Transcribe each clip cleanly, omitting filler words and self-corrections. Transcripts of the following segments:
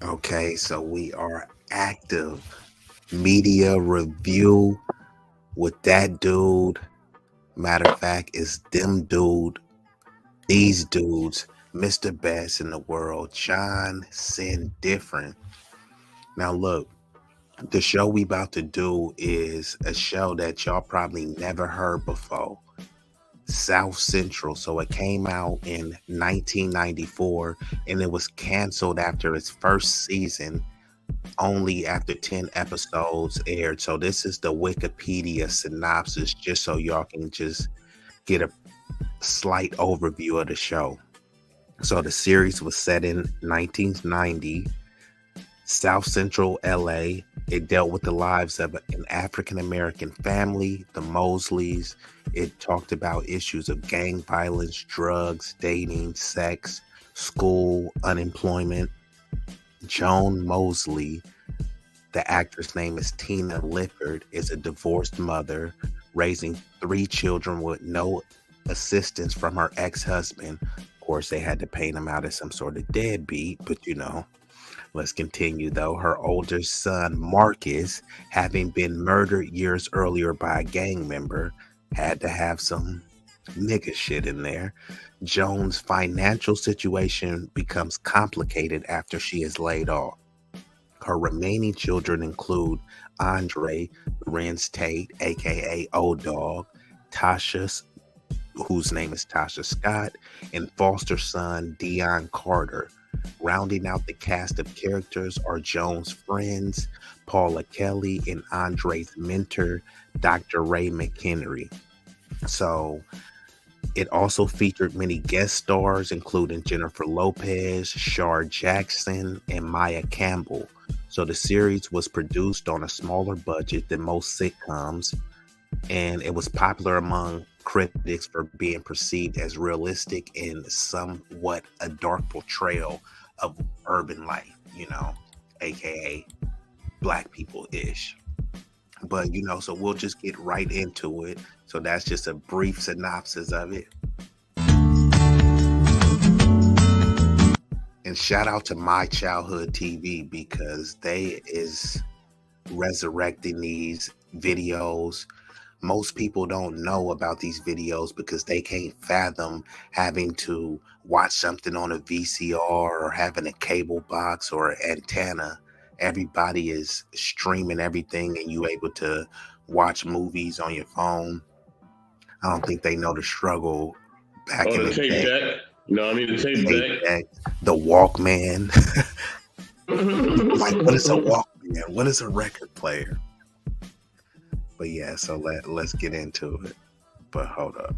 Okay, so we are active. Media review with that dude. Matter of fact, is them dude, these dudes, Mr. Best in the world, John Sin Different. Now look, the show we about to do is a show that y'all probably never heard before. South Central. So it came out in 1994 and it was canceled after its first season, only after 10 episodes aired. So this is the Wikipedia synopsis, just so y'all can just get a slight overview of the show. So the series was set in 1990, South Central LA. It dealt with the lives of an African American family, the Mosleys. It talked about issues of gang violence, drugs, dating, sex, school, unemployment. Joan Mosley, the actress name is Tina Lifford, is a divorced mother raising three children with no assistance from her ex-husband. Of course, they had to paint him out as some sort of deadbeat, but let's continue though. Her older son, Marcus, having been murdered years earlier by a gang member, had to have some nigga shit in there. Joan's financial situation becomes complicated after she is laid off. Her remaining children include Andre Renz Tate, aka O Dog, Tasha, whose name is Tasha Scott, and foster son Deion Carter. Rounding out the cast of characters are Joan's friends, Paula Kelly, and Andre's mentor, Dr. Ray McHenry. So it also featured many guest stars, including Jennifer Lopez, Shar Jackson, and Maya Campbell. So the series was produced on a smaller budget than most sitcoms, and it was popular among critics for being perceived as realistic and somewhat a dark portrayal of urban life, aka black people ish. But so we'll just get right into it. So that's just a brief synopsis of it. And shout out to My Childhood TV because they is resurrecting these videos. Most people don't know about these videos because they can't fathom having to watch something on a VCR or having a cable box or an antenna. Everybody is streaming everything and you able to watch movies on your phone. I don't think they know the struggle back Oh, in the the tape day. deck. You know what I mean? The The tape tape deck. deck, the Walkman. People like, what is a Walkman? What is a record player? But yeah, so let's get into it. But hold up.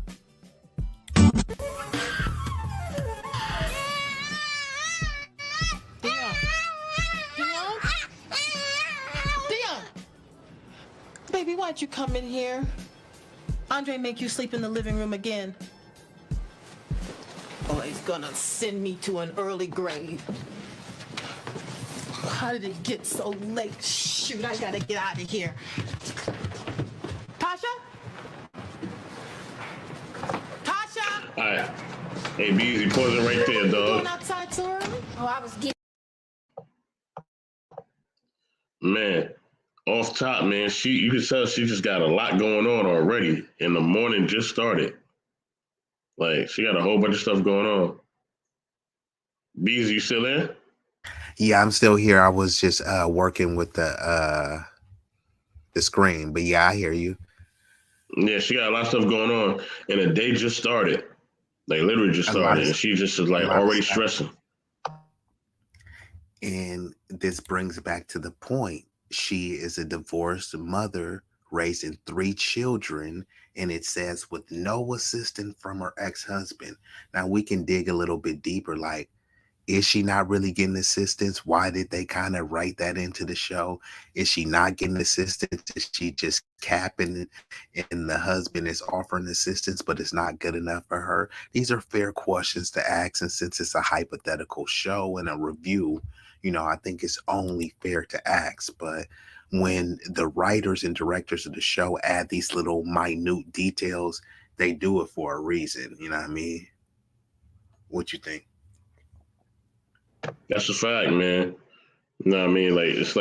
Deion. Deion? Deion! Baby, why'd you come in here? Andre make you sleep in the living room again. Oh, he's gonna send me to an early grave. How did it get so late? Shoot, I gotta get out of here. Tasha? Tasha? All right. Hey, B-Eazy, pause it right there, What are you doing dog. outside so early? Oh, I was getting. Man, off top, man, you can tell she just got a lot going on already. And the morning just started. Like, she got a whole bunch of stuff going on. B-Eazy, you still there? Yeah, I'm still here. I was just working with the screen. But yeah, I hear you. Yeah, she got a lot of stuff going on. And the day just started. Like, literally just A lot started. of And she just is a like lot of already stuff. stressing. And this brings back to the point. She is a divorced mother raising three children, and it says with no assistance from her ex-husband. Now we can dig a little bit deeper, like, is she not really getting assistance? Why did they kind of write that into the show? Is she not getting assistance? Is she just capping it and the husband is offering assistance, but it's not good enough for her? These are fair questions to ask. And since it's a hypothetical show and a review, I think it's only fair to ask. But when the writers and directors of the show add these little minute details, they do it for a reason. You know what I mean? What you think? That's a fact, man. You know what I mean? Like it's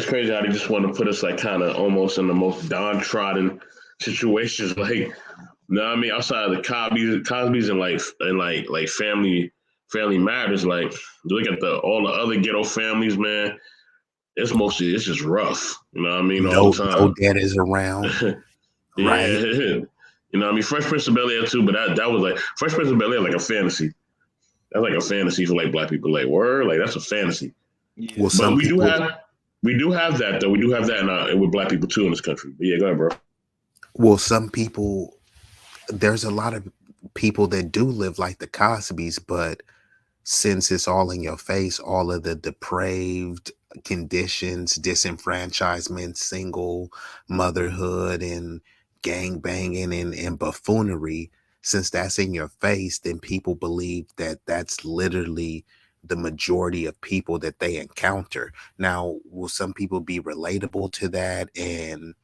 crazy how they just want to put us like kind of almost in the most downtrodden situations. Like, you know what I mean? Outside of the Cosby's and like family matters. Like, you look at the all the other ghetto families, man. It's just rough. You know what I mean? All the No time. dad is around, Yeah. right? You know what I mean? Fresh Prince of Bel Air too, but that was like Fresh Prince of Bel Air like a fantasy. That's like a fantasy for like black people. Like word, like that's a fantasy. Yeah. Well, But some people, we do have that though. We do have that with black people too in this country. But yeah, go ahead, bro. some people, there's a lot of people that do live like the Cosbys, but since it's all in your face, all of the depraved conditions, disenfranchisement, single motherhood, and gang banging and buffoonery, since that's in your face, then people believe that that's literally the majority of people that they encounter. Now, will some people be relatable to that and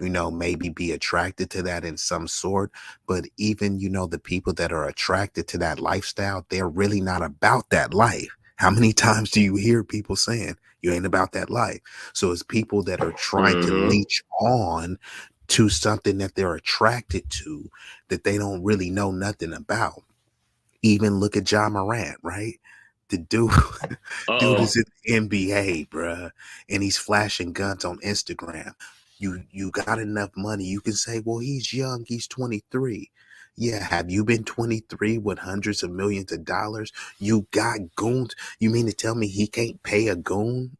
maybe be attracted to that in some sort? But even, the people that are attracted to that lifestyle, they're really not about that life. How many times do you hear people saying, you ain't about that life? So it's people that are trying to Mm-hmm. leech on to something that they're attracted to that they don't really know nothing about. Even look at John Morant, right? The dude, dude Uh is in the NBA, bruh, and he's flashing guns on Instagram. You got enough money, you can say, well, he's young, he's 23. Yeah, have you been 23 with hundreds of millions of dollars? You got goons. You mean to tell me he can't pay a goon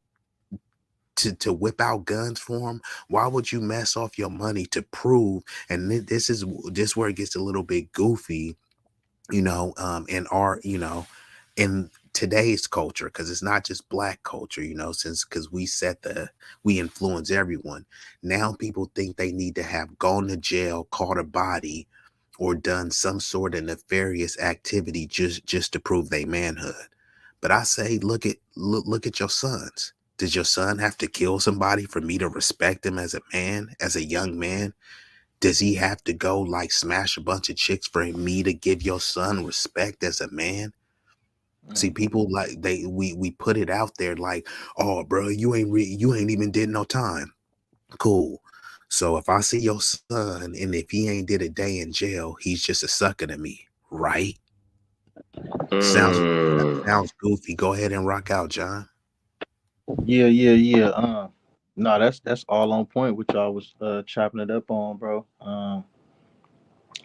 to whip out guns for him? Why would you mess off your money to prove? And this where it gets a little bit goofy, in our, in today's culture, because it's not just black culture, since because we influence everyone. Now people think they need to have gone to jail, caught a body, or done some sort of nefarious activity just to prove their manhood. But I say, look at your sons. Does your son have to kill somebody for me to respect him as a man, as a young man? Does he have to go like smash a bunch of chicks for me to give your son respect as a man? See, Mm. people like we put it out there like, oh, bro, you ain't even did no time. Cool. So if I see your son and if he ain't did a day in jail, he's just a sucker to me, right? Sounds mm. sounds goofy. Go ahead and rock out, John. Yeah, yeah, yeah. No, that's all on point, which I was chopping it up on, bro.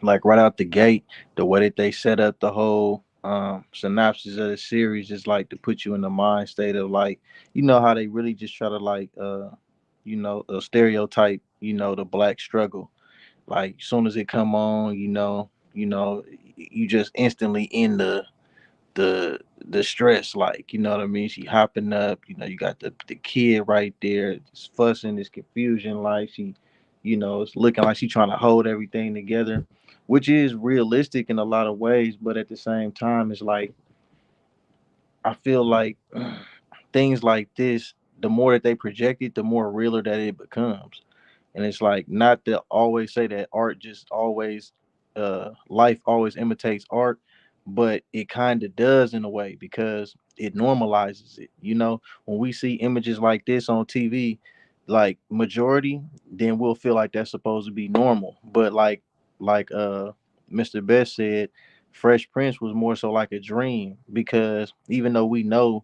Like right out the gate, the way that they set up the whole synopsis of the series is like to put you in the mind state of like, how they really just try to like stereotype, the black struggle. Like as soon as it come on, you just instantly in the stress, like, you know what I mean? She hopping up, you got the kid right there, just fussing, this confusion, like she, it's looking like she trying to hold everything together, which is realistic in a lot of ways, but at the same time, it's like I feel like things like this, the more that they project it, the more realer that it becomes. And it's like not to always say that art just always life always imitates art, but it kind of does in a way because it normalizes it. When we see images like this on TV, like majority, then we'll feel like that's supposed to be normal. But like Mr. Best said, Fresh Prince was more so like a dream because even though we know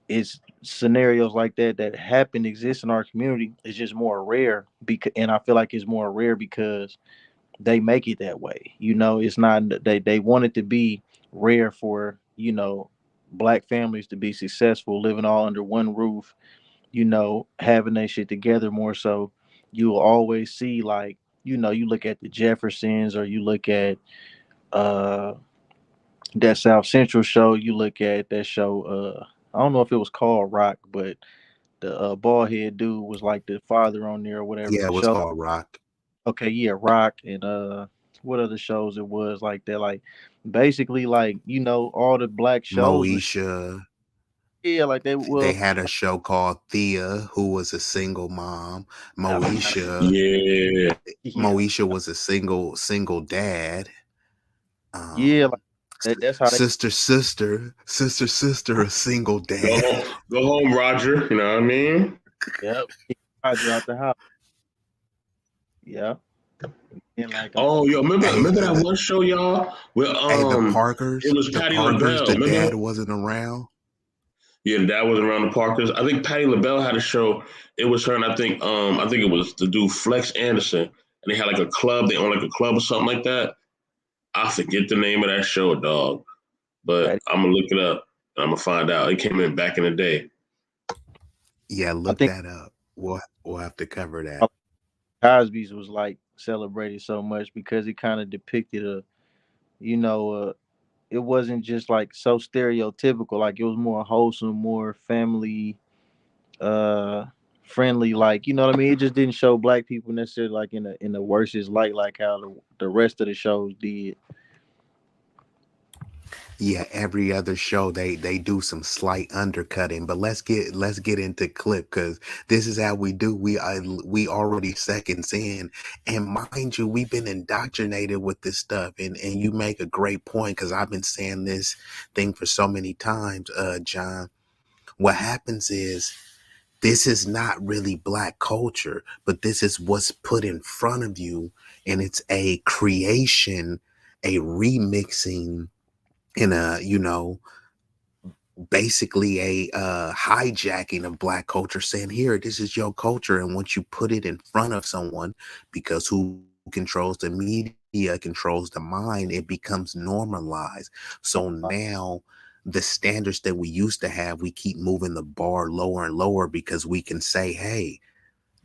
it's scenarios like that happen exist in our community, it's just more rare because, and I feel like it's more rare because they make it that way. It's not, they want it to be rare for black families to be successful living all under one roof, having that shit together. More so you'll always see, like, you look at the Jeffersons, or you look at uh that South Central show, you look at that show, I don't know if it was called Rock, but the bald head dude was like the father on there or whatever. Yeah, The it was show, called Rock. okay, yeah, Rock, and what other shows it was like that, like basically like all the black shows was, Moesha. yeah, like they, They well, had a show called Thea, who was a single mom. I forgot. Moesha, Yeah. Yeah, Moesha was a single dad. yeah, Um, like That's how they. Sister, a single dad. Go home, Roger. You know what I mean? Yep. Kick Roger out the house. Yeah. And like I'm Oh, yo, Hey, remember that one show, y'all? Where hey, it was the Patti Parkers, LaBelle. the dad Remember? wasn't around. Yeah, that was around the Parkers. I think Patti LaBelle had a show. It was her, and I think it was the dude Flex Anderson, and they had like a club. They owned like a club or something like that. I forget the name of that show, dog. But Patty. I'm gonna look it up and I'm gonna find out. It came in back in the day. Yeah, I look think that up. We'll have to cover that. Cosby's was like celebrated so much because it kind of depicted a, you know, it wasn't just like so stereotypical. Like it was more wholesome, more family uh friendly. Like you know what I mean. It just didn't show black people necessarily like in the worstest light, like how the rest of the shows did. Yeah, every other show they do some slight undercutting, but let's get into clip because this is how we do. We already seconds in, and mind you, we've been indoctrinated with this stuff, and you make a great point because I've been saying this thing for so many times, John. What happens is this is not really black culture, but this is what's put in front of you, and it's a creation, a remixing in a basically a hijacking of black culture, saying here, this is your culture, and once you put it in front of someone, because who controls the media controls the mind, it becomes normalized. So now the standards that we used to have, we keep moving the bar lower and lower because we can say, hey,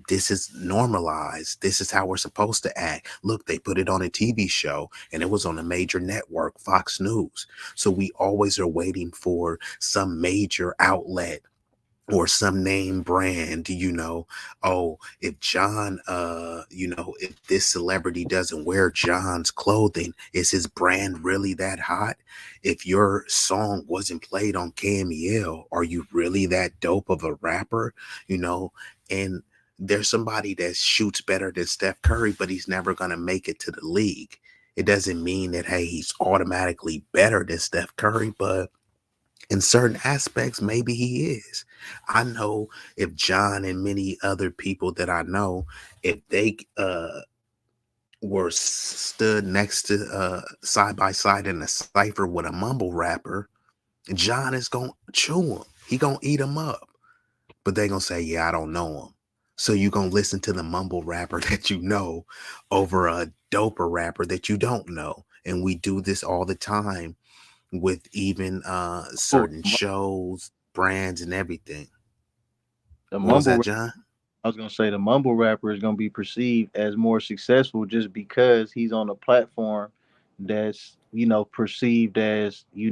this is normalized. This is how we're supposed to act. Look, they put it on a TV show and it was on a major network, Fox News. So we always are waiting for some major outlet or some name brand, oh, if John, if this celebrity doesn't wear John's clothing, is his brand really that hot? If your song wasn't played on KMEL, are you really that dope of a rapper? And there's somebody that shoots better than Steph Curry, but he's never going to make it to the league. It doesn't mean that, hey, he's automatically better than Steph Curry, but in certain aspects, maybe he is. I know if John and many other people that I know, if they were stood next to side by side in a cipher with a mumble rapper, John is gonna chew him. He gonna eat him up. But they gonna say, yeah, I don't know him. So you gonna listen to the mumble rapper that you know over a doper rapper that you don't know. And we do this all the time with even Oh, certain shows, brands, and everything. the What was mumble. that, John? I was gonna say the mumble rapper is gonna be perceived as more successful just because he's on a platform that's perceived as you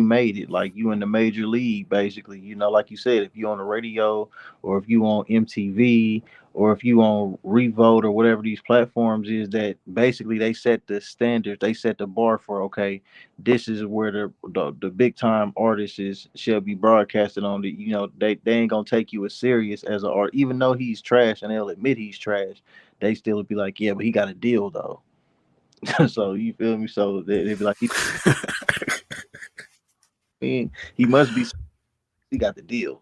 made it, like you in the major league basically. Like you said, if you on the radio or if you on MTV or if you on Revolt or whatever these platforms is, that basically they set the standards, they set the bar for, okay, this is where the big time artists is shall be broadcasted on. The they ain't gonna take you as serious as an art, even though he's trash and they'll admit he's trash. They still would be like, yeah, but he got a deal though. So you feel me? So they'd be like, he must be, he got the deal.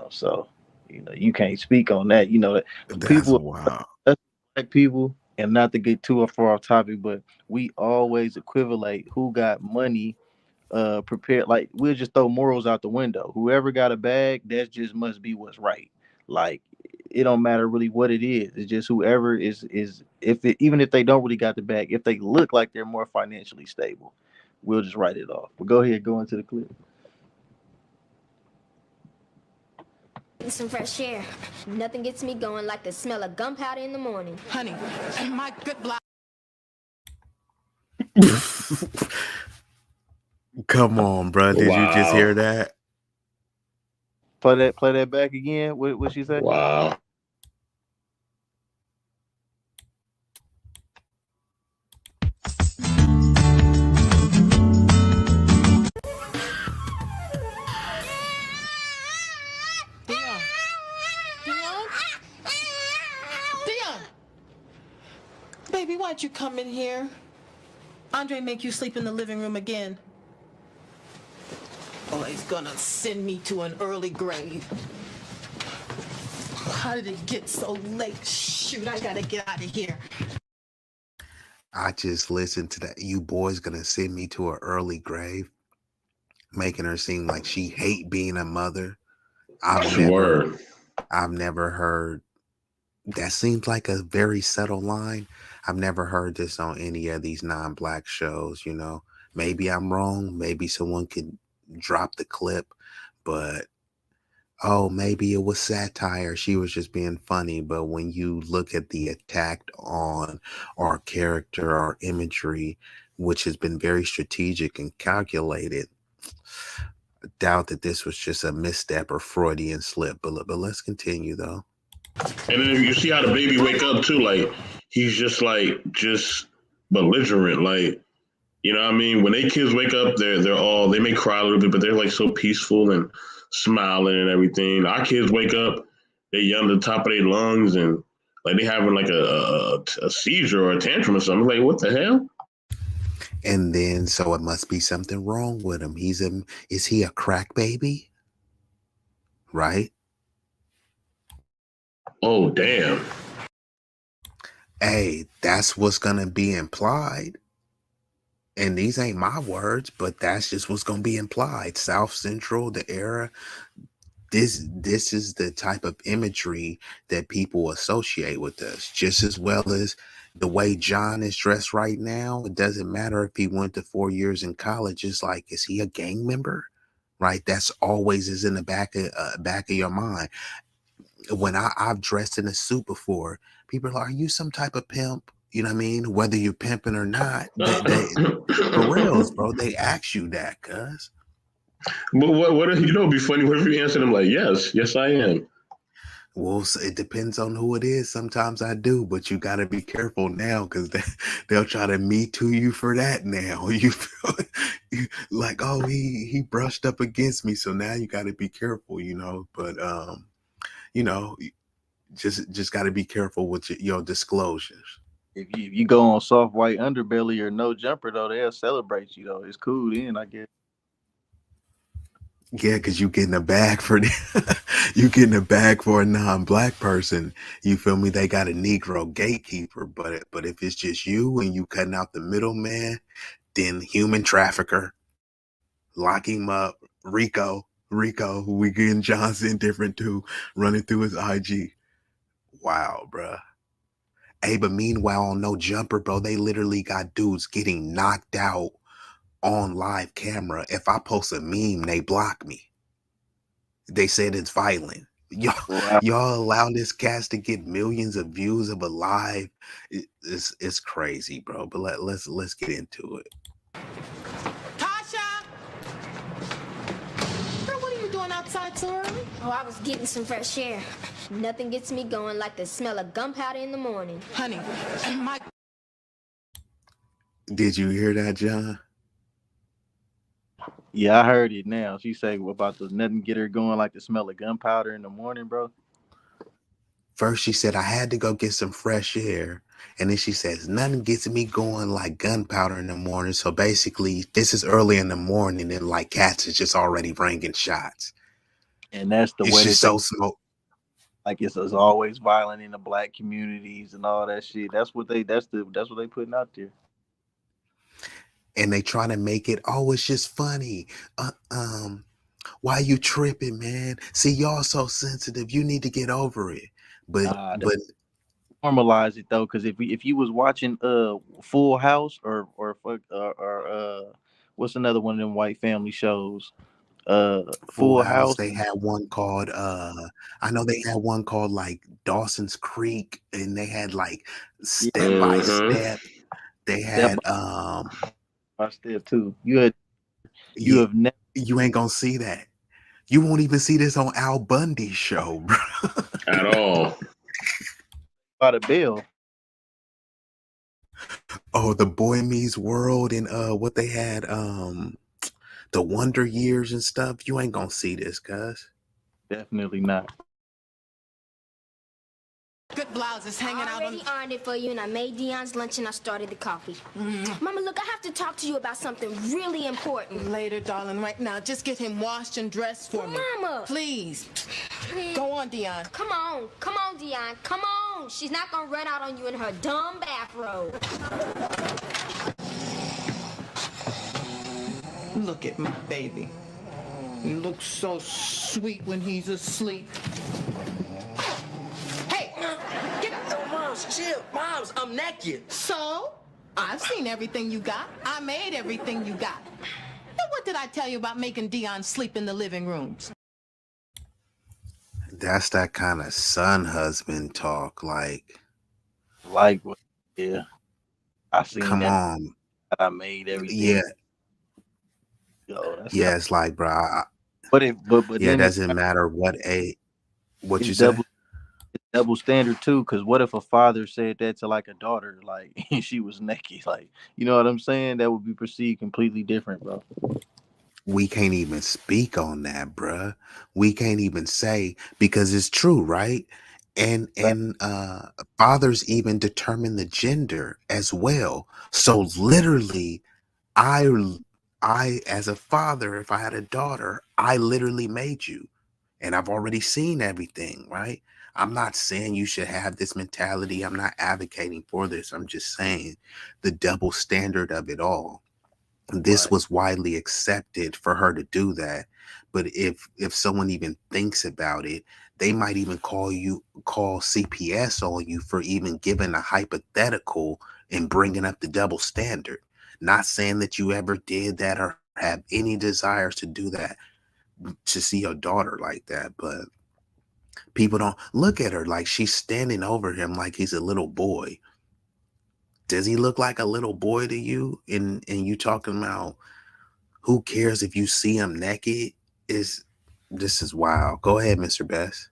So you can't speak on that. That That's people, wild. us black people, and not to get too far off topic, but we always equivalate who got money prepared. Like we'll just throw morals out the window. Whoever got a bag, that just must be what's right. Like it don't matter really what it is. It's just whoever is if it, even if they don't really got the bag, if they look like they're more financially stable, we'll just write it off. But go ahead, go into the clip. Some fresh air. Nothing gets me going like the smell of gunpowder in the morning. Honey, my good blood. Come on, bro. Did you just hear Wow. that? Play that back again. What she say? Wow. Deion. Deion? Deion! Baby, why'd you come in here? Andre make you sleep in the living room again? Oh, he's gonna send me to an early grave. How did it get so late? Shoot, I gotta get out of here. I just listened to that. You boys gonna send me to an early grave, making her seem like she hate being a mother. I've never, Word. I've never heard. That seems like a very subtle line. I've never heard this on any of these non-black shows. Maybe I'm wrong. Maybe someone could drop the clip, but oh, maybe it was satire. She was just being funny. But when you look at the attack on our character, our imagery, which has been very strategic and calculated, I doubt that this was just a misstep or Freudian slip. But let's continue though. And then you see how the baby wake up too, like he's just belligerent, like you know what I mean? When they kids wake up, they may cry a little bit, but they're like so peaceful and smiling and everything. Our kids wake up, they yell at the top of their lungs and like they having like a seizure or a tantrum or something. Like what the hell? And then so it must be something wrong with him. Is he a crack baby? Right? Oh damn. Hey, that's what's gonna be implied. And these ain't my words, but that's just what's gonna be implied. South Central, the era, this is the type of imagery that people associate with us, just as well as the way John is dressed right now. It doesn't matter if he went to 4 years in college. It's like, is he a gang member? Right? That's always is in the back of your mind. When I've dressed in a suit before, people are like, are you some type of pimp? You know what I mean? Whether you're pimping or not, they for reals, bro. They ask you that, cuz. But what if it'd be funny? What if you answer them like, yes, I am. Well, it depends on who it is. Sometimes I do, but you got to be careful now because they'll try to me too you for that now. You feel like, oh, he brushed up against me, so now you got to be careful. But you know, just got to be careful with your disclosures. If you go on soft white underbelly or no jumper though, they'll celebrate you though. It's cool then, I guess. Yeah, because you getting a bag for you getting a bag for a non-black person. You feel me? They got a Negro gatekeeper, but if it's just you and you cutting out the middleman, then human trafficker, lock him up. Rico, we getting Johnson different too, running through his IG. Wow, bruh. Hey, but meanwhile, on No Jumper, bro, they literally got dudes getting knocked out on live camera. If I post a meme, they block me. They said it's violent. Y'all, Wow. y'all allow this cast to get millions of views of a live. It's crazy, bro. But let's get into it. Tasha! Girl, what are you doing outside so early? Oh, I was getting some fresh air. Nothing gets me going like the smell of gunpowder in the morning. Honey, my... Did you hear that, John? Yeah, I heard it now. She say about the nothing get her going like the smell of gunpowder in the morning, bro. First, she said, I had to go get some fresh air. And then she says, nothing gets me going like gunpowder in the morning. So basically, this is early in the morning and like cats is just already ringing shots. And that's the It's way just that so smoke. like it's always violent in the black communities and all that shit. That's what they putting out there. And they try to make it, oh, it's just funny. Why you tripping, man? See, y'all so sensitive. You need to get over it. But Normalize it though, because if you was watching Full House or what's another one of them white family shows? Full Full House, House. they had one called I know they had one called like Dawson's Creek, and they had like Step by Mm-hmm. Step. They Step had by step too. You yeah, have never you ain't gonna see that. You won't even see this on Al Bundy's show, bro. At all. got a bill. Oh, the Boy Meets World and what they had the Wonder Years and stuff. You ain't gonna see this, cuz. Definitely not. Good blouses hanging I out already on... ironed it for you, and I made Deion's lunch, and I started the coffee. Mama, look, I have to talk to you about something really important. Later, darling, right now. Just get him washed and dressed for me. Mama! Please. Go on, Deion. Come on, Deion, come on. She's not gonna run out on you in her dumb bathrobe. Look at my baby. He looks so sweet when he's asleep. Hey, get up. Oh, Moms, chill. Moms, I'm naked. So, I've seen everything you got. I made everything you got. Now, what did I tell you about making Deion sleep in the living rooms? That's that kind of son husband talk. Like, Yeah, I seen come that. on. I made everything. Yeah. Yo, that's Yeah, it's like, bro. but Yeah, it then doesn't matter what what you it's say. double standard too. Because what if a father said that to like a daughter, like she was naked, like, you know what I'm saying? That would be perceived completely different, bro. We can't even speak on that, bruh. We can't even say, because it's true, right? And fathers even determine the gender as well. So literally, I as a father, if I had a daughter, I literally made you, and I've already seen everything, right? I'm not saying you should have this mentality. I'm not advocating for this. I'm just saying the double standard of it all. This Right. was widely accepted for her to do that. But if someone even thinks about it, they might even call CPS on you for even giving a hypothetical and bringing up the double standard. Not saying that you ever did that or have any desires to do that, to see your daughter like that, but people don't look at her like she's standing over him like he's a little boy. Does he look like a little boy to you? And you talking about who cares if you see him naked? This is wild. Go ahead, Mr. Best.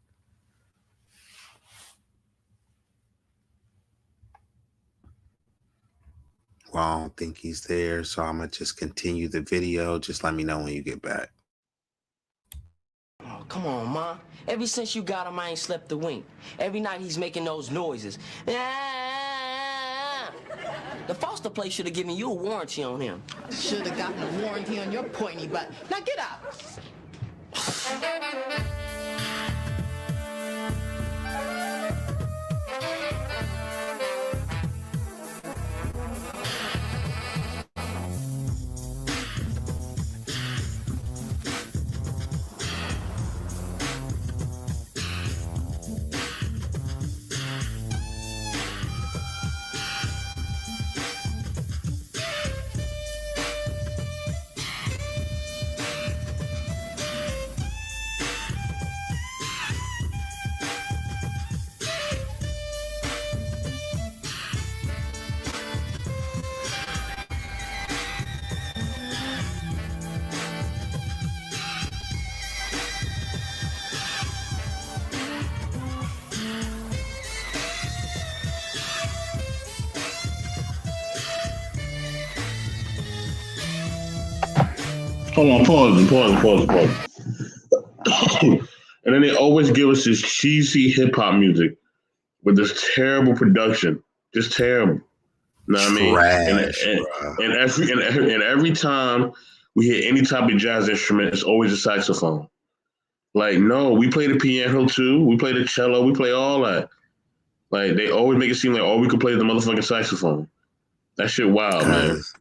Well, I don't think he's there, so I'm gonna just continue the video. Just let me know when you get back. Oh, come on, Ma. Ever since you got him, I ain't slept a wink. Every night he's making those noises. Ah! The foster place should have given you a warranty on him. Should have gotten a warranty on your pointy butt. Now get up. Hold on, pause. And then they always give us this cheesy hip hop music with this terrible production, just terrible. You know what I mean? Trash, bruh. And every time we hear any type of jazz instrument, it's always a saxophone. Like, no, we play the piano too. We play the cello. We play all that. Like, they always make it seem like all we can play is the motherfucking saxophone. That shit wild, man. Because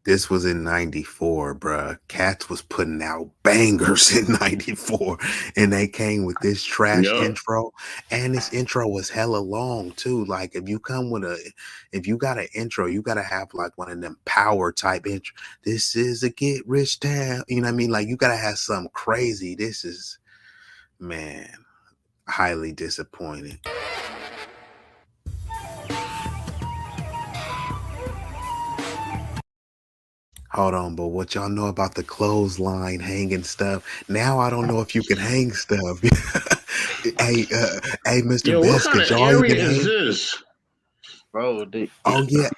this was in 94, bruh. Cats was putting out bangers in 94, and they came with this trash Yup. intro. And this intro was hella long too. Like, if you got an intro, you gotta have like one of them power type intro. This is a get rich town. You know what I mean? Like, you gotta have something crazy. This is, man, highly disappointing. Hold on, but what y'all know about the clothesline hanging stuff? Now I don't know if you can hang stuff. Hey, Mr. Yo, what Best, kind could of y'all area even is hang? this? Bro, Oh yeah.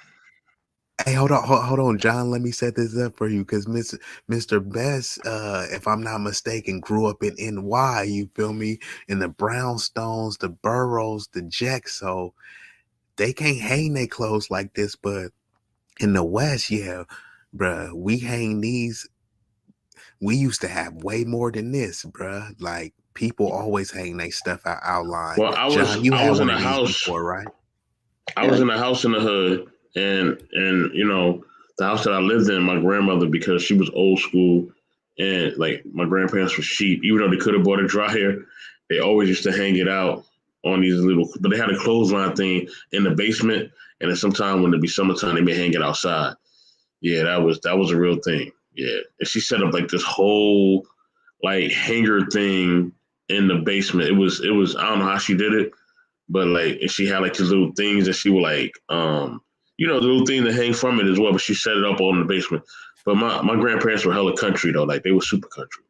Hey, hold on, John. Let me set this up for you, because Mr. Best, if I'm not mistaken, grew up in NY. You feel me? In the Brownstones, the Burrows, the Jacks. So they can't hang their clothes like this. But in the West, yeah, bruh, we hang these. We used to have way more than this, bruh. Like people always hang their stuff out outline. Well, John, you I had was in one a of these house. before, right? I Yeah, was in a house in the hood, and the house that I lived in, my grandmother, because she was old school, and like my grandparents were cheap, even though they could have bought a dryer, they always used to hang it out on these little. But they had a clothesline thing in the basement, and then sometime when it be summertime, they may hang it outside. Yeah, that was a real thing. Yeah, and she set up like this whole like hanger thing in the basement. It was I don't know how she did it, but like, and she had like these little things that she would like, the little thing that hang from it as well. But she set it up all in the basement. But my grandparents were hella country though, like they were super country.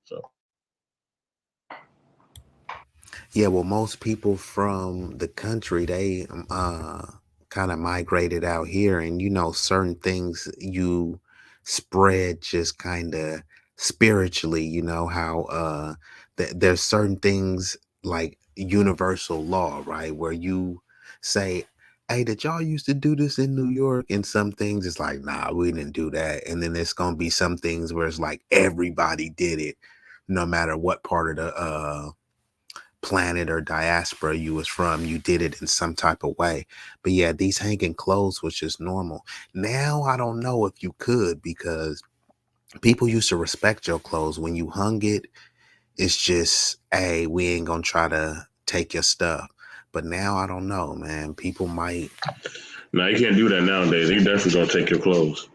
So Yeah, well, most people from the country, they kind of migrated out here, and certain things you spread just kind of spiritually. You know how there's certain things like universal law, right? Where you say, "Hey, did y'all used to do this in New York?" And some things it's like, "Nah, we didn't do that." And then there's gonna be some things where it's like everybody did it, no matter what part of the planet or diaspora you was from, you did it in some type of way. But yeah, these hanging clothes was just normal. Now I don't know if you could, because people used to respect your clothes. When you hung it, it's just, hey, we ain't gonna try to take your stuff. But now I don't know, man. People might. now you can't do that nowadays. They definitely gonna take your clothes.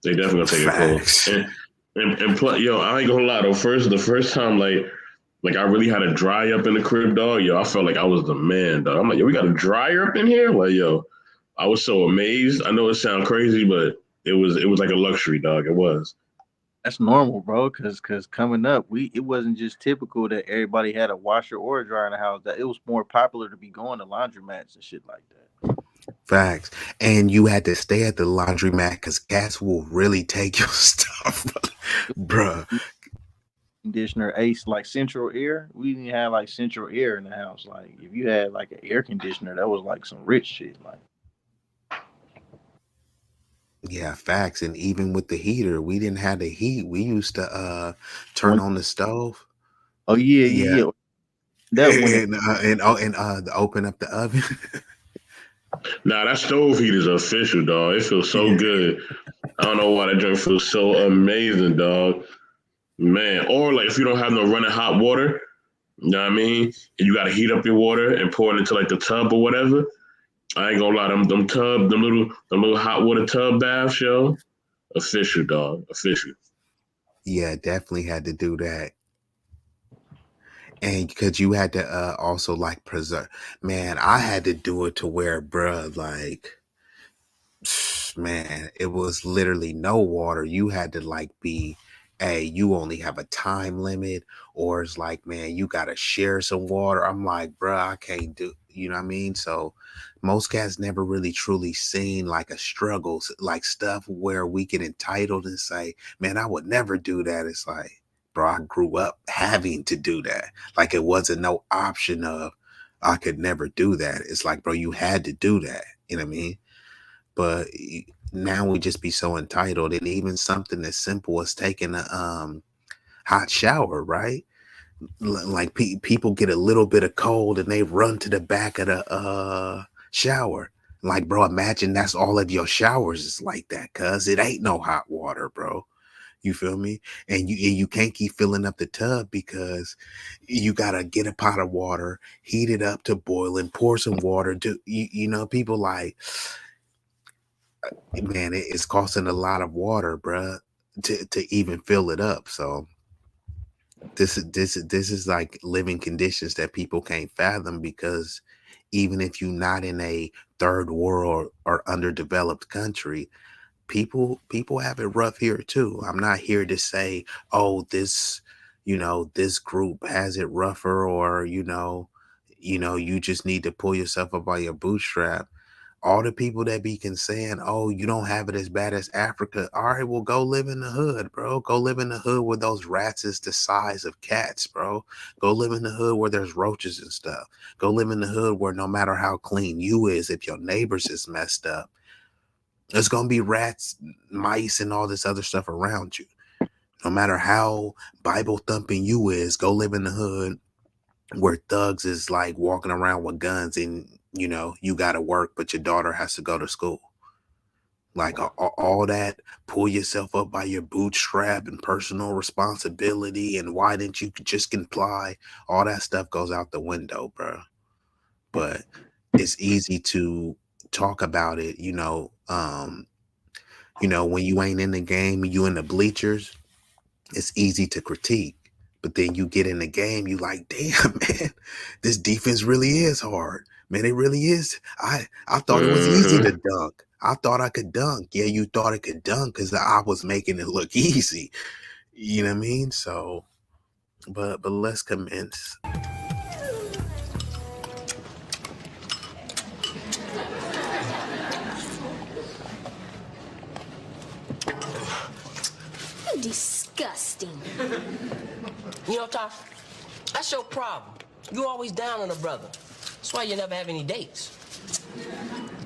They definitely gonna take your clothes. Facts. And plus, yo, I ain't gonna lie though. The first time like I really had a dry up in the crib, dog. Yo, I felt like I was the man, dog. I'm like, yo, we got a dryer up in here. Like, yo, I was so amazed. I know it sounds crazy, but it was like a luxury, dog. It was. that's normal, bro. Cause coming up, it wasn't just typical that everybody had a washer or a dryer in the house. That it was more popular to be going to laundromats and shit like that. Facts. And you had to stay at the laundromat because cats will really take your stuff, bruh. Conditioner, ace, like central air. We didn't have like central air in the house. Like if you had like an air conditioner, that was like some rich shit. Like Yeah, facts. And even with the heater, we didn't have the heat. We used to turn one, on the stove. oh yeah, Yeah. yeah, yeah. That when it Open up the oven. Nah, that stove heat is official, dog. It feels so Yeah. good. I don't know why that drink feels so amazing, dog. Man, or like if you don't have no running hot water, you know what I mean? And you gotta heat up your water and pour it into like the tub or whatever. I ain't gonna lie, them little hot water tub baths, yo. Official, dog. Official. Yeah, definitely had to do that. And because you had to also like preserve, man, I had to do it to where, bruh, like, man, it was literally no water. You had to like be, hey, you only have a time limit, or it's like, man, you gotta share some water. I'm like, bruh, I can't do, you know what I mean? So most cats never really truly seen like a struggle, like stuff where we get entitled and say, man, I would never do that. It's like, bro, I grew up having to do that. Like it wasn't no option of I could never do that. It's like, bro, you had to do that. You know what I mean? But now we just be so entitled, and even something as simple as taking a hot shower, right? Like people get a little bit of cold and they run to the back of the shower. Like, bro, imagine that's all of your showers is like that, cuz it ain't no hot water, bro. You feel me? And you can't keep filling up the tub because you gotta get a pot of water, heat it up to boil, and pour some water. To people like, man, it's costing a lot of water, bruh, to even fill it up. So this is like living conditions that people can't fathom, because even if you're not in a third world or underdeveloped country, people have it rough here too. I'm not here to say, oh, this group has it rougher, or you just need to pull yourself up by your bootstrap. All the people that be saying, "Oh, you don't have it as bad as Africa." All right, well, go live in the hood, bro. Go live in the hood where those rats is the size of cats, bro. Go live in the hood where there's roaches and stuff. Go live in the hood where no matter how clean you is, if your neighbors is messed up, there's gonna be rats, mice, and all this other stuff around you. No matter how Bible thumping you is, go live in the hood where thugs is like walking around with guns and you got to work, but your daughter has to go to school. Like all that, pull yourself up by your bootstrap and personal responsibility. And why didn't you just comply? All that stuff goes out the window, bro. But it's easy to talk about it, when you ain't in the game, you in the bleachers, it's easy to critique. But then you get in the game, you like, damn, man, this defense really is hard. Man, it really is. I thought it was easy to dunk. I thought I could dunk. Yeah, you thought it could dunk because I was making it look easy. You know what I mean? So, but let's commence. You disgusting. You know, Tasha, that's your problem. You always down on a brother. That's why you never have any dates.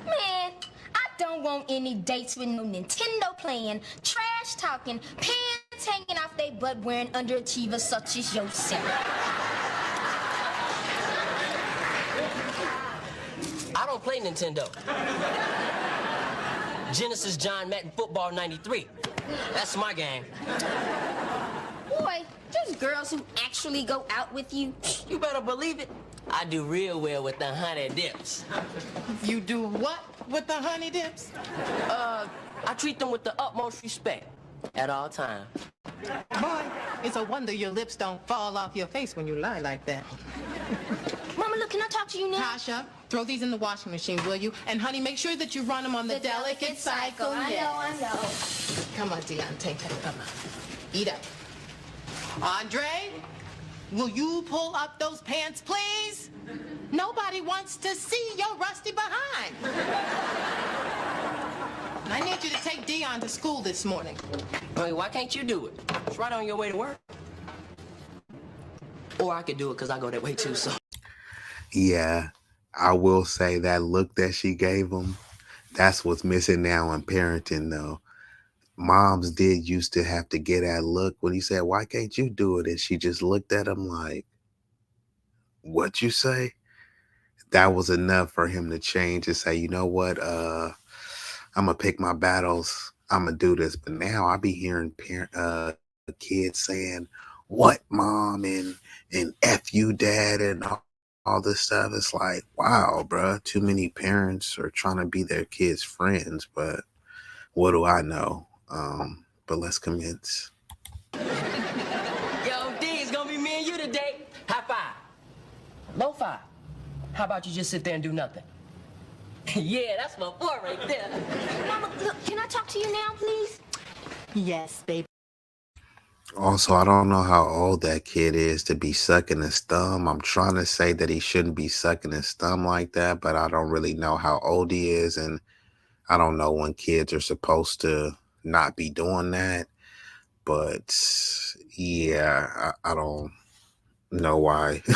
Man, I don't want any dates with no Nintendo playing, trash talking, pants hanging off they butt wearing underachievers such as yourself. I don't play Nintendo. Genesis John Madden Football 93. That's my game. Boy, there's girls who actually go out with you. You better believe it. I do real well with the honey dips. You do what with the honey dips? I treat them with the utmost respect at all times. Boy, it's a wonder your lips don't fall off your face when you lie like that. Mama, look, can I talk to you now? Tasha, throw these in the washing machine, will you? And honey, make sure that you run them on the delicate cycle. I know. Come on, Deion, take that. Come on. Eat up. Andre, will you pull up those pants, please? Nobody wants to see your rusty behind. I need you to take Deion to school this morning. Wait, why can't you do it? It's right on your way to work. Or I could do it because I go that way too, so. Yeah, I will say that look that she gave him, that's what's missing now in parenting, though. Moms did used to have to get that look when he said, "Why can't you do it?" And she just looked at him like, "What you say?" That was enough for him to change and say, "You know what? I'm gonna pick my battles. I'm gonna do this." But now I be hearing kids saying, "What, mom?" and "F you, dad," and all this stuff. It's like, wow, bro. Too many parents are trying to be their kids' friends, but what do I know? But let's commence. Yo, D, it's gonna be me and you today. High five. Low five. How about you just sit there and do nothing? Yeah, that's my boy right there. Mama, look, can I talk to you now, please? Yes, baby. Also, I don't know how old that kid is to be sucking his thumb. I'm trying to say that he shouldn't be sucking his thumb like that, but I don't really know how old he is, and I don't know when kids are supposed to not be doing that. But yeah, I don't know why You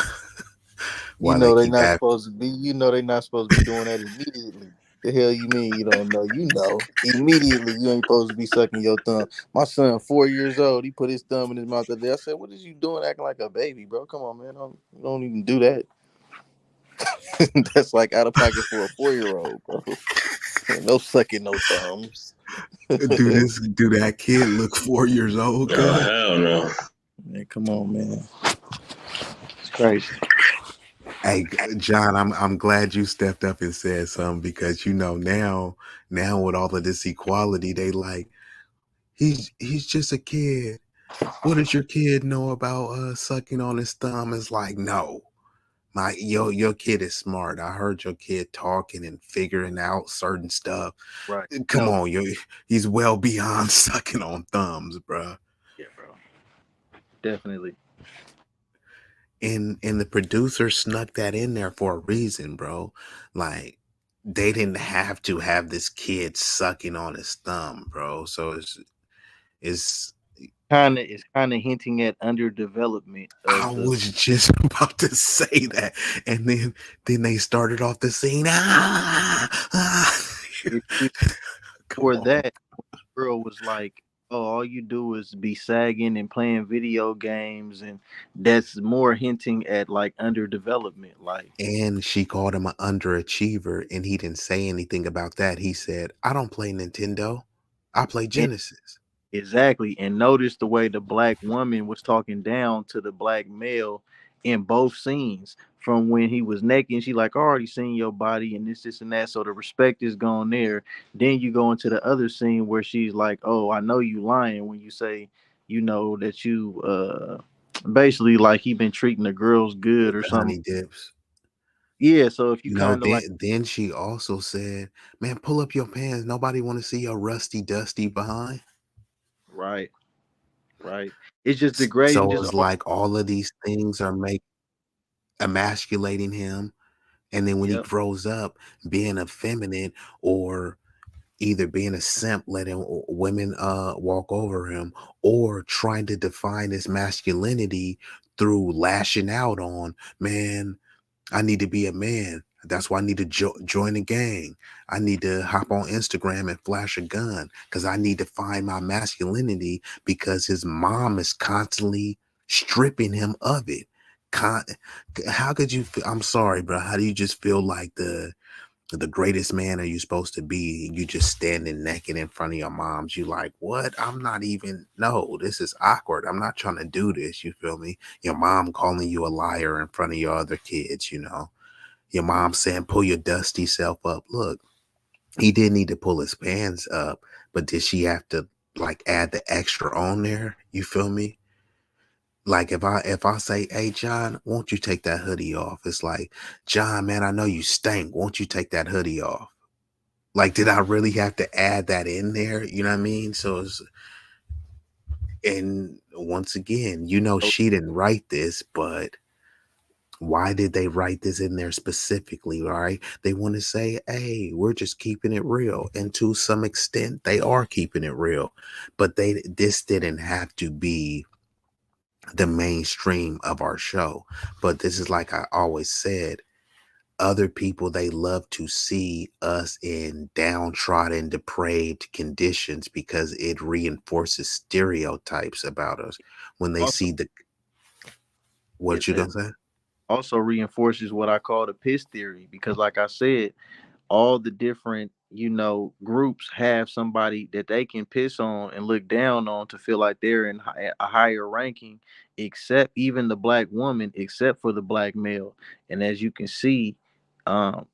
why they know they keep not having. supposed to be. You know they not supposed to be doing that immediately. The hell you mean you don't know? You know immediately you ain't supposed to be sucking your thumb. My son, 4 years old, he put his thumb in his mouth the other day. I said, "What is you doing, acting like a baby, bro? Come on, man, don't even do that. That's like out of pocket for a 4-year-old, bro. No sucking no thumbs." Do that kid look 4 years old, Oh, cuz? hell no. Man, come on, man. It's crazy. Hey, John, I'm glad you stepped up and said something because now with all of this equality, they like he's just a kid. What does your kid know about sucking on his thumb? It's like, no, your kid is smart. I heard your kid talking and figuring out certain stuff. Right. Come No. on, he's well beyond sucking on thumbs, bro. Yeah, bro. Definitely. And the producer snuck that in there for a reason, bro. Like, they didn't have to have this kid sucking on his thumb, bro. So it's It's kind of hinting at underdevelopment I of the. was just about to say that, and then they started off the scene. If you Come for on. that girl was like, "Oh, all you do is be sagging and playing video games," and that's more hinting at like underdevelopment. Like, And she called him an underachiever, and he didn't say anything about that. He said, "I don't play Nintendo. I play and Genesis." exactly, and notice the way the black woman was talking down to the black male in both scenes. From when he was naked, she like, "I already seen your body and this and that," so the respect is gone there. Then you go into the other scene where she's like, "Oh, I know you lying when you say, you know, that you basically like he been treating the girls good With or the something." honey dips. Yeah, so if you You know, kind of like, then she also said, "Man, pull up your pants. Nobody want to see your rusty, dusty behind." right, right, it's just degrading, So just it's all, like all of these things are emasculating him, and then when he yep. grows up, being effeminate or either being a simp, letting women walk over him, or trying to define his masculinity through lashing out on, man, I need to be a man. That's why I need to join a gang. I need to hop on Instagram and flash a gun because I need to find my masculinity because his mom is constantly stripping him of it. Con- how could you feel? I'm sorry, bro. How do you just feel like the greatest man are you supposed to be? You just standing naked in front of your moms. You like, what? I'm not even, no, this is awkward. I'm not trying to do this. You feel me? Your mom calling you a liar in front of your other kids, you know? Your mom saying, pull your dusty self up. Look, he did need to pull his pants up, but did she have to like add the extra on there? You feel me? Like if I say, hey John, won't you take that hoodie off? It's like, John, man, I know you stink. Won't you take that hoodie off? Like, did I really have to add that in there? You know what I mean? So it's, and once again, you know, she didn't write this, but why did they write this in there specifically? Right? They want to say, hey, we're just keeping it real. And to some extent, they are keeping it real. But this didn't have to be the mainstream of our show. But this is like I always said, other people they love to see us in downtrodden depraved conditions because it reinforces stereotypes about us when they Also, see the what yes, you it gonna say. also reinforces what I call the piss theory because, like I said, all the different, you know, groups have somebody that they can piss on and look down on to feel like they're in a higher ranking, except even the black woman, except for the black male. And as you can see, um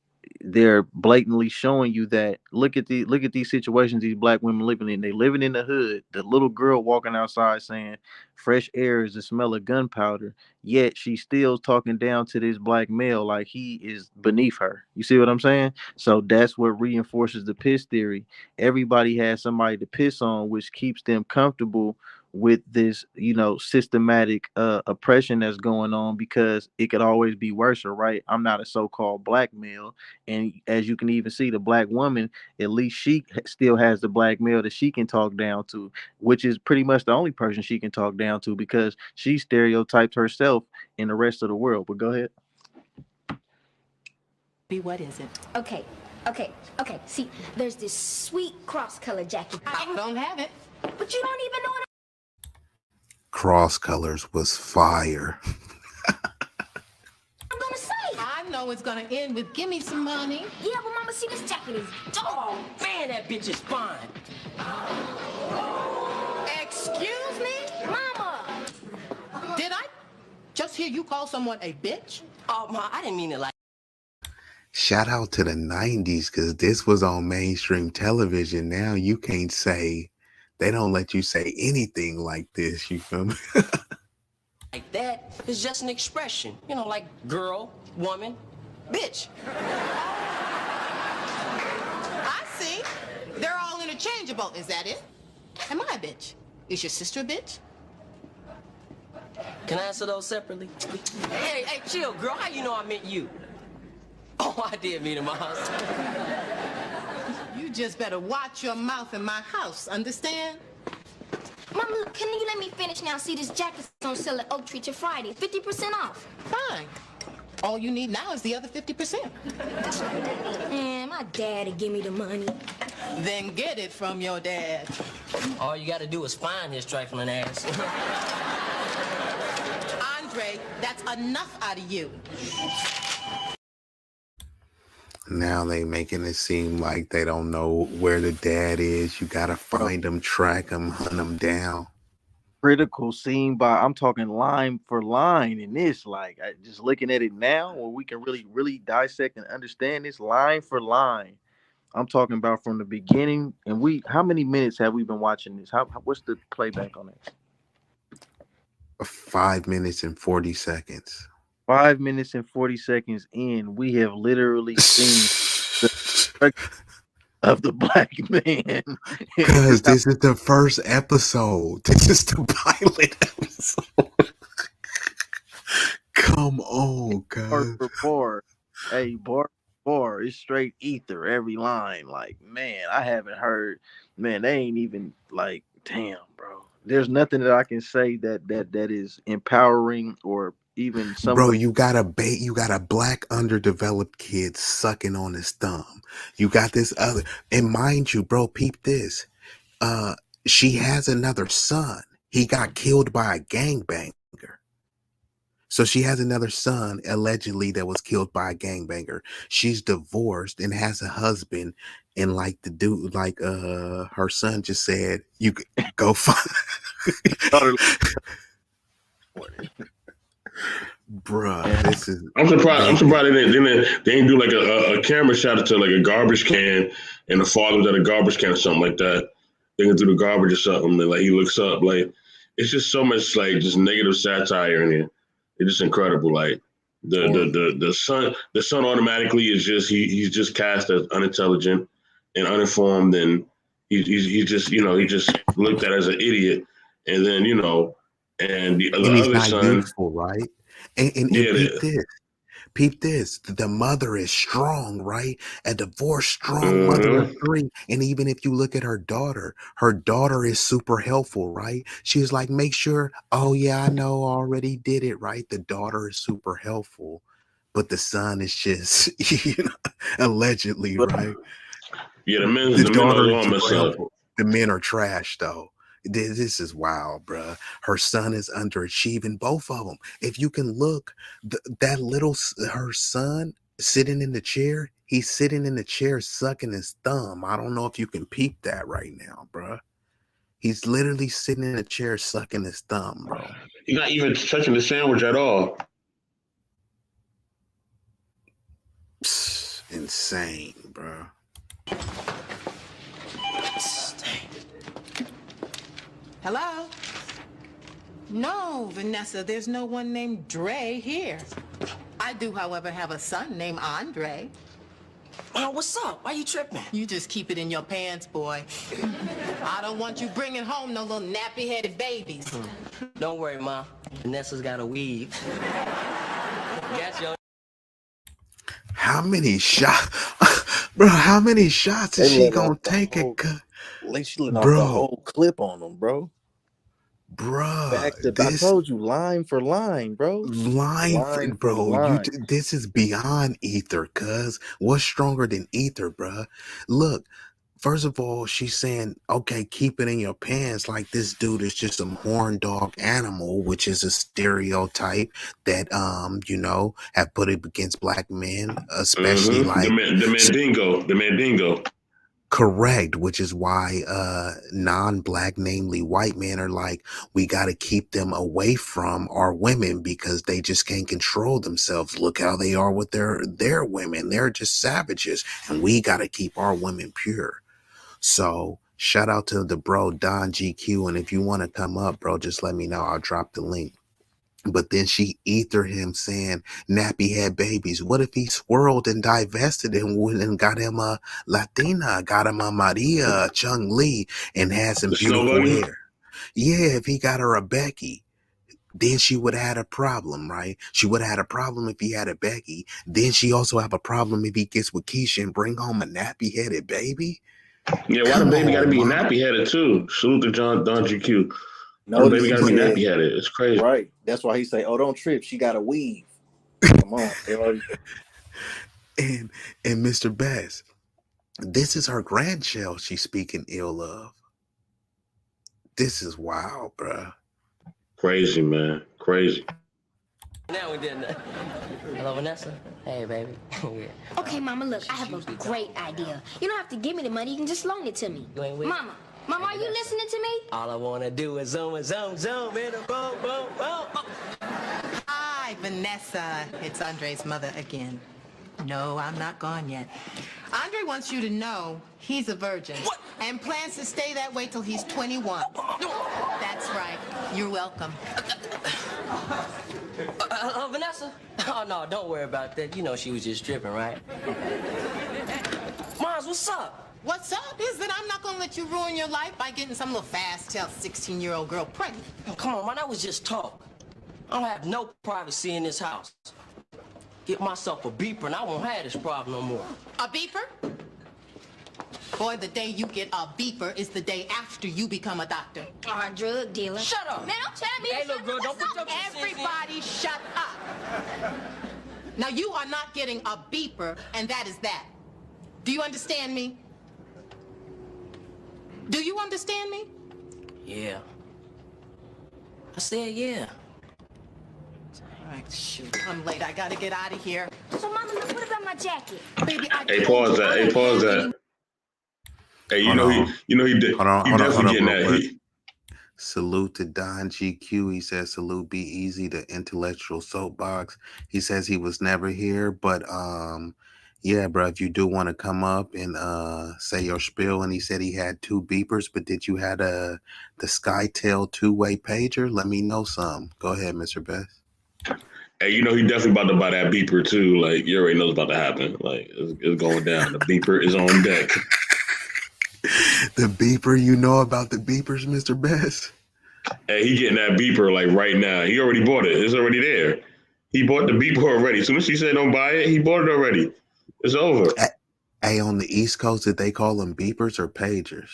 they're blatantly showing you that look at these situations these black women living in. They living in the hood, the little girl walking outside saying fresh air is the smell of gunpowder, yet she's still talking down to this black male like he is beneath her. You see what I'm saying? So that's what reinforces the piss theory. Everybody has somebody to piss on, which keeps them comfortable with this, you know, systematic oppression that's going on because it could always be worse, right? I'm not a so-called black male, and as you can even see, the black woman, at least she still has the black male that she can talk down to, which is pretty much the only person she can talk down to because she stereotyped herself in the rest of the world. But go ahead. What is it? Okay, okay. See, there's this sweet cross-color jacket. I don't have it. But you don't even know what Cross colors was fire. I'm gonna say. I know it's gonna end with give me some money. Yeah, but mama, see, this jacket is dope. Oh, man, that bitch is fine. Excuse me? Mama! Did I just hear you call someone a bitch? Oh, ma, I didn't mean it like. Shout out to the 90s because this was on mainstream television. Now you can't say, they don't let you say anything like this. You feel me? Like that is just an expression. You know, like girl, woman, bitch. I see. They're all interchangeable. Is that it? Am I a bitch? Is your sister a bitch? Can I answer those separately? Hey, chill, girl. How you know I meant you? Oh, I did meet him, Mom. You just better watch your mouth in my house, understand? Mama, can you let me finish now? See, this jacket's on sale at Oak Tree till Friday. 50% off. Fine. All you need now is the other 50%. Man, my dad'd give me the money. Then get it from your dad. All you gotta do is find his trifling ass. Andre, that's enough out of you. Now they making it seem like they don't know where the dad is. You gotta find them, track them, hunt them down. Critical scene by, I'm talking line for line in this. Like, just looking at it now, where we can really dissect and understand this line for line. I'm talking about from the beginning. And how many minutes have we been watching this? What's the playback on it? 5 minutes and 40 seconds. 5 minutes and 40 seconds in, we have literally seen the of the black man. Because this is the first episode. This is the pilot episode. Come on, Bar cuz. for bar. Hey, bar for bar. It's straight ether every line. Like, man, I haven't heard. Man, they ain't even like, damn, bro. There's nothing that I can say that is empowering or even Bro, somewhat. you got a black underdeveloped kid sucking on his thumb. You got this other, and mind you, bro, peep this. She has another son. He got killed by a gangbanger. So she has another son, allegedly, that was killed by a gangbanger. She's divorced and has a husband, and like the dude, like her son just said, "You go find." Bruh, this is. I'm surprised they didn't do like a camera shot to like a garbage can, and the father was at a garbage can or something like that. They can do the garbage or something, and like he looks up, like it's just so much like just negative satire in here. It's just incredible. Like the son automatically is just he's just cast as unintelligent and uninformed, and he's just he just looked at as an idiot, and then and the And he's other not son, useful, right? And yeah, peep this. The mother is strong, right? A divorced, strong mother of mm-hmm. 3. And even if you look at her daughter is super helpful, right? She's like, make sure, oh yeah, I know, already did it, right? The daughter is super helpful, but the son is just, allegedly, right? Yeah, The the men are daughter is all messed super up. helpful. The men are trash, though. This is wild, bruh. Her son is underachieving, both of them. If you can look, her son sitting in the chair, he's sitting in the chair sucking his thumb. I don't know if you can peep that right now, bruh. He's literally sitting in a chair sucking his thumb, bro. He's not even touching the sandwich at all. Psst, insane, bruh. Hello? No, Vanessa, there's no one named Dre here. I do, however, have a son named Andre. Oh, what's up? Why you tripping? You just keep it in your pants, boy. I don't want you bringing home no little nappy-headed babies. Don't worry, Ma. Vanessa's got a weave. Got your... How many shots, bro? How many shots is she gonna take? She letting off the Bro, whole clip on them, bro. Bruh, I told you, line for line, bro. This is beyond ether, cuz what's stronger than ether, bruh? Look, first of all, she's saying, okay, keep it in your pants, like this dude is just some horn dog animal, which is a stereotype that have put it against black men, especially like the mandingo. Correct, which is why non-black, namely white men, are like, we got to keep them away from our women because they just can't control themselves. Look how they are with their women. They're just savages, and we got to keep our women pure. So shout out to the bro Don GQ, and if you want to come up, bro, just let me know. I'll drop the link. But then she ethered him saying nappy head babies. What if he swirled and divested and went and got him a Latina, got him a Maria, Chung Lee, and had some beautiful hair? Yeah, if he got her a Becky. then she would have had a problem, right? She would have had a problem if he had a Becky. Then she also have a problem if he gets with Keisha and bring home a nappy-headed baby. Yeah, why the Come baby got to on, be Mom. nappy headed too? Salute to Don GQ. Why the Notice baby he got to be said, nappy headed? It's crazy. right. That's why he say, "Oh, don't trip. She got a weave." Come on, bro. And Mr. Best, this is her grandchild she's speaking ill of. This is wild, bruh. Crazy, man. Crazy. Now we didn't. Hello, Vanessa. Hey, baby. Yeah. Okay, Mama, look, I have a great idea. You don't have to give me the money, you can just loan it to me. You ain't with? Mama, are you listening to me? All I wanna do is zoom and zoom, zoom, and a boom, boom, boom. Hi, Vanessa. It's Andre's mother again. No, I'm not gone yet. Andre wants you to know he's a virgin. What? And plans to stay that way till he's 21. That's right. You're welcome. Vanessa? Oh, no, don't worry about that. You know she was just tripping, right? Mars, what's up? What's up is that I'm not gonna let you ruin your life by getting some little fast-tailed 16-year-old girl pregnant. Oh, come on, man, that was just talk. I don't have no privacy in this house. Get myself a beeper and I won't have this problem no more. A beeper? Boy, the day you get a beeper is the day after you become a doctor. Or a drug dealer. Shut up. Man, don't tell me. Hey, to look, shut girl, the don't fuck put your up. Everybody shut up. Now, you are not getting a beeper, and that is that. Do you understand me? Do you understand me? Yeah. I said yeah. All right, shoot, I'm late. I gotta get out of here. So, Mama, look, what about my jacket? Baby, I Hey, told pause you that. I Hey, don't pause have that. any- Hey, Hold on. he definitely getting real that quick. heat. Salute to Don GQ. He says, salute B-Eazy, the intellectual soapbox. He says he was never here, but yeah, bro, if you do want to come up and say your spiel, and he said he had 2 beepers, but did you had the SkyTel 2-way pager? Let me know some. Go ahead, Mr. Best. Hey, you know he definitely about to buy that beeper too. Like you already know what's about to happen. Like it's going down. The beeper is on deck. The beeper, you know about the beepers, Mr. Best? Hey, he getting that beeper like right now. He already bought it. It's already there. He bought the beeper already. As soon as she said don't buy it, he bought it already. It's over. Hey, on the East Coast, did they call them beepers or pagers?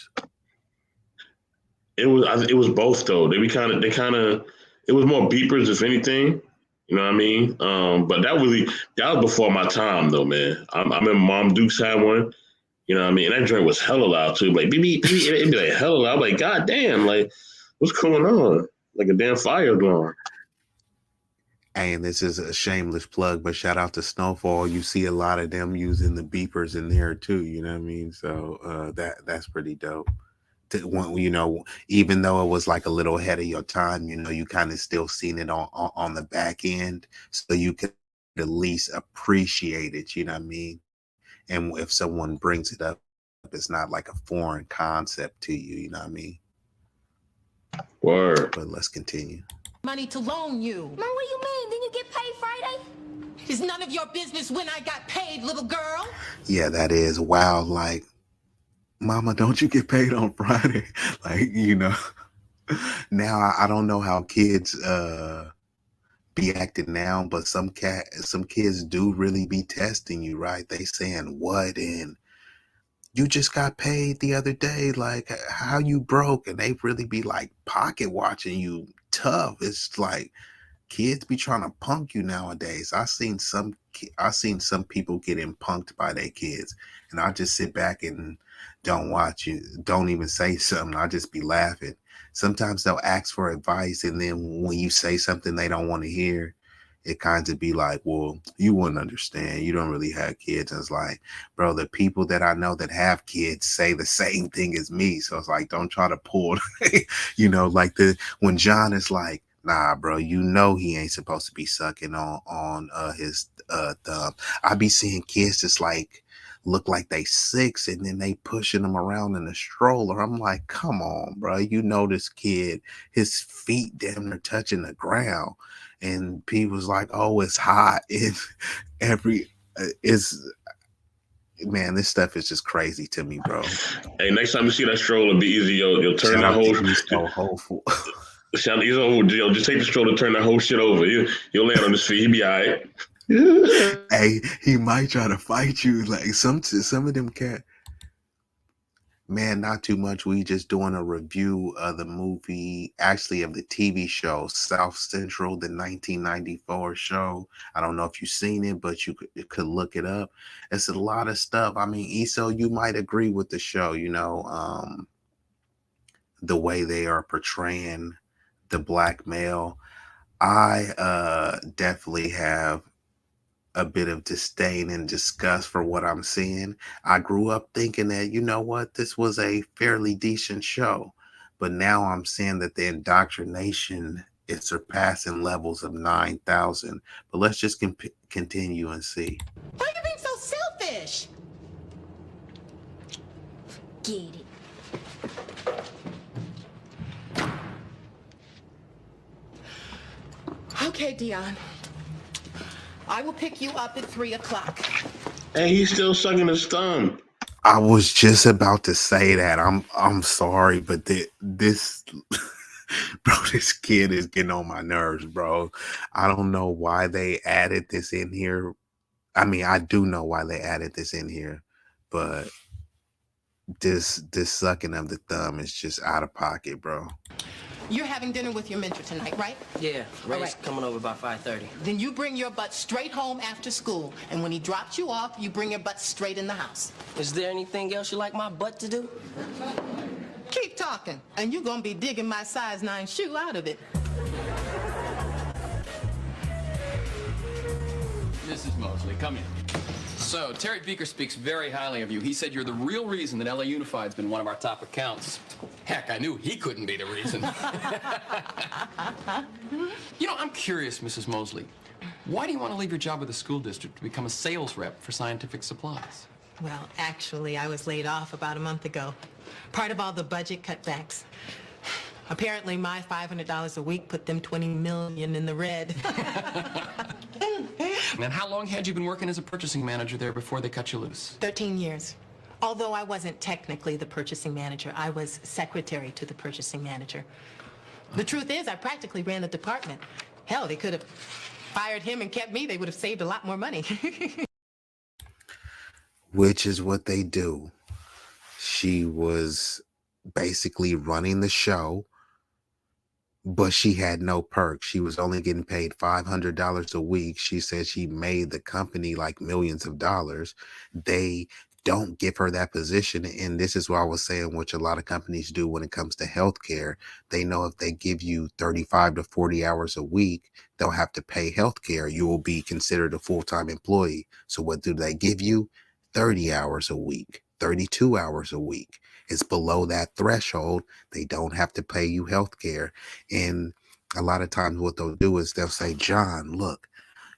It was both though. They kind of it was more beepers if anything. You know what I mean? But that was before my time though, man. I remember Mom Dukes had one. You know what I mean? And that joint was hella loud too. Like beep beep beep. It'd be like hella loud. I'm like god damn. Like what's going on? Like a damn fire alarm. Hey, and this is a shameless plug, but shout out to Snowfall. You see a lot of them using the beepers in there too. You know what I mean? So that's pretty dope. You know, even though it was like a little ahead of your time, you know, you kind of still seen it on the back end, so you could at least appreciate it. You know what I mean? And if someone brings it up, it's not like a foreign concept to you. You know what I mean? Word. But let's continue. money to loan you. Mom, what do you mean? Didn't you get paid Friday? It's none of your business when I got paid, little girl. Yeah, that is wild. Like, Mama, don't you get paid on Friday? Like, you know. Now I don't know how kids be acting now, but some kids do really be testing you, right? They saying what, and you just got paid the other day, like how you broke, and they really be like pocket watching you tough. It's like kids be trying to punk you nowadays. I seen some people getting punked by their kids, and I just sit back and don't watch you, don't even say something. I just be laughing. Sometimes they'll ask for advice, and then when you say something they don't want to hear, it kind of be like, well, you wouldn't understand. You don't really have kids. And it's like, bro, the people that I know that have kids say the same thing as me. So it's like, don't try to pull, you know, like when John is like, nah, bro, you know he ain't supposed to be sucking on his thumb. I be seeing kids just like look like they 6 and then they pushing them around in a stroller. I'm like, come on, bro. You know this kid, his feet damn near touching the ground. And people's like, oh, it's hot. It's man, this stuff is just crazy to me, bro. Hey, next time you see that stroller, be easy. You'll turn Shout that out whole to East So Hopeful. Shout, he's over. Yo, just take the stroller, turn that whole shit over. You'll land on his feet. He'll be all right. Hey, he might try to fight you. Like some of them cat. Man, not too much. We just doing a review of the movie, actually of the TV show South Central, the 1994 show. I don't know if you've seen it, but you could look it up. It's a lot of stuff. I mean, Eso, you might agree with the show. The way they are portraying the black male. I definitely have a bit of disdain and disgust for what I'm seeing. I grew up thinking that, you know what, this was a fairly decent show. But now I'm seeing that the indoctrination is surpassing levels of 9,000. But let's just continue and see. Why are you being so selfish? Get it. Okay, Deion. I will pick you up at 3 o'clock. Hey, he's still sucking his thumb. I was just about to say that. I'm sorry, but this bro, this kid is getting on my nerves, bro. I don't know why they added this in here. I mean, I do know why they added this in here, but this sucking of the thumb is just out of pocket, bro. You're having dinner with your mentor tonight, right? Yeah, Ray's right. coming over by 5:30. Then you bring your butt straight home after school. And when he drops you off, you bring your butt straight in the house. Is there anything else you like my butt to do? Keep talking, and you're gonna be digging my size 9 shoe out of it. Mrs. Mosley, come in. So, Terry Beaker speaks very highly of you. He said you're the real reason that LA Unified's been one of our top accounts. Heck, I knew he couldn't be the reason. You know, I'm curious, Mrs. Mosley. Why do you want to leave your job with the school district to become a sales rep for scientific supplies? Well, actually, I was laid off about a month ago. Part of all the budget cutbacks. Apparently, my $500 a week put them $20 million in the red. And how long had you been working as a purchasing manager there before they cut you loose? 13 years. Although I wasn't technically the purchasing manager, I was secretary to the purchasing manager. The truth is, I practically ran the department. Hell, they could have fired him and kept me. They would have saved a lot more money. Which is what they do. She was basically running the show, but she had no perks. She was only getting paid $500 a week. She said she made the company like millions of dollars. They don't give her that position. And this is what I was saying, which a lot of companies do when it comes to healthcare. They know if they give you 35 to 40 hours a week, they'll have to pay healthcare. You will be considered a full-time employee. So what do they give you? 30 hours a week, 32 hours a week. It's below that threshold. They don't have to pay you health care. And a lot of times what they'll do is they'll say, John, look,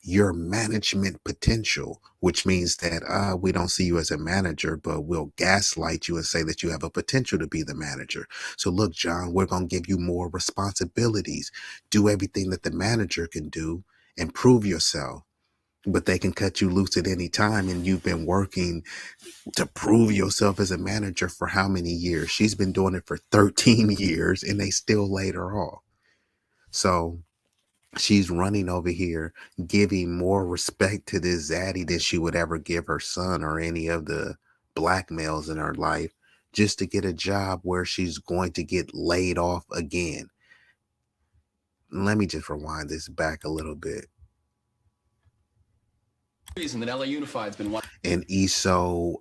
your management potential, which means that we don't see you as a manager, but we'll gaslight you and say that you have a potential to be the manager. So look, John, we're going to give you more responsibilities. Do everything that the manager can do and prove yourself. But they can cut you loose at any time, and you've been working to prove yourself as a manager for how many years? She's been doing it for 13 years, and they still laid her off. So she's running over here, giving more respect to this zaddy than she would ever give her son or any of the black males in her life, just to get a job where she's going to get laid off again. Let me just rewind this back a little bit. Reason that LA Unified's been one. And Eso,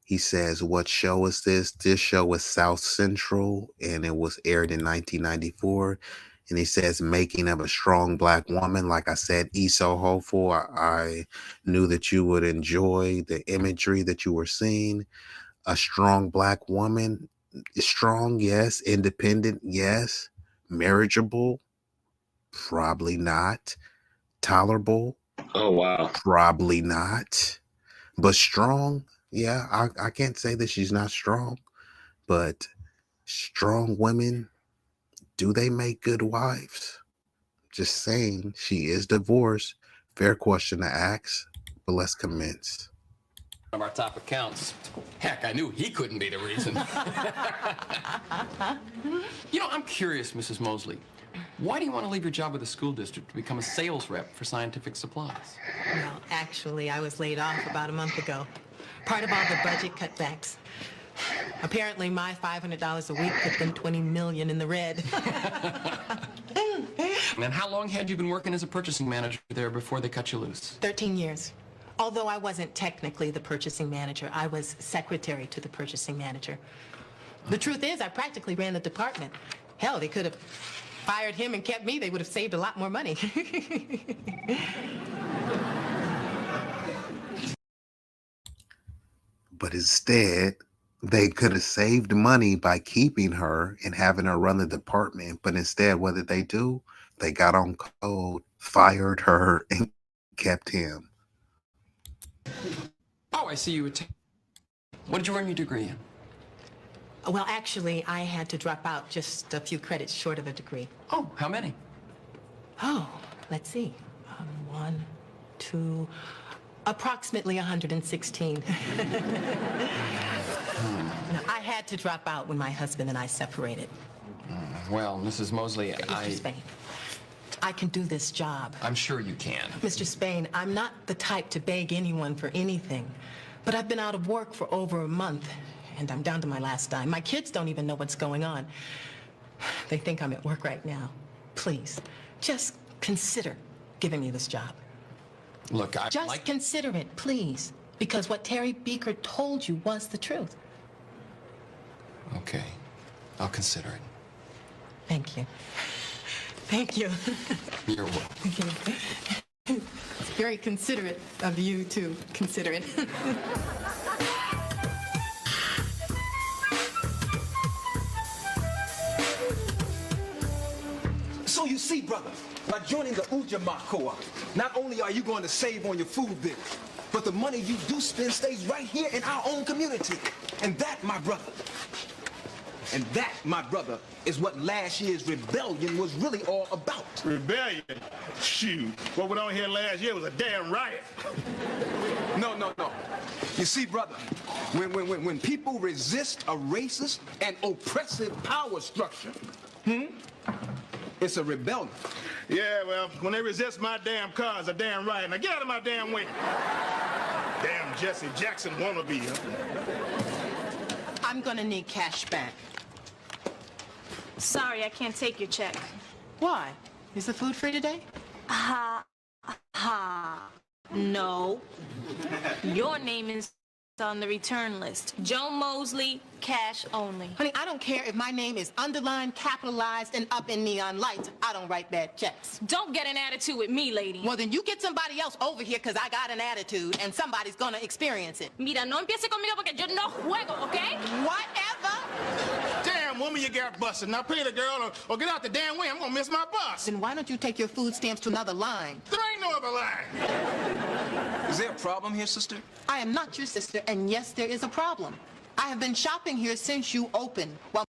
he says, what show is this? This show is South Central, and it was aired in 1994. And he says, making of a strong black woman. Like I said, Eso hopeful. I knew that you would enjoy the imagery that you were seeing. A strong black woman. Strong, yes. Independent, yes. Marriageable, probably not. Tolerable, Oh, wow. probably not. But strong, yeah, I can't say that she's not strong, but strong women, do they make good wives? Just saying, she is divorced. Fair question to ask, but let's commence. of our top accounts. Heck, I knew he couldn't be the reason. You know, I'm curious, Mrs. Mosley. Why do you want to leave your job with the school district to become a sales rep for scientific supplies? Well, actually, I was laid off about a month ago. Part of all the budget cutbacks. Apparently, my $500 a week put them $20 million in the red. And how long had you been working as a purchasing manager there before they cut you loose? 13 years. Although I wasn't technically the purchasing manager, I was secretary to the purchasing manager. The truth is, I practically ran the department. Hell, they could have fired him and kept me. They would have saved a lot more money. But instead, they could have saved money by keeping her and having her run the department. But instead, what did they do? They got on code, fired her, and kept him. Oh, I see you. What did you earn your degree in? Well, actually, I had to drop out just a few credits short of a degree. Oh, how many? Oh, let's see. 1, 2, approximately 116. I had to drop out when my husband and I separated. Well, Mrs. Mosley, Mr. Spain, I can do this job. I'm sure you can. Mr. Spain, I'm not the type to beg anyone for anything, but I've been out of work for over a month, and I'm down to my last dime. My kids don't even know what's going on. They think I'm at work right now. Please, just consider giving me this job. Look, Just consider it, please, because what Terry Beaker told you was the truth. Okay, I'll consider it. Thank you. Thank you. You're welcome. It's very considerate of you to consider it. So you see, brother, by joining the Ujamaa Co-op, not only are you going to save on your food bill, but the money you do spend stays right here in our own community. And that, my brother, is what last year's rebellion was really all about. Rebellion? Shoot. What went on here last year was a damn riot. No. You see, brother, when people resist a racist and oppressive power structure, it's a rebellion. Yeah, well, when they resist my damn car, it's a damn riot. Now get out of my damn way. Damn Jesse Jackson wannabe. I'm gonna need cash back. Sorry, I can't take your check. Why? Is the food free today? No. Your name is on the return list. Joan Mosley, cash only. Honey, I don't care if my name is underlined, capitalized, and up in neon lights. I don't write bad checks. Don't get an attitude with me, lady. Well, then you get somebody else over here because I got an attitude and somebody's gonna experience it. Mira, no empiece conmigo porque yo no juego, okay? Whatever. Damn woman, you got busted. Now pay the girl or get out the damn way. I'm gonna miss my bus. Then why don't you take your food stamps to another line? There ain't no other line. Is there a problem here, sister? I am not your sister, and yes, there is a problem. I have been shopping here since you opened. Well,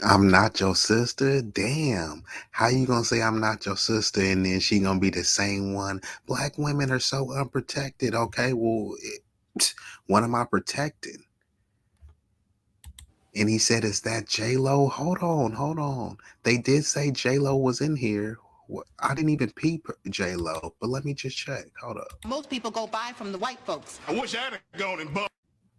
I'm not your sister? Damn. How you gonna say I'm not your sister and then she gonna be the same one? Black women are so unprotected. Okay, well, what am I protecting? And he said, is that J-Lo? Hold on. They did say J-Lo was in here. I didn't even peep J-Lo, but let me just check. Hold up. most people go buy from the white folks. I wish I'd have gone and bought.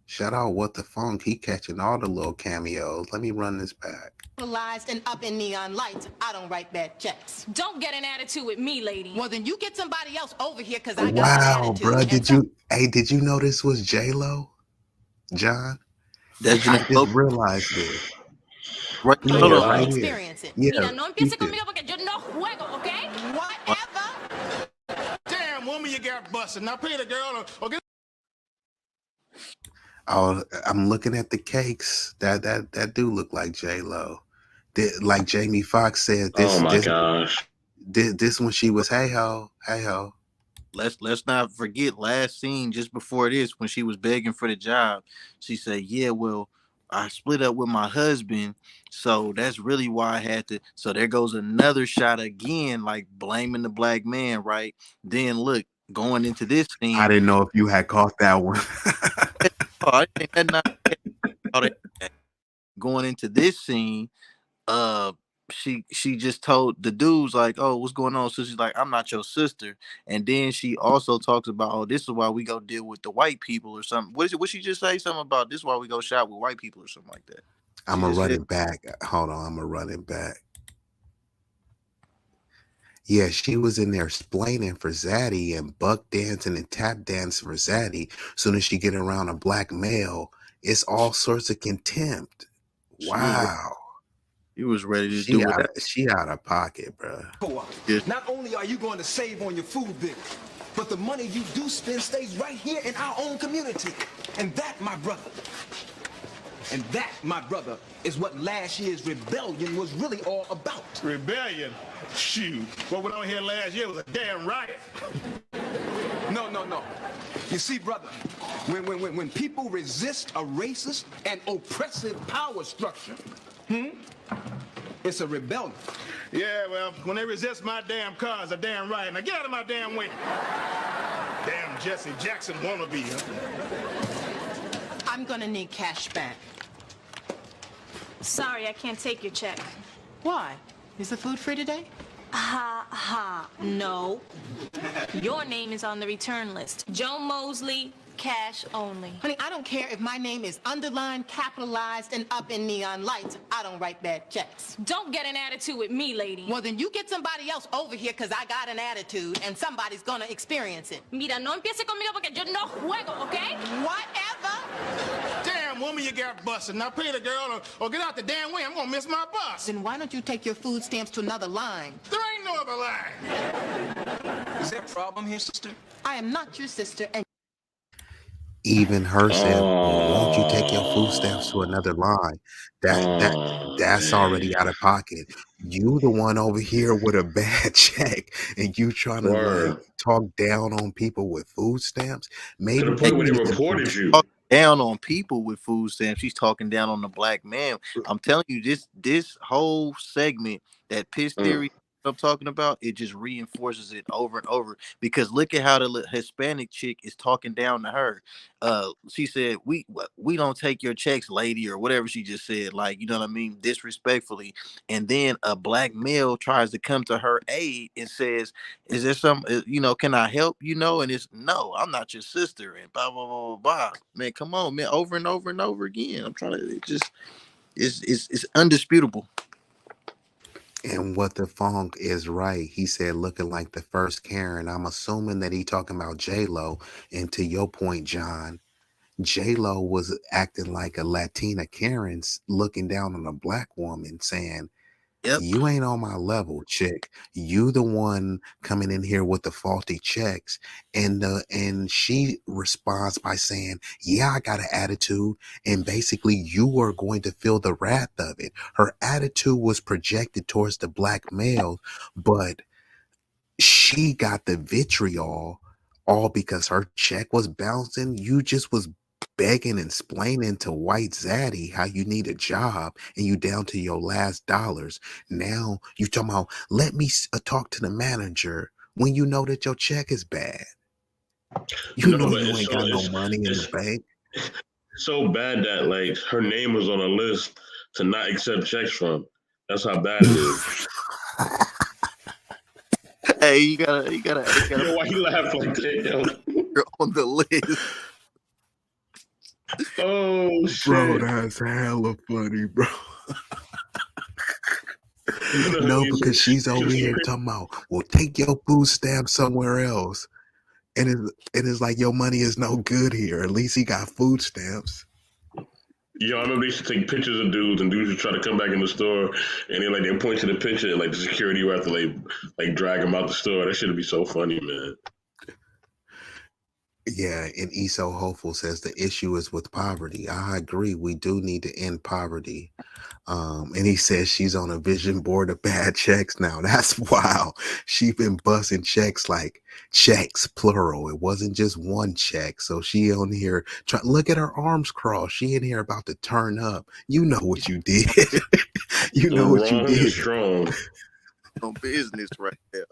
Shout out What the Funk. He catching all the little cameos. Let me run this back. Capitalized and up in neon lights. I don't write bad checks. Don't get an attitude with me, lady. Well, then you get somebody else over here because I got an Wow, attitude. bro. And Did you know this was J-Lo? John? That's I just realized this. Right, Yeah, hold on. right here. experience it. Yeah, Mira, no he empiece did. conmigo porque yo no juego, okay? Whatever. Damn woman, you got busted. Now pay the girl or get. Oh, I'm looking at the cakes. That do look like J-Lo. Like Jamie Foxx said, Oh my gosh. this when she was hey ho. Let's not forget last scene just before this when she was begging for the job. She said, "Yeah, well, I split up with my husband, so that's really why I had to." So there goes another shot again, like blaming the black man, right? Then look, going into this scene. I didn't know if you had caught that one. I think that not going into this scene, she just told the dudes like, "Oh, what's going on?" So she's like, "I'm not your sister." And then she also talks about, "Oh, this is why we go deal with the white people or something." What is it? What she just say? Something about this is why we go shop with white people or something like that. I'm gonna run it back. Hold on, I'm gonna run it back. Yeah, she was in there explaining for Zaddy and buck dancing and tap dancing for Zaddy. Soon as she get around a black male, it's all sorts of contempt. Wow. He was ready to do it. She out of pocket, bro. Not only are you going to save on your food bill, but the money you do spend stays right here in our own community. And that, my brother, is what last year's rebellion was really all about. Rebellion? Shoot. What went on here last year was a damn riot. No. You see, brother, when people resist a racist and oppressive power structure, it's a rebellion. Yeah, well, when they resist my damn cars, a damn riot. Now get out of my damn way. Damn Jesse Jackson wannabe, huh? I'm gonna need cash back. Sorry, I can't take your check. Why? Is the food free today? Ha, no. Your name is on the return list. Joan Mosley, cash only. Honey, I don't care if my name is underlined, capitalized, and up in neon lights. I don't write bad checks. Don't get an attitude with me, lady. Well, then you get somebody else over here because I got an attitude and somebody's gonna experience it. Mira, no empiece conmigo porque yo no juego, okay? Whatever. Damn, woman, you got busted. Now pay the girl or get out the damn way. I'm gonna miss my bus. Then why don't you take your food stamps to another line? There ain't no other line. Is there a problem here, sister? I am not your sister and Even her said, well, won't you take your food stamps to another line? That's already out of pocket. You the one over here with a bad check and you trying to like talk down on people with food stamps. Maybe to the point where they reported you. Down on people with food stamps. She's talking down on the black man. I'm telling you, this whole segment, that piss theory I'm talking about, it just reinforces it over and over. Because look at how the Hispanic chick is talking down to her. She said, we don't take your checks, lady, or whatever she just said, like, you know what I mean, disrespectfully. And then a black male tries to come to her aid and says, is there some, can I help, and it's, no, I'm not your sister, and blah blah blah blah blah. Man, come on, man, over and over and over again. I'm trying to, it's undisputable. And what the funk is right. He said, looking like the first Karen. I'm assuming that he talking about J-Lo. And to your point, John, J-Lo was acting like a Latina Karen, looking down on a black woman, saying, you ain't on my level, chick. You the one coming in here with the faulty checks. And she responds by saying, yeah, I got an attitude. And basically you are going to feel the wrath of it. Her attitude was projected towards the black male, but she got the vitriol all because her check was bouncing. You just was begging and explaining to white Zaddy how you need a job and you down to your last dollars. Now you talking about, let me talk to the manager when you know that your check is bad. You know you ain't got no money in the bank. So bad that like her name was on a list to not accept checks from. That's how bad it is. Hey, you gotta. Yo, why you laugh like that? Yo? You're on the list. Oh shit, bro, that's hella funny, bro. No, because she's over here talking about, well, take your food stamp somewhere else, and it's like your money is no good here. At least he got food stamps. Yo, I remember they used to take pictures of dudes, and dudes would try to come back in the store, and then they point to the picture, and like the security would have to like drag them out the store. That should be so funny, man. Yeah, and Eso Hopeful says the issue is with poverty. I agree. We do need to end poverty. And he says she's on a vision board of bad checks now. That's wild. She been busting checks like checks, plural. It wasn't just one check. So she on here look at her arms crossed. She in here about to turn up. You know what you did. You know what you did. Strong. On business right there.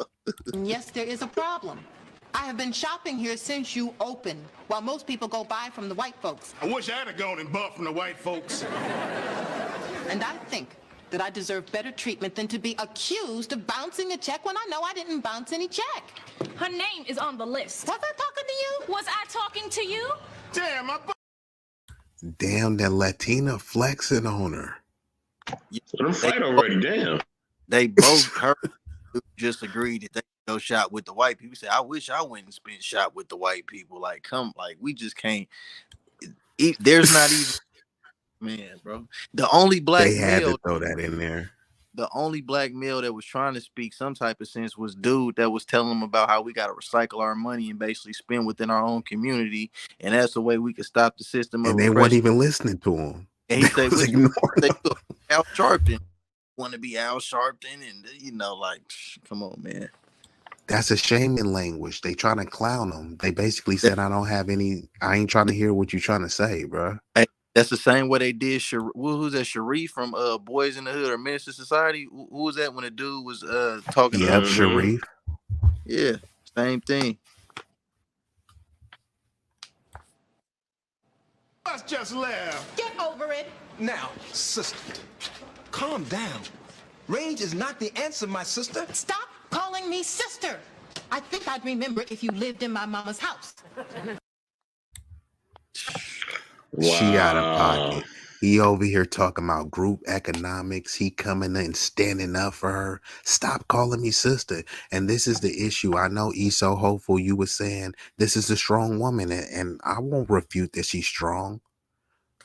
yes, there is a problem. I have been shopping here since you opened, while most people go buy from the white folks. I wish I'd have gone and bought from the white folks. And I think that I deserve better treatment than to be accused of bouncing a check when I know I didn't bounce any check. Her name is on the list. Was I talking to you? Was I talking to you? Damn, Damn, that Latina flexing on her. Let them fight already. Damn. They both heard. Just agreed that they go shop with the white people. Say, I wish I went and spent shop with the white people. Like, we just can't. There's not even man, bro. The only black They had male to throw that in there. The only black male that was trying to speak some type of sense was dude that was telling them about how we got to recycle our money and basically spend within our own community, and that's the way we could stop the system of And they oppression. weren't even listening to him. And he said, ignoring Al Sharpton. Want to be Al Sharpton, and like, come on, man. That's a shaming language. They trying to clown them. They basically said, I ain't trying to hear what you trying to say, bro. Hey, that's the same way they did. Who's that? Sharif from Boys in the Hood or Minister Society? Who was that when the dude was talking? Yep, Sharif. Yeah, same thing. Let's just laugh. Get over it. Now, sister, calm down. Rage is not the answer, my sister. Stop calling me sister. I think I'd remember if you lived in my mama's house. Wow. She out of pocket. He over here talking about group economics. He coming in standing up for her. Stop calling me sister. And this is the issue. I know he's so hopeful. You were saying this is a strong woman, and I won't refute that she's strong.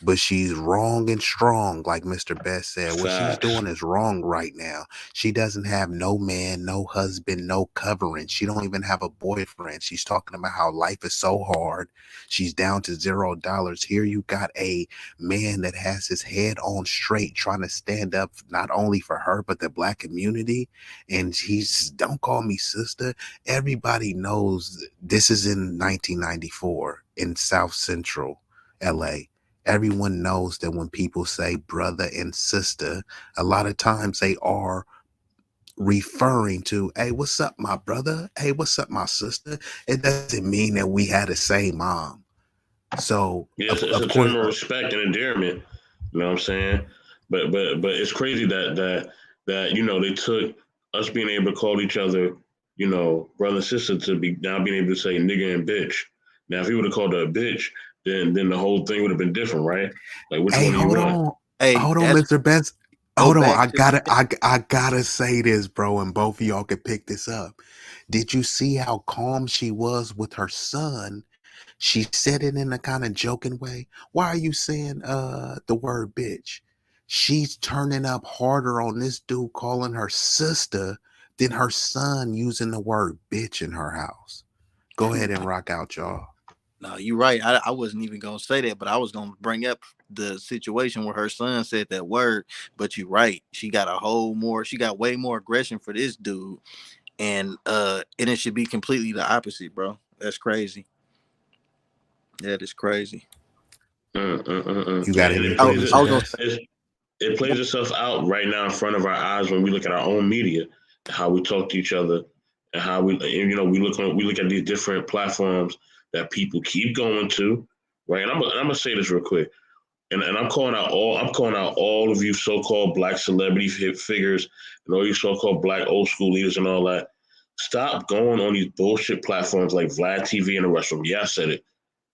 But she's wrong and strong, like Mr. Best said. What she's doing is wrong right now. She doesn't have no man, no husband, no covering. She don't even have a boyfriend. She's talking about how life is so hard. She's down to $0. Here you got a man that has his head on straight, trying to stand up not only for her, but the black community. And he's, don't call me sister. Everybody knows this is in 1994 in South Central LA. Everyone knows that when people say brother and sister, a lot of times they are referring to, hey, what's up, my brother? Hey, what's up, my sister? It doesn't mean that we had the same mom. So yes, it's a term of respect and endearment. You know what I'm saying? But it's crazy that they took us being able to call each other, brother and sister, to be now being able to say nigga and bitch. Now, if he would have called her a bitch, then the whole thing would have been different, right? Like, which one do you want? Hey, hold on, Mr. Benz. Hold on, I gotta say this, bro, and both of y'all can pick this up. Did you see how calm she was with her son? She said it in a kind of joking way. Why are you saying the word bitch? She's turning up harder on this dude calling her sister than her son using the word bitch in her house. Go ahead and rock out, y'all. No, you're right. I wasn't even going to say that, but I was going to bring up the situation where her son said that word. But you're right. She got way more aggression for this dude. And it should be completely the opposite, bro. That's crazy. That is crazy. You got it. It plays itself out right now in front of our eyes when we look at our own media, how we talk to each other, and how we look at these different platforms that people keep going to, right? And I'm gonna say this real quick, and I'm calling out all of you so-called black celebrity figures and all you so-called black old school leaders and all that. Stop going on these bullshit platforms like Vlad TV and the rest of them. Yeah, I said it.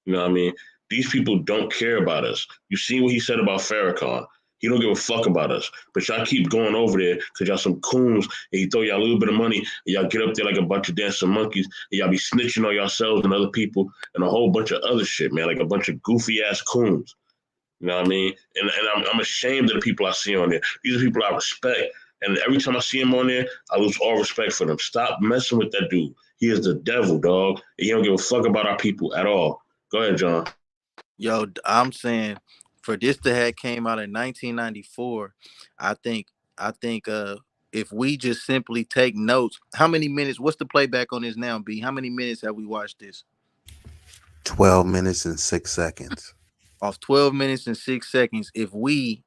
You know what I mean? These people don't care about us. You seen what he said about Farrakhan. He don't give a fuck about us. But y'all keep going over there because y'all some coons and he throw y'all a little bit of money and y'all get up there like a bunch of dancing monkeys and y'all be snitching on yourselves and other people and a whole bunch of other shit, man, like a bunch of goofy ass coons. You know what I mean? And I'm ashamed of the people I see on there. These are people I respect. And every time I see him on there, I lose all respect for them. Stop messing with that dude. He is the devil, dog. And he don't give a fuck about our people at all. Go ahead, John. Yo, I'm saying for this to have came out in 1994, I think if we just simply take notes, how many minutes? What's the playback on this now, B? How many minutes have we watched this? 12 minutes and 6 seconds. Off 12 minutes and 6 seconds, if we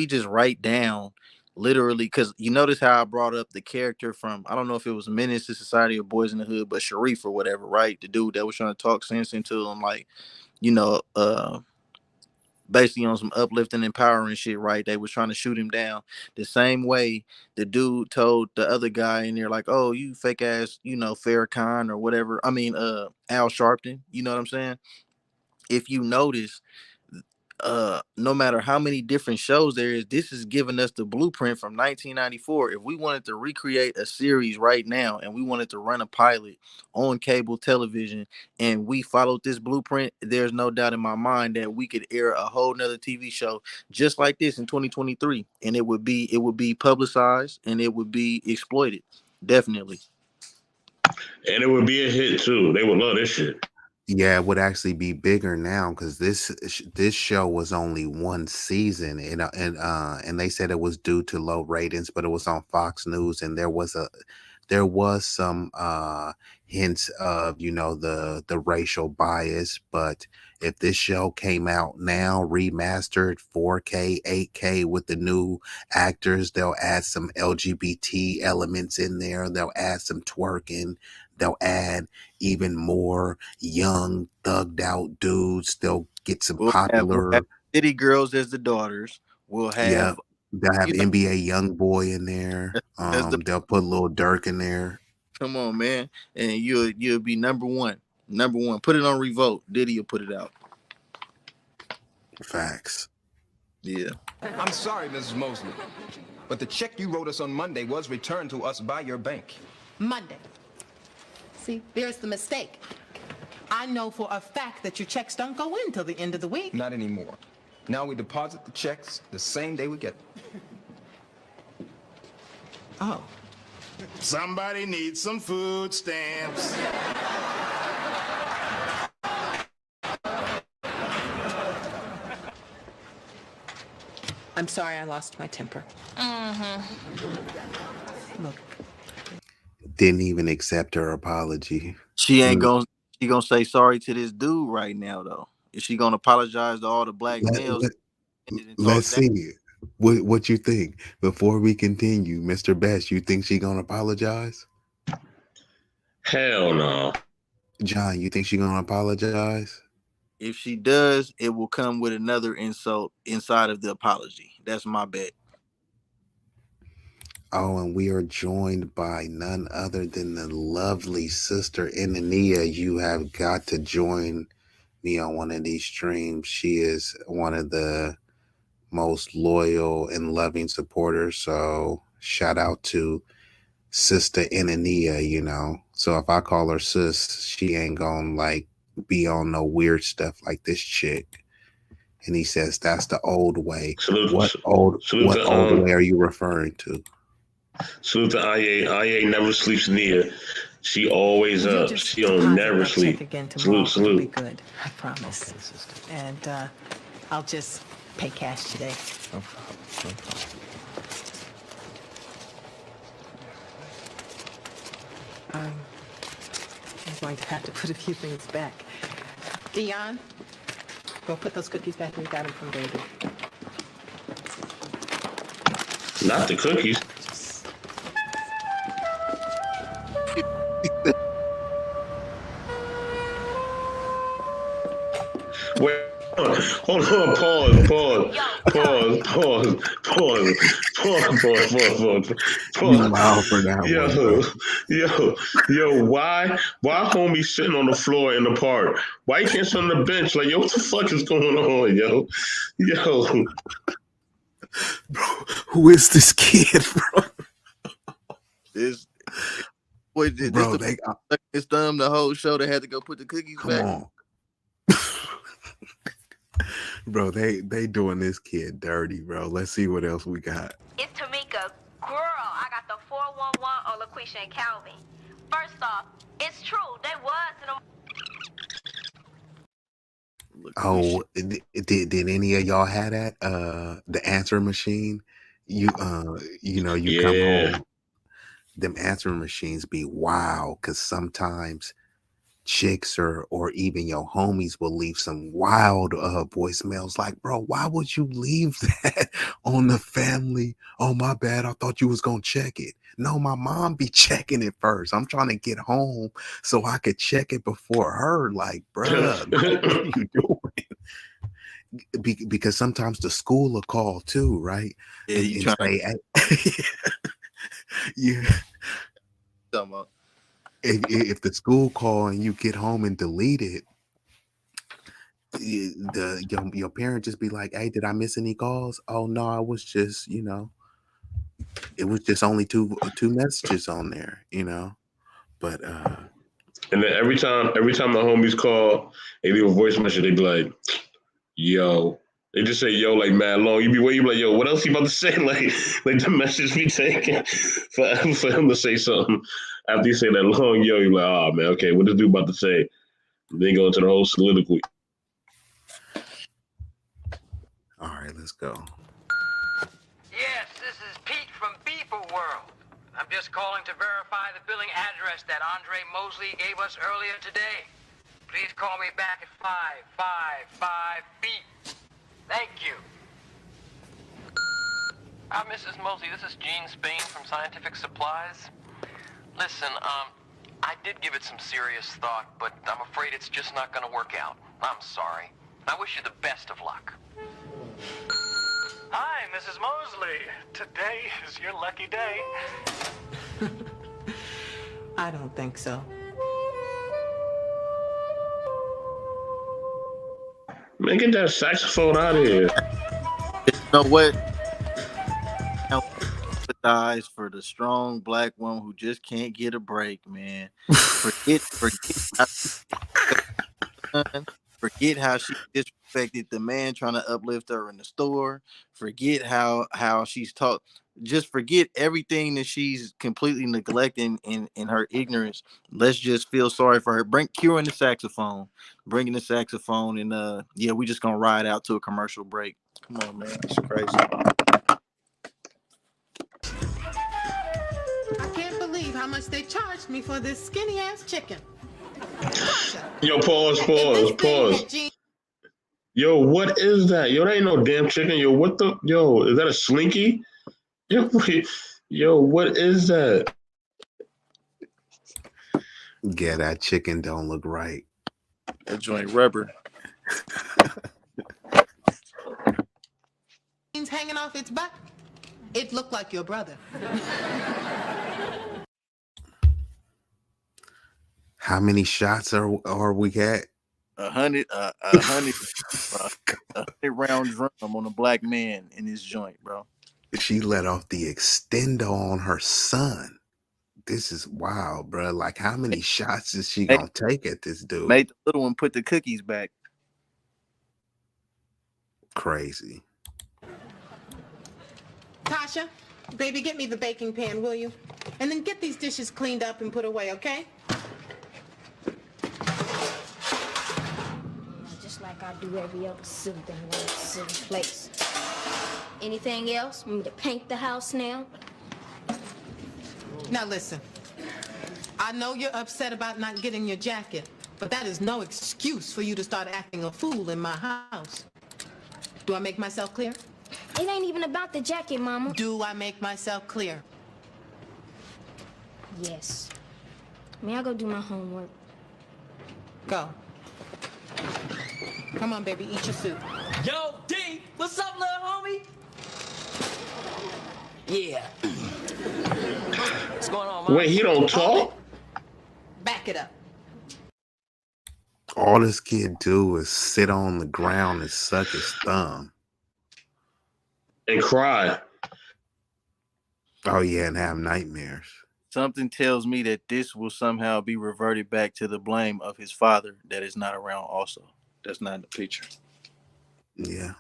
just write down literally, because you notice how I brought up the character from, I don't know if it was Menace to Society or Boys in the Hood, but Sharif or whatever, right? The dude that was trying to talk sense into him, like, you know, basically on some uplifting, empowering shit, right? They was trying to shoot him down. The same way the dude told the other guy in there, like, oh, you fake ass, Farrakhan or whatever. I mean, Al Sharpton, you know what I'm saying? If you notice, no matter how many different shows there is, this is giving us the blueprint from 1994. If we wanted to recreate a series right now and we wanted to run a pilot on cable television and we followed this blueprint, there's no doubt in my mind that we could air a whole nother TV show just like this in 2023, and it would be publicized and it would be exploited, definitely. And it would be a hit too. They would love this shit. Yeah, it would actually be bigger now because this show was only one season, and they said it was due to low ratings, but it was on Fox News, and there was some hints of the racial bias. But if this show came out now, remastered 4K, 8K with the new actors, they'll add some LGBT elements in there. They'll add some twerking. They'll add even more young thugged out dudes. They'll get some We'll have popular. city girls as the daughters. We'll Yeah, have, they'll have you know, NBA young boy in there. as the They'll put Lil Durk in there. come on, man, and you'll be number one. Number one. Put it on Revolt. Diddy will put it out. Facts. Yeah. I'm sorry, Mrs. Mosley, but the check you wrote us on Monday was returned to us by your bank. Monday. See, there's the mistake. I know for a fact that your checks don't go in till the end of the week. Not anymore. Now we deposit the checks the same day we get them. Oh. Somebody needs some food stamps. I'm sorry I lost my temper. Look. Didn't even accept her apology. She ain't gonna she gonna say sorry to this dude right now though. Is she gonna apologize to all the black Let, males? let, And let's talk see it. What you think before we continue, Mr. Best? You think she gonna apologize? Hell no. John, you think she gonna apologize? If she does, it will come with another insult inside of the apology. That's my bet. Oh, and we are joined by none other than the lovely sister Inania. You have got to join me on one of these streams. She is one of the most loyal and loving supporters. So shout out to Sister Inania. So if I call her sis, she ain't gonna like be on no weird stuff like this chick. And he says that's the old way. What old way are you referring to? Salute to Aya never sleeps near. She always up. She don't never sleep. Salute. It'll be good. I promise. And I'll just pay cash today. No problem. No problem. I'm going to have to put a few things back. Deion, go put those cookies back. We got them from baby. Not the cookies. Wait, hold on, pause. You wild for that one, Yo, why homie sitting on the floor in the park? Why you can't sit on the bench? Like, yo, what the fuck is going on, yo? bro? Who is this kid, bro? This Bro, it's them the whole show. They had to go put the cookies back. Come on. Bro, they doing this kid dirty, bro. Let's see what else we got. It's Tamika. Girl, I got the 411 on LaQuisha and Calvin. First off, it's true. They was in a... Oh, did any of y'all have that? The answer machine? You come home. Them answering machines be wow, because sometimes chicks or even your homies will leave some wild voicemails like, bro, why would you leave that on the family? Oh, my bad. I thought you was gonna check it. No, my mom be checking it first. I'm trying to get home so I could check it before her. Like, bruh, like, what are you doing? Because sometimes the school will call too, right? Yeah, And, you and trying say, yeah, to about if the school call and you get home and delete it, your parent just be like, hey, did I miss any calls? Oh no, I was just, it was just only two messages on there, but And then every time my homies call, they leave a voice message. They be like, "Yo." They just say "yo" like mad long. You be waiting, you be like, "Yo, what else he about to say?" Like the message be taking for him to say something after you say that long "yo." You like, "Oh man, okay, what this dude about to say?" Then go into the whole soliloquy. all right, let's go. Yes, this is Pete from Beeper World. I'm just calling to verify the billing address that Andre Mosley gave us earlier today. Please call me back at 555 Beat. Thank you. Mrs. Mosley, this is Gene Spain from Scientific Supplies. Listen, I did give it some serious thought, but I'm afraid it's just not going to work out. I'm sorry. I wish you the best of luck. Hi, Mrs. Mosley. Today is your lucky day. I don't think so. Man, get that saxophone out of here. you know what? Now, empathize for the strong black woman who just can't get a break, man. Forget forget how she disrespected the man trying to uplift her in the store. Forget how she's taught. Just forget everything that she's completely neglecting in her ignorance. Let's just feel sorry for her. Bringing the saxophone, and yeah, we just gonna ride out to a commercial break. Come on, man, it's crazy. I can't believe how much they charged me for this skinny ass chicken. Yo, pause. Yo, what is that? Yo, that ain't no damn chicken. Yo, is that a slinky? Yo, what is that? Yeah, that chicken don't look right. That joint rubber. Hanging off its butt. It looked like your brother. How many shots are we at? 100 round drum on a black man in his joint, bro. She let off the extender on her son. This is wild, bro. Like, how many shots is she gonna take at this dude? Made the little one put the cookies back. Crazy. Tasha, baby, get me the baking pan, will you? And then get these dishes cleaned up and put away, okay? Just like I do every other silly place. Anything else? Want me to paint the house now? Now listen, I know you're upset about not getting your jacket, but that is no excuse for you to start acting a fool in my house. Do I make myself clear? It ain't even about the jacket, Mama. Do I make myself clear? Yes. May I go do my homework? Go. Come on, baby, eat your soup. Yo, D, what's up, little homie? Yeah. What's going on, man? Wait, he don't talk? Back it up. All this kid do is sit on the ground and suck his thumb. And cry. Oh, yeah, and have nightmares. Something tells me that this will somehow be reverted back to the blame of his father that is not around also. That's not in the picture. Yeah.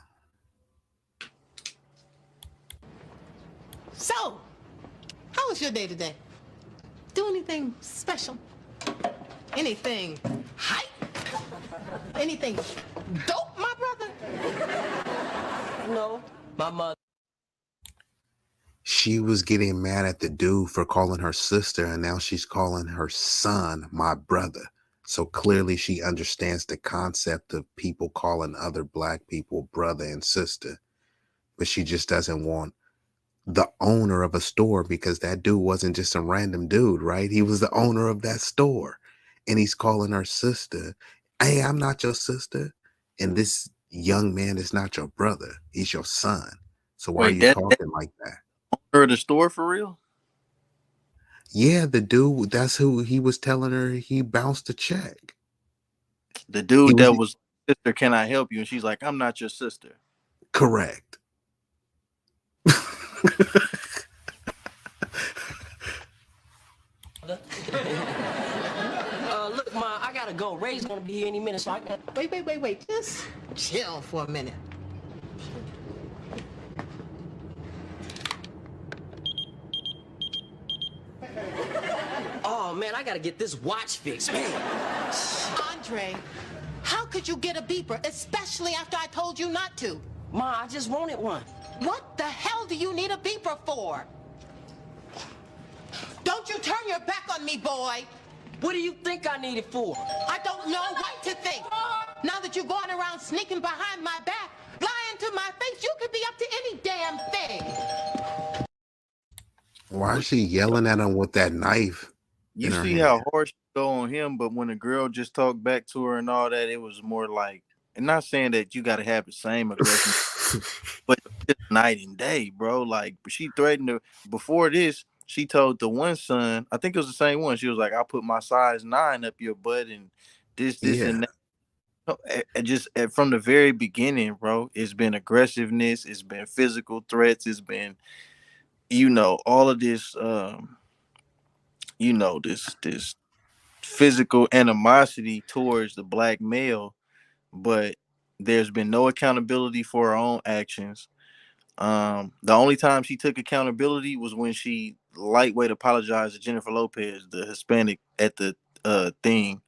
So, how was your day today? Do anything special? Anything hype? Anything dope, my brother? No, my mother. She was getting mad at the dude for calling her sister, and now she's calling her son my brother. So clearly she understands the concept of people calling other black people brother and sister, but she just doesn't want the owner of a store, because that dude wasn't just some random dude, right? He was the owner of that store. And he's calling her sister. Hey, I'm not your sister. And this young man is not your brother. He's your son. So why are Wait, you that talking like that? owner of the store for real? Yeah, the dude, that's who he was telling her he bounced a check. The He dude was that was, sister, can I help you? And she's like, I'm not your sister. correct. Look, Ma, I gotta go. Ray's gonna be here any minute, so I got. Wait. Just chill for a minute. Oh man, I gotta get this watch fixed, man. Andre, how could you get a beeper, especially after I told you not to? Ma, I just wanted one. What the hell do you need a beeper for? Don't you turn your back on me, boy. What do you think I need it for? I don't know what to think. Now that you're going around sneaking behind my back, lying to my face, you could be up to any damn thing. Why is she yelling at him with that knife You in her see hand? how hard she go on him, but when the girl just talked back to her and all that, it was more like, and not saying that you got to have the same aggression, but it's night and day, bro. Like she threatened her before this. She told the one son, I think it was the same one. She was like, "I'll put my size 9 up your butt," and this, Yeah. and that. Just from the very beginning, bro, it's been aggressiveness, it's been physical threats, it's been, all of this, this physical animosity towards the black male, but there's been no accountability for her own actions. The only time she took accountability was when she lightweight apologized to Jennifer Lopez, the Hispanic, at the thing.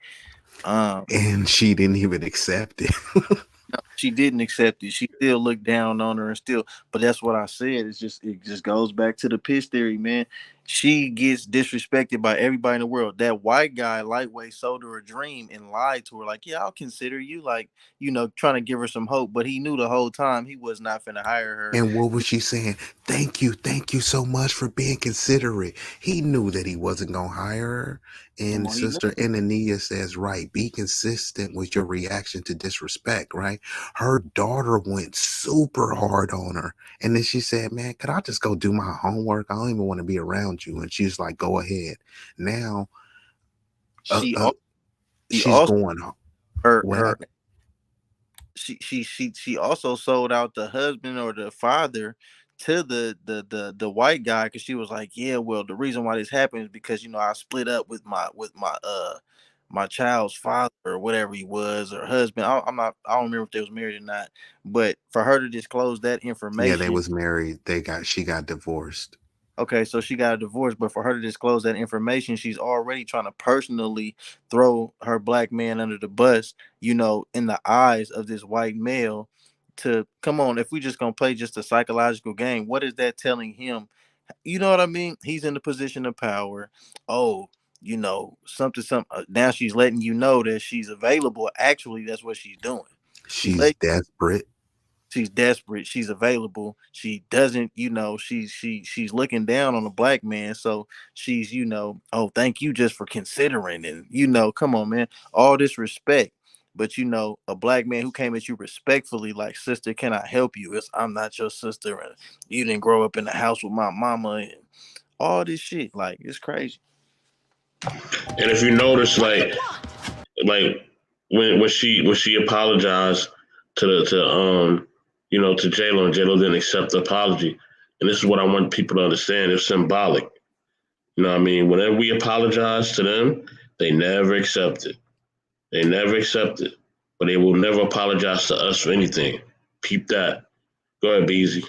Um, And she didn't even accept it. no, she didn't accept it. She still looked down on her and still, but that's what I said. It just goes back to the piss theory, man. She gets disrespected by everybody in the world. That white guy lightweight sold her a dream and lied to her, like, yeah, I'll consider you, like, trying to give her some hope, but he knew the whole time he was not finna hire her. And what was she saying? Thank you so much for being considerate. He knew that he wasn't gonna hire her. Come And on, he knew. Sister Anania says, right, be consistent with your reaction to disrespect, right? Her daughter went super hard on her. And then she said, man, could I just go do my homework? I don't even want to be around you. And she's like, go ahead. Now She uh also, she she's also going her what her happened? she also sold out the husband or the father to the white guy, because she was like, yeah, well, the reason why this happened is because I split up with my child's father or whatever he was, or husband. I don't remember if they was married or not, but for her to disclose that Yeah, they information. was married. She got divorced. Okay, so she got a divorce, but for her to disclose that information, she's already trying to personally throw her black man under the bus, in the eyes of this white male. To come on, if we just gonna play just a psychological game, what is that telling him? You know what I mean? He's in the position of power. Oh, something. Now she's letting you know that she's available. Actually, that's what she's doing. She's She's desperate. She's desperate. She's available. She doesn't, she's looking down on a black man. So she's, oh, thank you just for considering. And come on, man, all this respect. But a black man who came at you respectfully, like, sister, can I help you? I'm not your sister, and you didn't grow up in the house with my mama, and all this shit. Like, it's crazy. And if you notice, like when she apologized to J-Lo, and J-Lo didn't accept the apology. And this is what I want people to understand. It's symbolic. You know what I mean? Whenever we apologize to them, they never accept it. They never accept it. But they will never apologize to us for anything. Keep that. Go ahead, B-Eazy.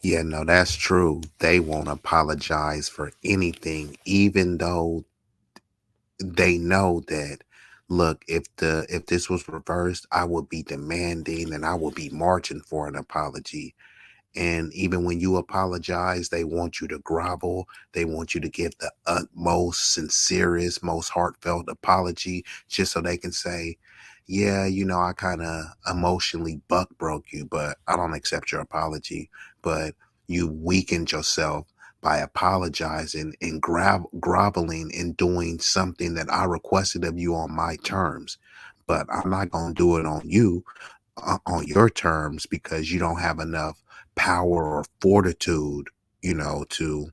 Yeah, no, that's true. They won't apologize for anything, even though they know that, look, if this was reversed, I would be demanding and I would be marching for an apology. And even when you apologize, they want you to grovel. They want you to give the utmost, sincerest, most heartfelt apology just so they can say, yeah, I kind of emotionally buck broke you, but I don't accept your apology. But you weakened yourself by apologizing and groveling and doing something that I requested of you on my terms. But I'm not going to do it on you, on your terms, because you don't have enough power or fortitude, to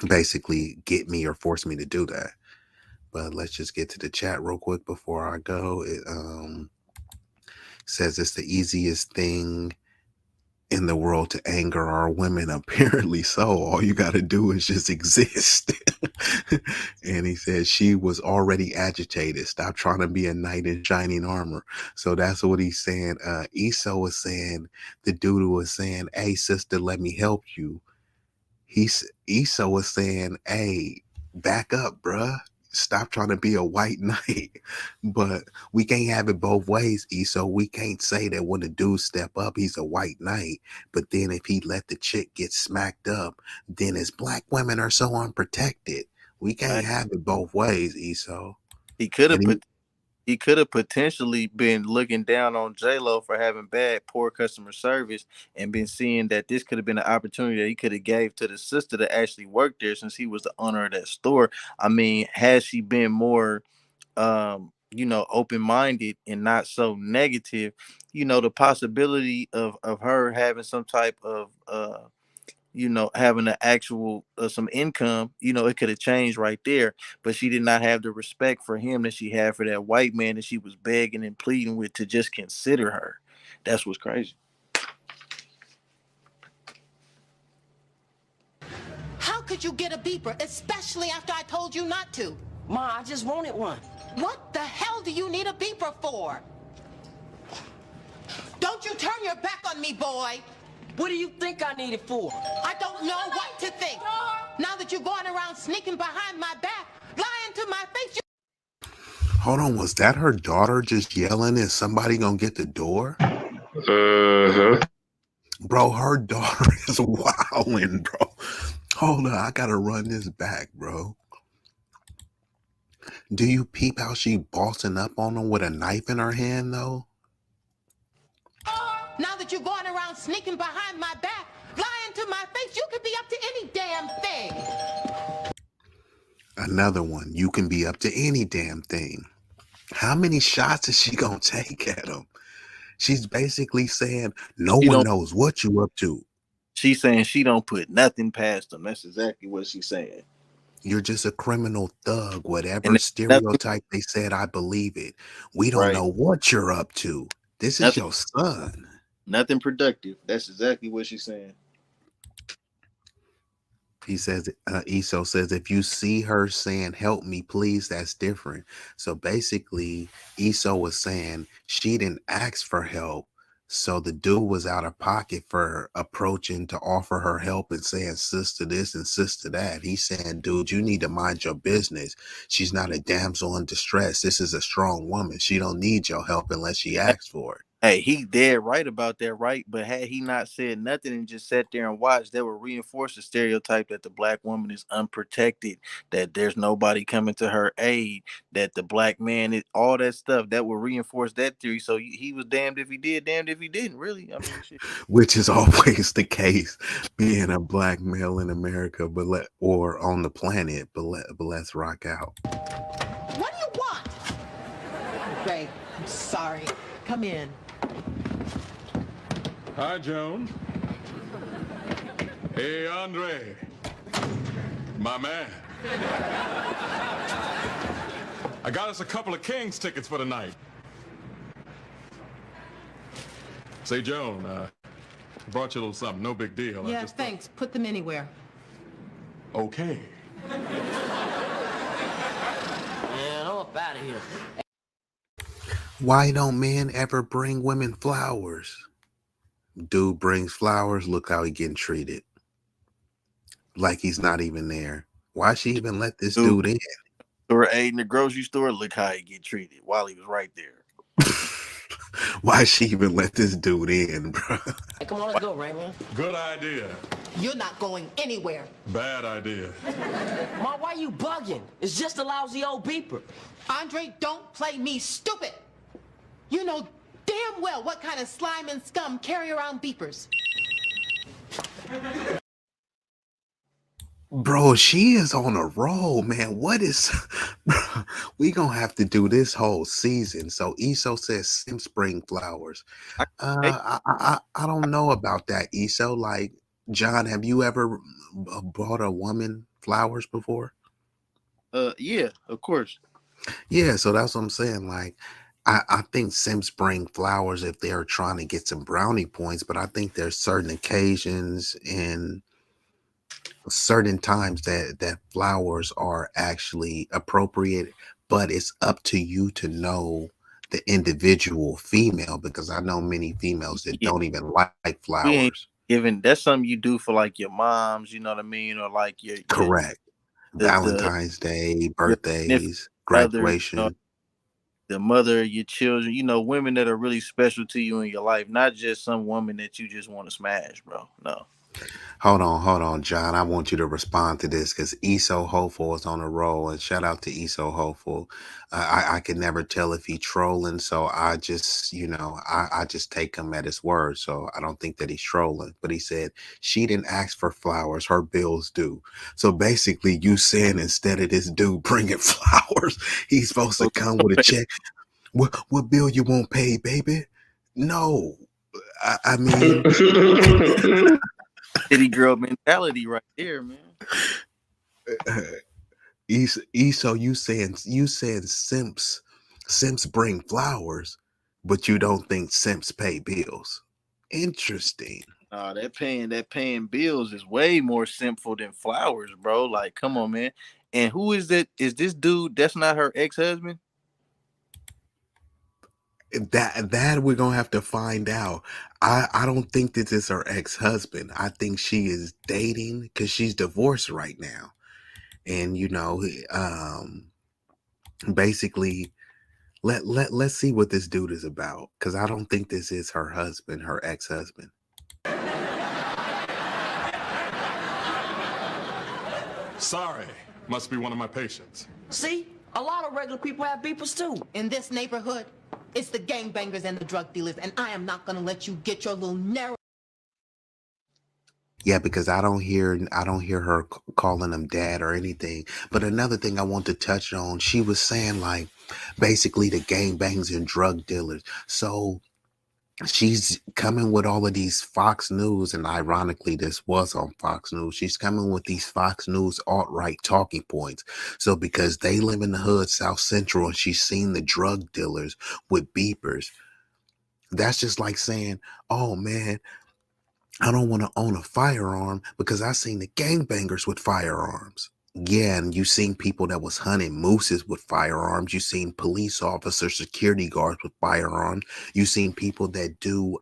basically get me or force me to do that. But let's just get to the chat real quick before I go. It says it's the easiest thing in the world to anger our women. Apparently so. All you got to do is just exist. And he says she was already agitated. Stop trying to be a knight in shining armor. So that's what he's saying. Esau was saying, the dude was saying, hey sister, let me help you. Esau was saying, hey, back up, bruh. Stop trying to be a white knight. But we can't have it both ways, Esau. We can't say that when the dude step up, he's a white knight. But then if he let the chick get smacked up, then his black women are so unprotected. We can't have it both ways, Esau. He could have And put. He could have potentially been looking down on J-Lo for having poor customer service, and been seeing that this could have been an opportunity that he could have gave to the sister to actually work there, since he was the owner of that store. I mean, had she been more, open-minded and not so negative, the possibility of her having some type of, having an actual some income, it could have changed right there. But she did not have the respect for him that she had for that white man that she was begging and pleading with to just consider her. That's what's crazy. How could you get a beeper, especially after I told you not to? Ma, I just wanted one. What the hell do you need a beeper for? Don't you turn your back on me, boy. What do you think I need it for? I don't know what to think. Now that you're going around sneaking behind my back, lying to my face. hold on, was that her daughter just yelling, is somebody gonna get the door? Bro, her daughter is wilding, bro. Hold on, I gotta run this back, bro. Do you peep how she bossing up on him with a knife in her hand, though? Now that you're going around sneaking behind my back, lying to my face, you could be up to any damn thing. Another one, you can be up to any damn thing. How many shots is she gonna take at him? She's basically saying, no one knows what you up to. She's saying she don't put nothing past him. That's exactly what she's saying. You're just a criminal thug. Whatever stereotype they said, I believe it. We don't know what you're up to. This is your son. Nothing productive. That's exactly what she's saying. He says, Esau says, if you see her saying, help me, please, that's different. So basically, Esau was saying she didn't ask for help. So the dude was out of pocket for approaching to offer her help and saying, sister this and sister that. He's saying, dude, you need to mind your business. She's not a damsel in distress. This is a strong woman. She don't need your help unless she asks for it. Hey, he dead right about that, right? But had he not said nothing and just sat there and watched, that would reinforce the stereotype that the black woman is unprotected, that there's nobody coming to her aid, that the black man is all that stuff. That would reinforce that theory. So he was damned if he did, damned if he didn't. Really, I mean, shit. Which is always the case, being a black male in America, or on the planet. But let's rock out. What do you want? Ray, I'm sorry. Come in. Hi, Joan. Hey, Andre. My man. I got us a couple of Kings tickets for tonight. Say, Joan, brought you a little something. No big deal. Yeah, thanks. Put them anywhere. Okay. Man, I'm up out of here. Why don't men ever bring women flowers? Dude brings flowers, look how he getting treated. Like he's not even there. Why she even let this dude in? Or aid in the grocery store, look how he get treated while he was right there. Why she even let this dude in, bro? Hey, come on, let's go, Raymond. Good idea. You're not going anywhere. Bad idea. Ma, why you bugging? It's just a lousy old beeper. Andre, don't play me stupid. You know damn well what kind of slime and scum carry around beepers. Bro, she is on a roll, man. What is we gonna have to do this whole season? So Eso says Sim Spring Flowers. I, hey, I don't know about that, Eso. Like, John, have you ever bought a woman flowers before? yeah, of course. Yeah, so that's what I'm saying. Like, I think Sim Spring Flowers, if they're trying to get some brownie points, but I think there's certain occasions and certain times that flowers are actually appropriate, but it's up to you to know the individual female, because I know many females that Yeah, don't even like we ain't flowers. giving. That's something you do for like your moms. You know what I mean, or like your Correct. the Valentine's Day, your significant birthdays, other. You know, graduation. the mother of your children. You know, women that are really special to you in your life, not just some woman that you just want to smash, bro. No. Hold on, John. I want you to respond to this because Eso Hopeful is on a roll, and shout out to Eso Hopeful. I can never tell if he trolling, so I just, I just take him at his word. So I don't think that he's trolling. But he said she didn't ask for flowers; her bills do. So basically, you saying instead of this dude bringing flowers, he's supposed to come with a check. What bill you want paid, baby? No, I mean. City girl mentality right there, man. So you saying simps bring flowers, but you don't think simps pay bills. Interesting. That paying bills is way more simple than flowers, bro. Like, come on, man. And who is that? Is this dude? That's not her ex-husband. That we're gonna have to find out. I don't think this is her ex-husband. I think she is dating because she's divorced right now. And basically let's see what this dude is about, because I don't think this is her husband, her ex-husband. Sorry. Must be one of my patients. See? A lot of regular people have beepers too. In this neighborhood, it's the gangbangers and the drug dealers, and I am not gonna let you get your little narrow. Yeah, because I don't hear her calling him dad or anything. But another thing I want to touch on, she was saying like basically the gangbangs and drug dealers. So she's coming with all of these Fox News, and ironically, this was on Fox News. She's coming with these Fox News alt-right talking points. So because they live in the hood, South Central, and she's seen the drug dealers with beepers, that's just like saying, oh man, I don't want to own a firearm because I seen the gangbangers with firearms. Yeah, and you seen people that was hunting mooses with firearms. You seen police officers, security guards with firearms. You seen people that do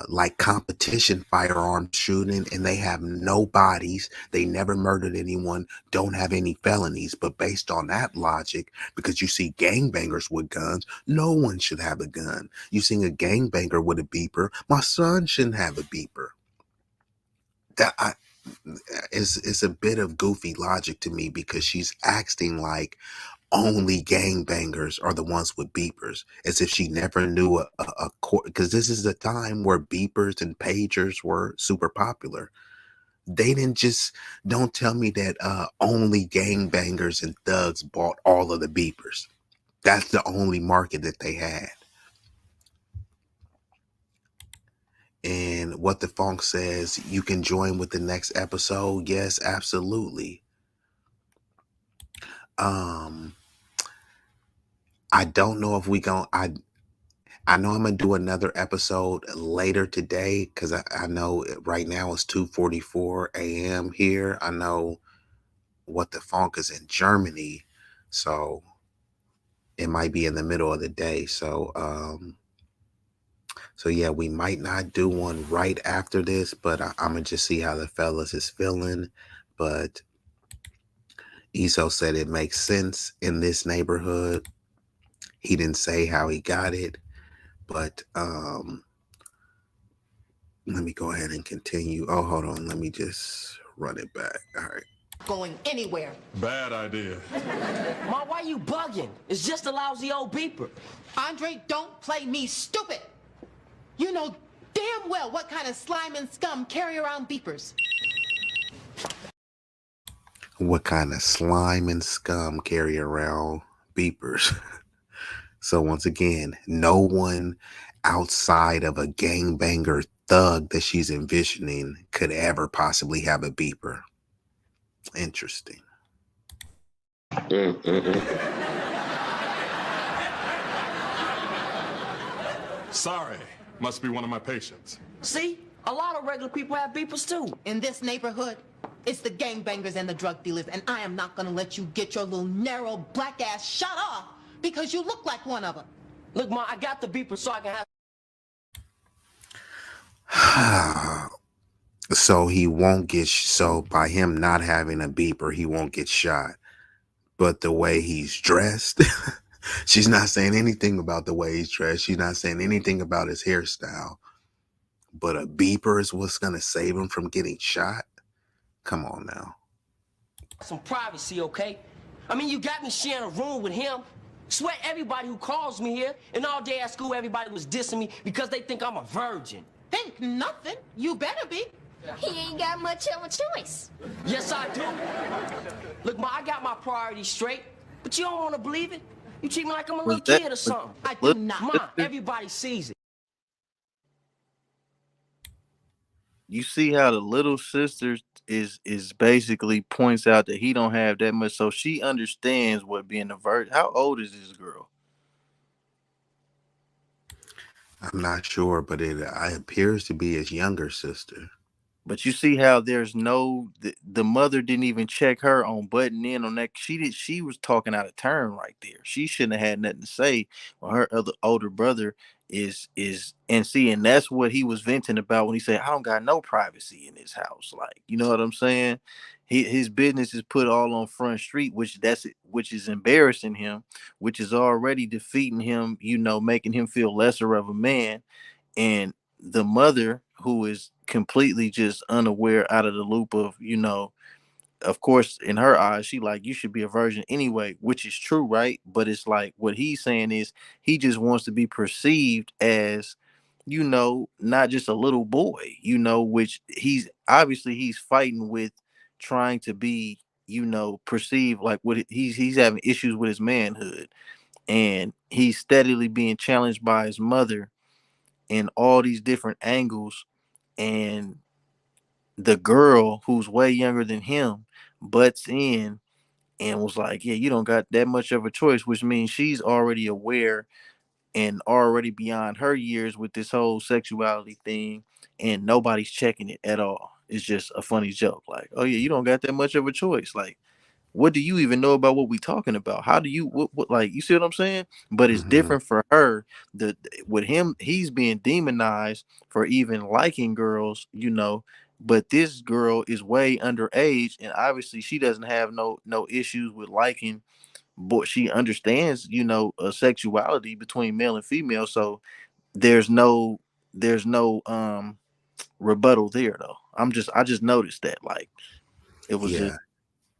like competition firearm shooting, and they have no bodies. They never murdered anyone, don't have any felonies. But based on that logic, because you see gangbangers with guns, no one should have a gun. You seen a gangbanger with a beeper, my son shouldn't have a beeper. It's a bit of goofy logic to me, because she's acting like only gangbangers are the ones with beepers, as if she never knew a court, because this is a time where beepers and pagers were super popular. They didn't just Don't tell me that only gangbangers and thugs bought all of the beepers. That's the only market that they had. And what the funk says, you can join with the next episode. Yes, absolutely. um I don't know if we going I know I'm gonna do another episode later today, because I know right now it's 2:44 a.m. here. I know what the funk is in Germany, so it might be in the middle of the day. So yeah, we might not do one right after this, but I'm gonna just see how the fellas is feeling. But Eso said it makes sense in this neighborhood. He didn't say how he got it, but let me go ahead and continue. Oh, hold on. Let me just run it back. All right. Going anywhere. Bad idea. Ma, why you bugging? It's just a lousy old beeper. Andre, don't play me stupid. You know damn well what kind of slime and scum carry around beepers. What kind of slime and scum carry around beepers? So once again, no one outside of a gangbanger thug that she's envisioning could ever possibly have a beeper. Interesting. Sorry. Must be one of my patients. See? A lot of regular people have beepers too. In this neighborhood, it's the gangbangers and the drug dealers, and I am not gonna let you get your little narrow black ass shut off because you look like one of them. Look, Ma, I got the beeper so I can have... So he won't get, so by him not having a beeper, he won't get shot. But the way he's dressed, she's not saying anything about the way he's dressed. She's not saying anything about his hairstyle. But a beeper is what's going to save him from getting shot? Come on now. some privacy, okay? I mean, you got me sharing a room with him. Swear everybody who calls me here, and all day at school everybody was dissing me because they think I'm a virgin. Think nothing. You better be. He ain't got much of a choice. Yes, I do. Look, Ma, I got my priorities straight, but you don't want to believe it. You treat me like I'm a little kid or something. I do not. Ma, everybody sees it. You see how the little sister is basically points out that he don't have that much, so she understands what being a virgin. How old is this girl? I'm not sure, but it appears to be his younger sister. But you see how there's no the mother didn't even check her on butting in on that. She was talking out of turn right there. She shouldn't have had nothing to say. Well, her other older brother is and see, and that's what he was venting about when he said, I don't got no privacy in this house. Like, you know what I'm saying? His business is put all on Front Street, which is embarrassing him, which is already defeating him, you know, making him feel lesser of a man. And the mother, who is completely just unaware, out of the loop of, you know, of course, in her eyes, she like, you should be a virgin anyway, which is true, right? But it's like what he's saying is he just wants to be perceived as, you know, not just a little boy, you know, which he's fighting with, trying to be, you know, perceived like what he's having issues with his manhood, and he's steadily being challenged by his mother in all these different angles. And the girl, who's way younger than him, butts in and was like, yeah, you don't got that much of a choice, which means she's already aware and already beyond her years with this whole sexuality thing, and nobody's checking it at all. It's just a funny joke, like, oh yeah, you don't got that much of a choice. Like, what do you even know about what we talking about? How do you what like, you see what I'm saying? But it's different for her. With him, he's being demonized for even liking girls, you know. But this girl is way underage, and obviously she doesn't have no issues with liking. But she understands, you know, sexuality between male and female. So there's no rebuttal there though. I just noticed that, like, it was Yeah. just,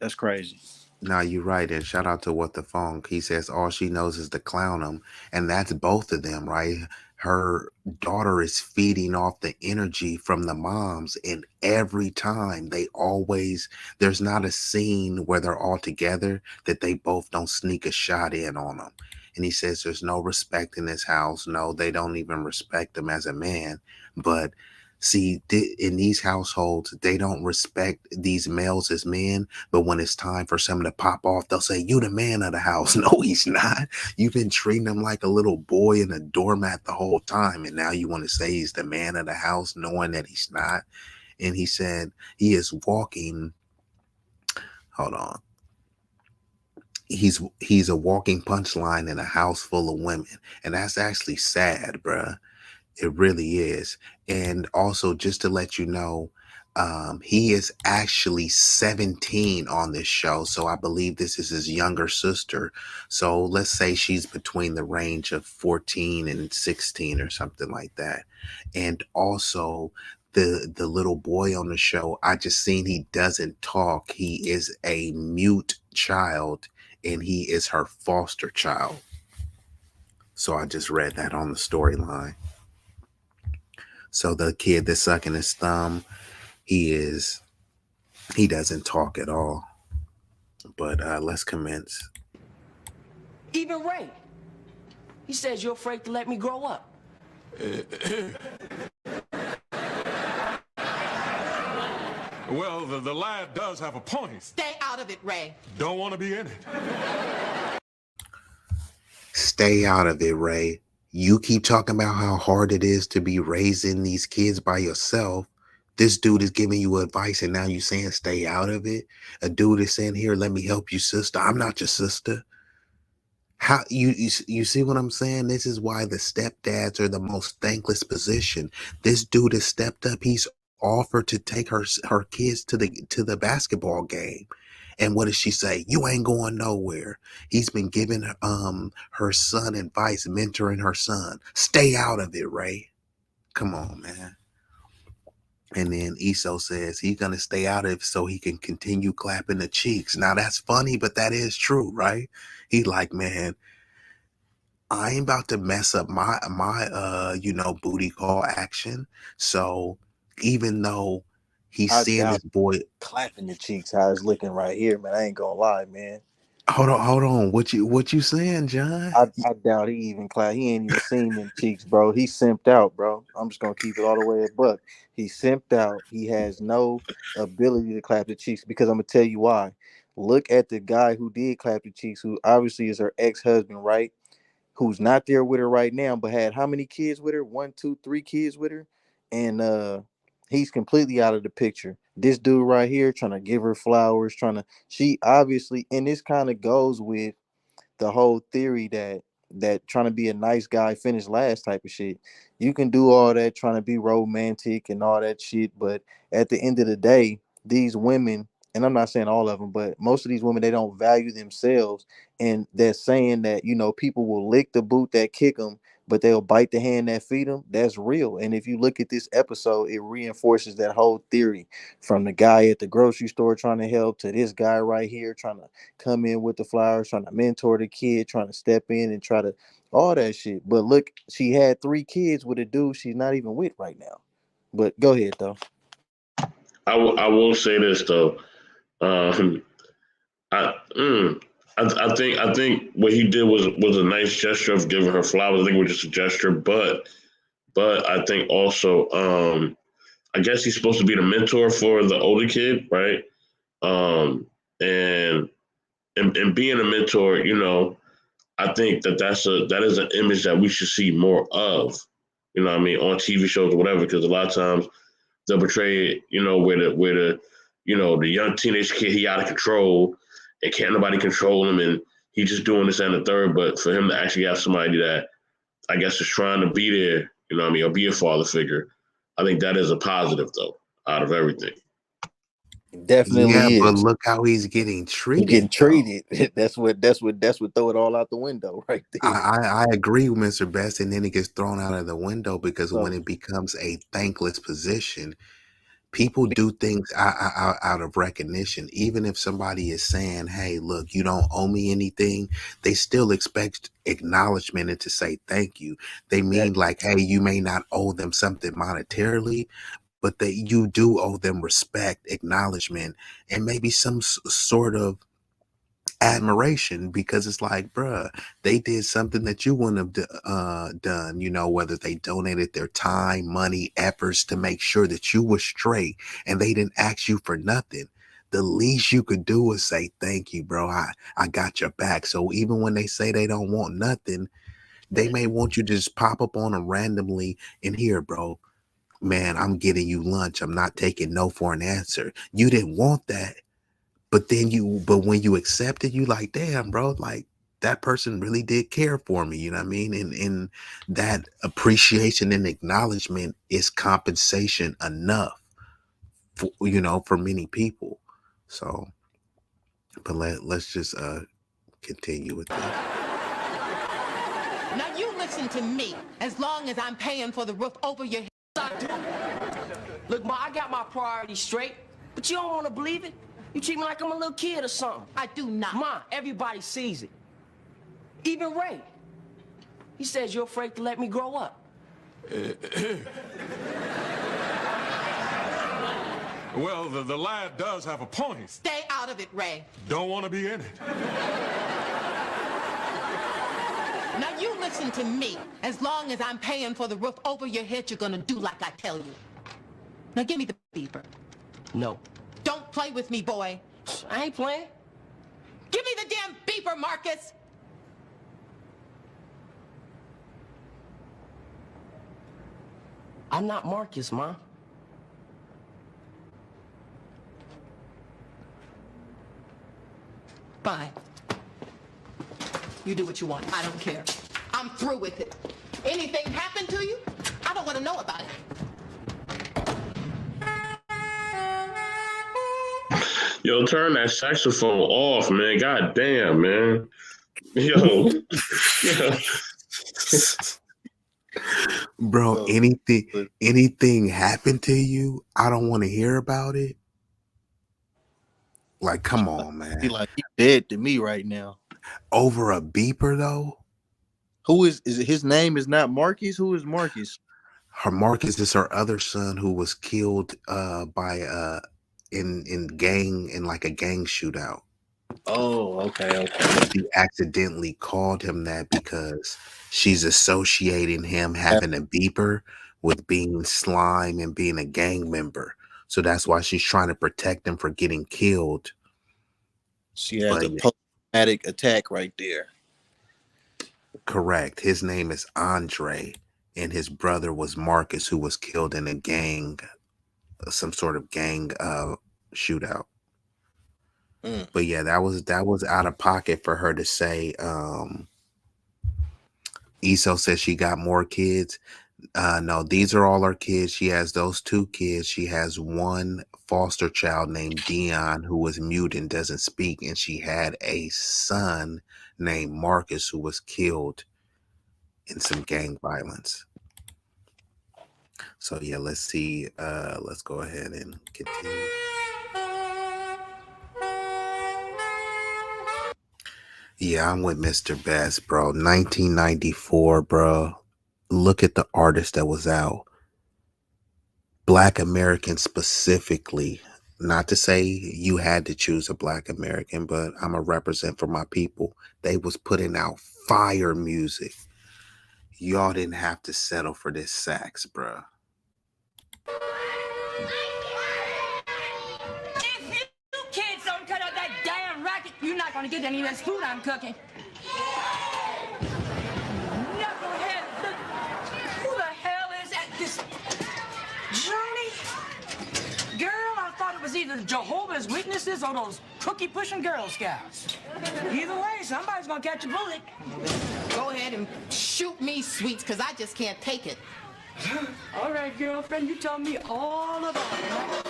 that's crazy. No, you're right. And shout out to What the Funk. He says all she knows is to clown him. And that's both of them, right? Her daughter is feeding off the energy from the moms. And every time there's not a scene where they're all together that they both don't sneak a shot in on them. And he says there's no respect in this house. No, they don't even respect him as a man. But see, in these households, they don't respect these males as men, but when it's time for someone to pop off, they'll say, you the man of the house. No, he's not. You've been treating him like a little boy and a doormat the whole time, and now you want to say he's the man of the house, knowing that he's not. And he said he is walking, hold on. He's a walking punchline in a house full of women. And that's actually sad, bruh. It really is. And also, just to let you know, He is actually 17 on this show, so I believe this is his younger sister. So let's say she's between the range of 14 and 16 or something like that. And also the little boy on the show, I just seen he doesn't talk. He is a mute child and he is her foster child. So I just read that on the storyline. So the kid that's sucking his thumb, he doesn't talk at all. But let's commence. Even Ray. He says you're afraid to let me grow up. Well, the lad does have a point. Stay out of it, Ray. Don't want to be in it. Stay out of it, Ray. You keep talking about how hard it is to be raising these kids by yourself. This dude is giving you advice and now you saying stay out of it. A dude is saying, here, let me help you, sister. I'm not your sister. How you see what I'm saying? This is why the stepdads are the most thankless position. This dude has stepped up. He's offered to take her kids to the basketball game. And what does she say? You ain't going nowhere. He's been giving her son advice, mentoring her son. Stay out of it, Ray. Come on, man. And then Eso says he's gonna stay out of it so he can continue clapping the cheeks. Now that's funny, but that is true, right? He like, man, I ain't about to mess up my booty call action. So even though he's I seeing doubt this boy, clapping the cheeks how it's looking right here, man. I ain't gonna lie, man. hold on, what you saying, John? I doubt he even clap. He ain't even seen them cheeks, bro. He simped out, bro. I'm just gonna keep it all the way a buck. He simped out. He has no ability to clap the cheeks because I'm gonna tell you why. Look at the guy who did clap the cheeks, who obviously is her ex-husband, right? Who's not there with her right now, but had how many kids with her? 1, 2, 3 kids with her, and he's completely out of the picture. This dude right here trying to give her flowers, trying to. She obviously, and this kind of goes with the whole theory that trying to be a nice guy finish last type of shit. You can do all that trying to be romantic and all that shit, but at the end of the day, these women, and I'm not saying all of them, but most of these women, they don't value themselves, and they're saying that, people will lick the boot that kick them, but they'll bite the hand that feed them. That's real. And if you look at this episode, it reinforces that whole theory, from the guy at the grocery store trying to help to this guy right here trying to come in with the flowers, trying to mentor the kid, trying to step in and try to all that shit. But look, she had 3 kids with a dude she's not even with right now. But go ahead though. I will say this though. Um, I, mm, I think what he did was a nice gesture of giving her flowers. I think it was just a gesture, but I think also I guess he's supposed to be the mentor for the older kid, right? Um, and and being a mentor, I think that is an image that we should see more of. You know what I mean, on TV shows or whatever, because a lot of times they'll portray it, where the the young teenage kid, he out of control and can't nobody control him, and he just doing this and the third. But for him to actually have somebody that I guess is trying to be there, you know what I mean, or be a father figure, I think that is a positive though, out of everything. Yeah, Definitely but is. look how he's getting He getting treated though. treated. That's what throw it all out the window right there. I agree with Mr. Best, and then it gets thrown out of the window because when So it becomes a thankless position, people do things out of recognition. Even if somebody is saying, hey, look, you don't owe me anything, they still expect acknowledgement and to say thank you. They that mean like, hey, you may not owe them something monetarily, but that you do owe them respect, acknowledgement, and maybe some sort of admiration, because it's like, bruh, they did something that you wouldn't have done, whether they donated their time, money, efforts to make sure that you were straight and they didn't ask you for nothing. The least you could do is say thank you, bro. I got your back. So even when they say they don't want nothing, they may want you to just pop up on them randomly and here, bro, man, I'm getting you lunch. I'm not taking no for an answer. You didn't want that, but when you accept it, you like, damn, bro, like that person really did care for me. You know what I mean? And that appreciation and acknowledgement is compensation enough for many people. So, but let's just continue with this. Now you listen to me. As long as I'm paying for the roof over your head. I do. Look, Ma, I got my priorities straight, but you don't want to believe it. You treat me like I'm a little kid or something. I do not. Ma, everybody sees it. Even Ray. He says you're afraid to let me grow up. Well, the lad does have a point. Stay out of it, Ray. Don't want to be in it. Now you listen to me. As long as I'm paying for the roof over your head, you're gonna do like I tell you. Now give me the beeper. No. Don't play with me, boy. I ain't playing. Give me the damn beeper, Marcus. I'm not Marcus, Ma. Fine. You do what you want. I don't care. I'm through with it. Anything happened to you? I don't want to know about it. Yo, turn that saxophone off, man. God damn, man. Yo. Bro, anything happened to you? I don't want to hear about it. Like, come on, man. He like, he dead to me right now. Over a beeper, though? Who is it? His name is not Marcus? Who is Marcus? Her Marcus is her other son who was killed by in like a gang shootout. Oh, okay. She accidentally called him that because she's associating him having a beeper with being slime and being a gang member. So that's why she's trying to protect him from getting killed. She has a post-traumatic attack right there. Correct. His name is Andre, and his brother was Marcus, who was killed in a gang, some sort of gang shootout. But yeah, that was out of pocket for her to say. Eso says she got more kids. No, these are all her kids. She has those 2 kids. She has one foster child named Deion who was mute and doesn't speak, and she had a son named Marcus who was killed in some gang violence. So yeah, let's see. Let's go ahead and continue. Yeah, I'm with Mr. Best, bro. 1994, bro. Look at the artist that was out. Black American specifically. Not to say you had to choose a Black American, but I'm a represent for my people. They was putting out fire music. Y'all didn't have to settle for this sax, bro. If you kids don't cut out that damn racket, you're not gonna get any of this food I'm cooking. Knucklehead, who the hell is at this? Johnny? Girl, I thought it was either the Jehovah's Witnesses or those cookie-pushing Girl Scouts. Either way, somebody's gonna catch a bullet. Go ahead and shoot me, sweets, because I just can't take it. All right, girlfriend, you tell me all about it.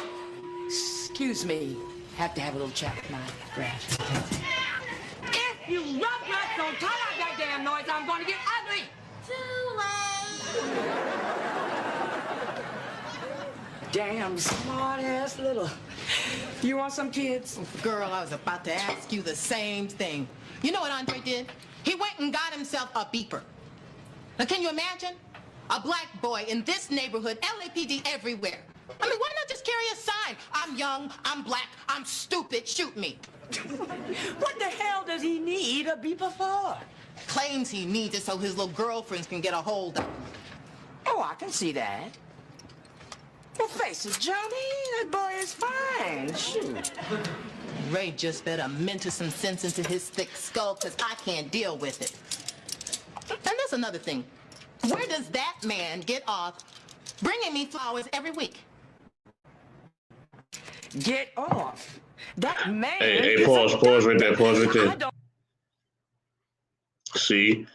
Excuse me. Have to have a little chat with my grass. If you roughnuts don't cut out that damn noise, I'm going to get ugly. Too late. Damn smart-ass little. You want some kids? Girl, I was about to ask you the same thing. You know what Andre did? He went and got himself a beeper. Now, can you imagine? A black boy in this neighborhood, LAPD everywhere. I mean, why not just carry a sign? I'm young, I'm black, I'm stupid, shoot me. What the hell does he need a beeper for? Claims he needs it so his little girlfriends can get a hold of him. Oh, I can see that. Well, face it, Johnny, that boy is fine. Shoot. Ray just better mentor some sense into his thick skull, because I can't deal with it. And that's another thing. Where does that man get off bringing me flowers every week? Get off. That man. Hey, pause right there. See,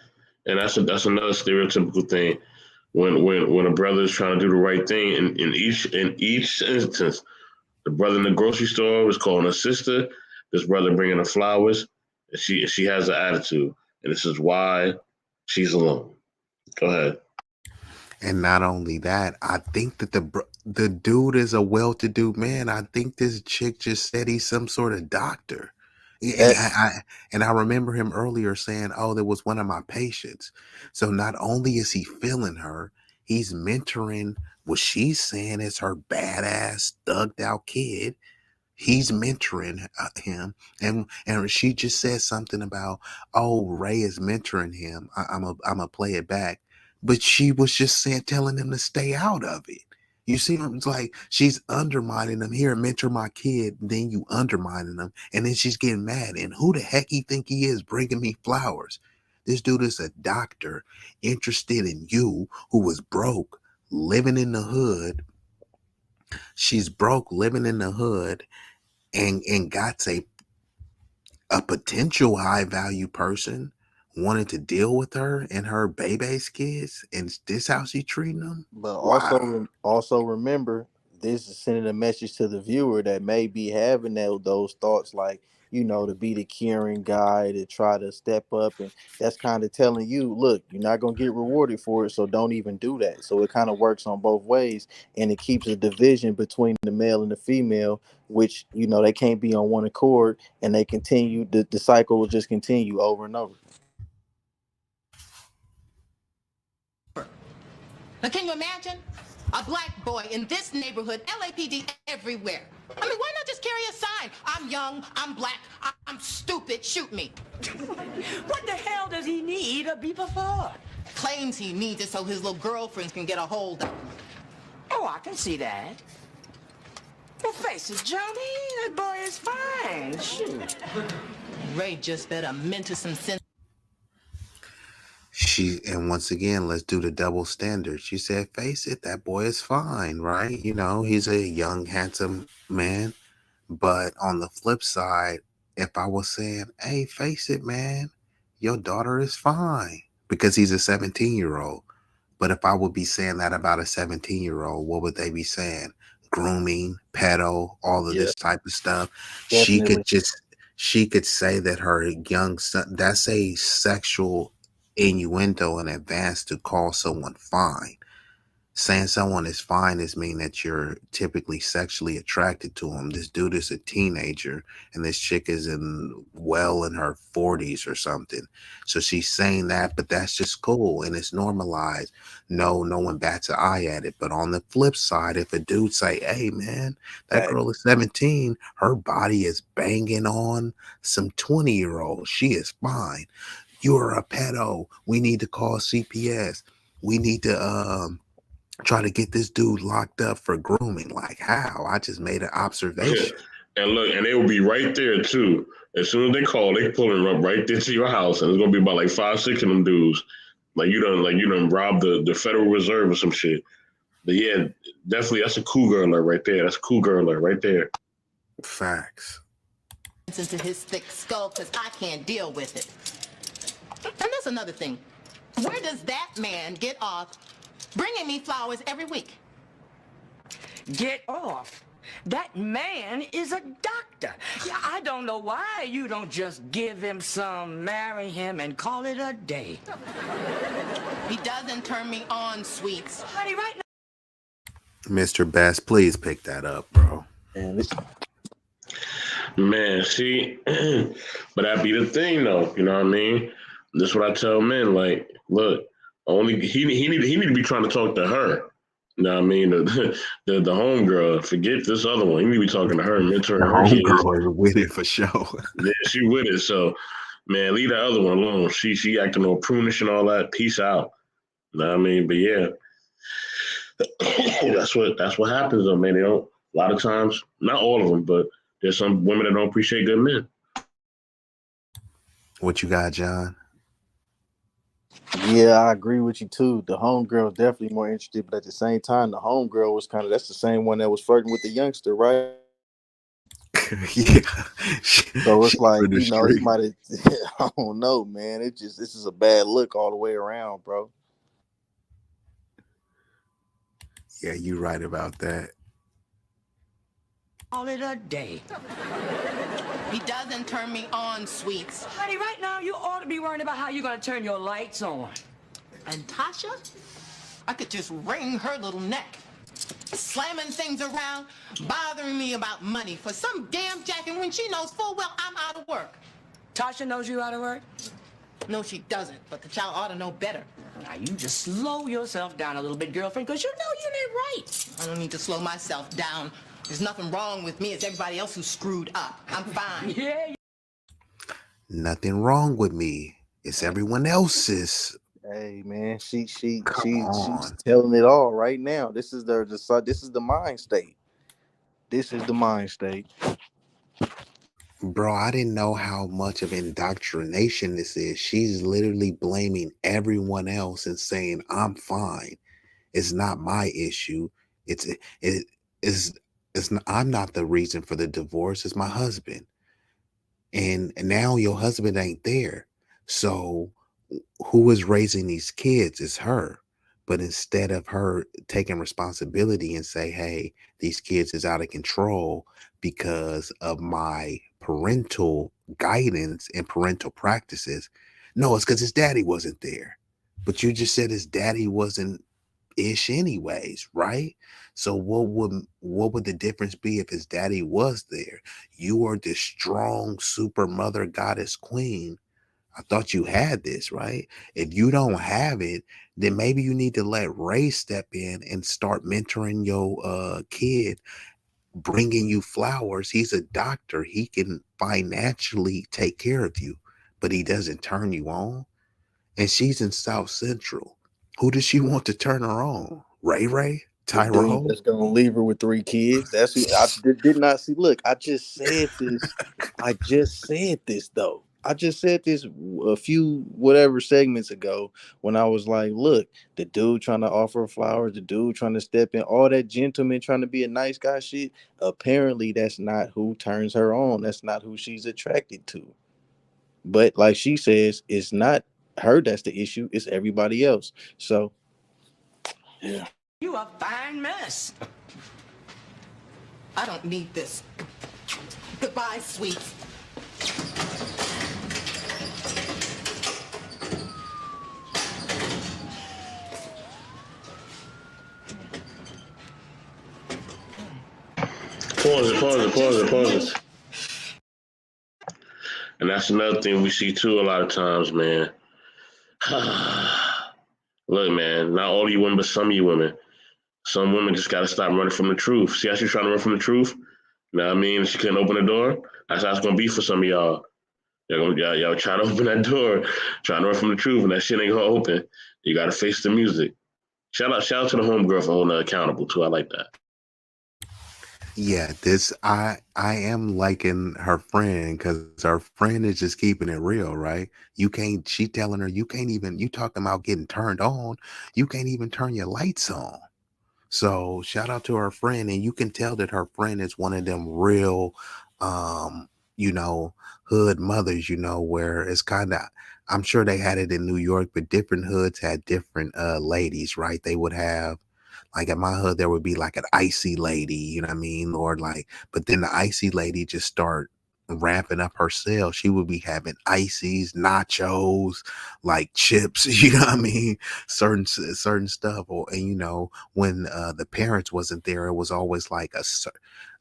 and that's another stereotypical thing. When a brother is trying to do the right thing, in each instance, The brother in the grocery store was calling her sister. This brother bringing her flowers, and she has an attitude, and this is why she's alone. Go ahead. And not only that, I think that the dude is a well-to-do man. I think this chick just said he's some sort of doctor. And That I remember him earlier saying, "Oh, that was one of my patients." So not only is he feeling her, he's mentoring what she's saying is her badass, thugged out kid. He's mentoring him, and she just said something about, "Oh, Ray is mentoring him." I'm a play it back, but she was just saying, telling him to stay out of it. You see, it's like she's undermining him. Here, mentor my kid. Then you undermining him, and then she's getting mad. And who the heck he think he is, bringing me flowers? This dude is a doctor interested in you, who was broke, living in the hood. She's broke, living in the hood, and got a potential high value person wanted to deal with her and her baby's kids, and this how she treating them. But Wow. also remember, this is sending a message to the viewer that may be having those thoughts, like, to be the caring guy, to try to step up, and that's kind of telling you, look, you're not gonna get rewarded for it, so don't even do that. So it kind of works on both ways, and it keeps a division between the male and the female, which they can't be on one accord, and they continue the cycle will just continue over and over. Now, can you imagine? A black boy in this neighborhood, LAPD everywhere. I mean, why not just carry a sign? I'm young, I'm black, I'm stupid, shoot me. What the hell does he need a beeper for? Claims he needs it so his little girlfriends can get a hold of him. Oh, I can see that. Well, face it, Johnny, that boy is fine. Shoot. Ray just better mentor some sense. And once again, let's do the double standard. She said, "Face it, that boy is fine, right? He's a young, handsome man." But on the flip side, if I was saying, "Hey, face it, man, your daughter is fine," because he's a 17-year-old. But if I would be saying that about a 17-year-old, what would they be saying? Grooming, pedo, all of Yeah, this type of stuff. She definitely. could just she could say that her young son, that's a sexual innuendo in advance to call someone fine. Saying someone is fine is mean that you're typically sexually attracted to him. This dude is a teenager, and this chick is in her 40s or something. So she's saying that, but that's just cool and it's normalized. No one bats an eye at it. But on the flip side, if a dude say, "Hey man, that Fact. girl is 17, her body is banging on some 20-year-old. She is fine. You're a pedo. We need to call CPS. We need to try to get this dude locked up for grooming." Like, how? I just made an observation. And look, and they will be right there too. As soon as they call, they pulling up right there to your house, and it's gonna be about like 5, 6 of them dudes. Like you done robbed the Federal Reserve or some shit. But yeah, definitely that's a cool girl alert right there. That's a cool girl alert right there. Facts. Into his thick skull because I can't deal with it. And that's another thing. Where does that man get off bringing me flowers every week? Get off. That man is a doctor. Yeah, I don't know why you don't just give him some, marry him, and call it a day. He doesn't turn me on, sweets. Honey, right now. Mr. Best, please pick that up, bro. And it's Man, see, but that be the thing though. You know what I mean? That's what I tell men. Like, look, only he need to be trying to talk to her. You know what I mean? The homegirl. Forget this other one. He need to be talking to her, The mentoring her kids. homegirl is with it for sure. Yeah, she with it. So, man, leave that other one alone. She acting all prunish and all that. Peace out. You know what I mean? But yeah, that's what happens though, man. They don't. A lot of times, not all of them, but there's some women that don't appreciate good men. What you got, John? Yeah, I agree with you too. The homegirl is definitely more interested, but at the same time, the homegirl was that's the same one that was flirting with the youngster, right? Yeah. So it's She like, for the he street. might have I don't know, man. This is a bad look all the way around, bro. Yeah, you right about that. Call it a day. He doesn't turn me on, sweets. Honey, right now you ought to be worrying about how you're gonna turn your lights on. And Tasha, I could just wring her little neck. Slamming things around, bothering me about money for some damn jacket when she knows full well I'm out of work. Tasha knows you out of work? No, she doesn't, but the child ought to know better. Now, you just slow yourself down a little bit, girlfriend, because you know you ain't right. I don't need to slow myself down. There's nothing wrong with me. It's everybody else who's screwed up. I'm fine. Yeah. Nothing wrong with me. It's everyone else's. Hey man, she's on. telling it all right now. This is this is the mind state. This is the mind state. Bro, I didn't know how much of indoctrination this is. She's literally blaming everyone else and saying, I'm fine. It's not my issue. It is I'm not the reason for the divorce. It's my husband. And now your husband ain't there. So who is raising these kids is her. But instead of her taking responsibility and say, hey, these kids is out of control because of my parental guidance and parental practices. No, it's because his daddy wasn't there. But you just said his daddy wasn't ish anyways, right? So what would the difference be if his daddy was there? You are this strong super mother goddess queen. I thought you had this, right? If you don't have it, then maybe you need to let Ray step in and start mentoring your kid, bringing you flowers. He's a doctor. He can financially take care of you, but he doesn't turn you on. And she's in South Central. Who does she want to turn her on? Ray Ray? The dude Tyrone? that's gonna leave her with 3 kids. That's who I did not see. Look, I just said this. I just said this though. I just said this a few whatever segments ago when I was like, look, the dude trying to offer her flowers, the dude trying to step in, all that gentleman trying to be a nice guy shit. Apparently, that's not who turns her on. That's not who she's attracted to. But like she says, it's not her that's the issue, it's everybody else. So yeah. You a fine mess. I don't need this. Goodbye, sweets. Pause it. And that's another thing we see too a lot of times, man. Look, man, not all you women, but some of you women. Some women just gotta stop running from the truth. See how she's trying to run from the truth? You know what I mean? She couldn't open the door. That's how it's gonna be for some of y'all. Y'all try to open that door, trying to run from the truth, and that shit ain't gonna open. You gotta face the music. Shout out to the homegirl for holding her accountable too. I like that. Yeah, this I am liking her friend because her friend is just keeping it real, right? You can't she telling her you can't even you talking about getting turned on, you can't even turn your lights on. So shout out to her friend, and you can tell that her friend is one of them real, um, you know, hood mothers, where it's kind of, I'm sure they had it in New York, but different hoods had different ladies, right? They would have, like at my hood, there would be like an icy lady, you know what I mean? Or like, but then the icy lady just start ramping up her sales. She would be having ices, nachos, like chips, you know what I mean? Certain stuff. Or, and when the parents wasn't there, it was always like a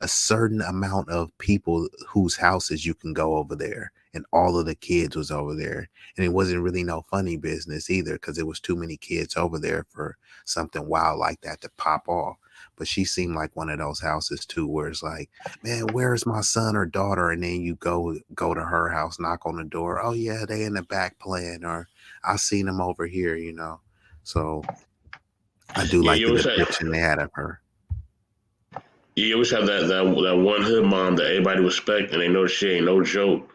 certain amount of people whose houses you can go over there, and all of the kids was over there, and it wasn't really no funny business either because it was too many kids over there for something wild like that to pop off. But she seemed like one of those houses too, where it's like, man, where's my son or daughter? And then you go to her house, knock on the door. Oh yeah, they in the back playing, or I seen them over here, So I do Yeah, like you the always have, depiction they had of her. you always have that one hood mom that everybody respect, and they know she ain't no joke.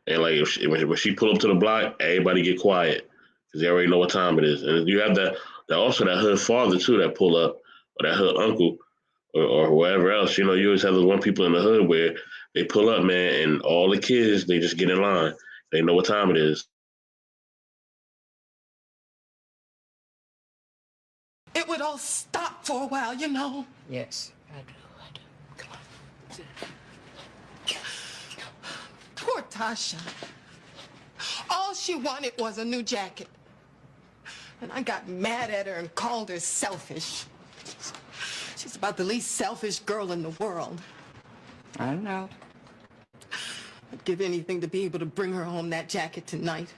And like when she pull up to the block, everybody get quiet because they already know what time it is. And you have that also that hood father too that pull up, or that hood uncle, or whoever else. You always have those one people in the hood where they pull up, man, and all the kids they just get in line. They know what time it is. It would all stop for a while, Yes, I do. Come on. Poor Tasha. All she wanted was a new jacket. And I got mad at her and called her selfish. She's about the least selfish girl in the world. I know. I'd give anything to be able to bring her home that jacket tonight.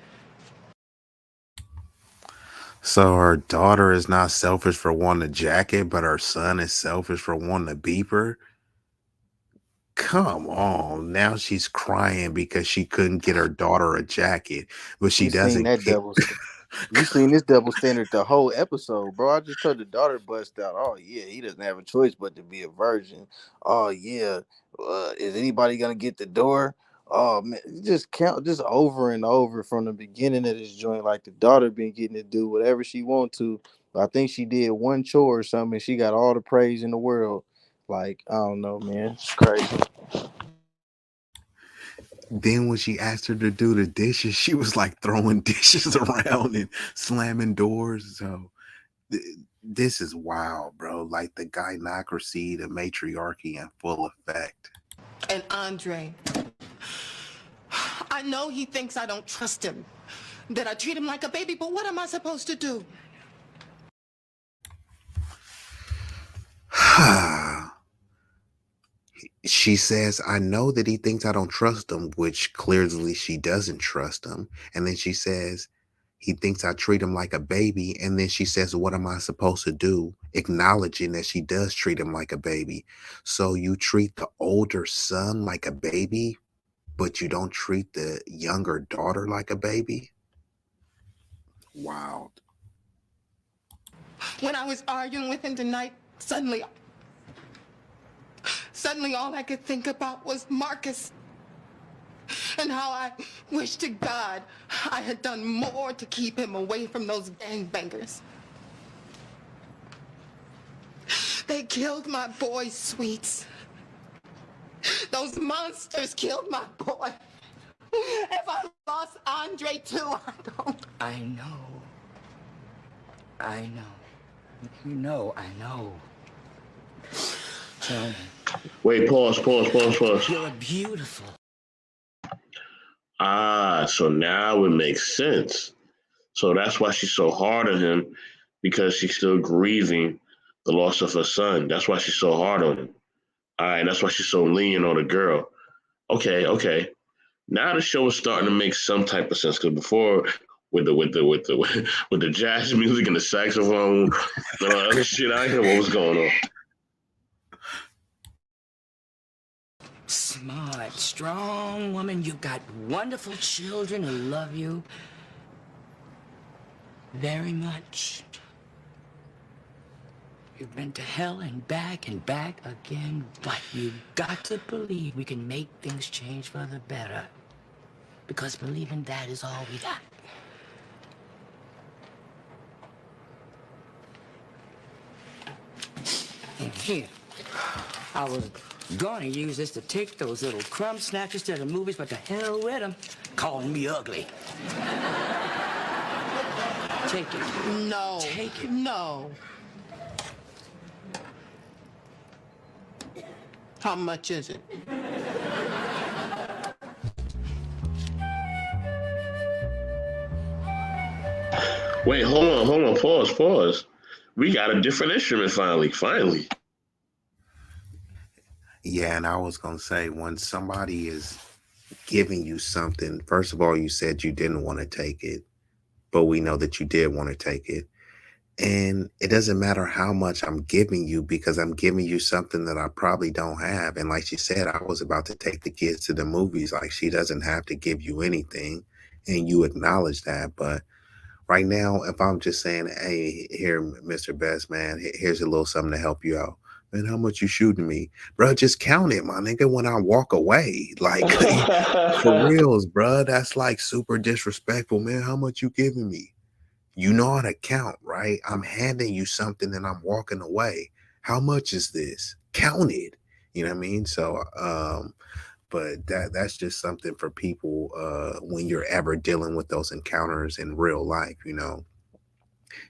So her daughter is not selfish for wanting a jacket, but her son is selfish for wanting a beeper. Come on. Now she's crying because she couldn't get her daughter a jacket, but she You seen doesn't that care. you seen this double standard the whole episode, bro. I just told the daughter bust out. Oh yeah, he doesn't have a choice but to be a virgin. Oh yeah, is anybody gonna get the door? Oh man, just count just over and over from the beginning of this joint. Like the daughter been getting to do whatever she want to. I think she did one chore or something. And she got all the praise in the world. Like I don't know, man, it's crazy. Then when she asked her to do the dishes, she was like throwing dishes around and slamming doors. So th- this is wild, bro. Like the gynocracy, the matriarchy in full effect. And Andre, I know he thinks I don't trust him, that I treat him like a baby, but what am I supposed to do? She says, I know that he thinks I don't trust him, which clearly she doesn't trust him. And then she says, he thinks I treat him like a baby. And then she says, what am I supposed to do? Acknowledging that she does treat him like a baby. So you treat the older son like a baby, but you don't treat the younger daughter like a baby? Wow. When I was arguing with him tonight, suddenly all I could think about was Marcus. And how I wish to God I had done more to keep him away from those gangbangers. They killed my boy, Sweets. Those monsters killed my boy. If I lost Andre too, I don't. I know. I know. You know, I know. Tell me. Wait, pause. You're beautiful. So now it makes sense. So that's why she's so hard on him, because she's still grieving the loss of her son. That's why she's so hard on him. All right, that's why she's so lenient on the girl. Okay. Now the show is starting to make some type of sense, because before with the jazz music and the saxophone and all that other shit, I didn't know what was going on. Smart, strong woman. You've got wonderful children who love you very much. You've been to hell and back again, but you've got to believe we can make things change for the better. Because believing that is all we got. And here, I was gonna use this to take those little crumb snatchers to the movies, but to hell with them, calling me ugly. Take it. No. Take it. No. How much is it? Wait, hold on, pause. We got a different instrument finally. Yeah, and I was going to say, when somebody is giving you something, first of all, you said you didn't want to take it, but we know that you did want to take it. And it doesn't matter how much I'm giving you, because I'm giving you something that I probably don't have. And like she said, I was about to take the kids to the movies. Like, she doesn't have to give you anything. And you acknowledge that. But right now, if I'm just saying, hey, here, Mr. Best Man, here's a little something to help you out. Man, how much you shooting me? Bro, just count it, my nigga, when I walk away. Like, for reals, bro. That's like super disrespectful, man. How much you giving me? You know how to count, right? I'm handing you something and I'm walking away. How much is this? Count it. You know what I mean? So, but that's just something for people when you're ever dealing with those encounters in real life, you know.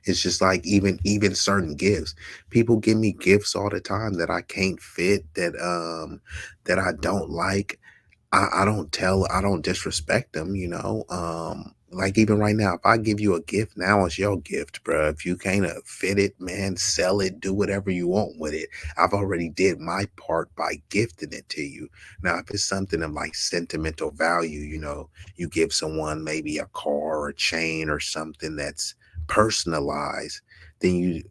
It's just like even certain gifts. People give me gifts all the time that I can't fit, that I don't like. I don't disrespect them, you know. Like even right now, if I give you a gift, now it's your gift, bro. If you can't fit it, man, sell it, do whatever you want with it. I've already did my part by gifting it to you. Now, if it's something of like sentimental value, you know, you give someone maybe a car or a chain or something that's personalized, then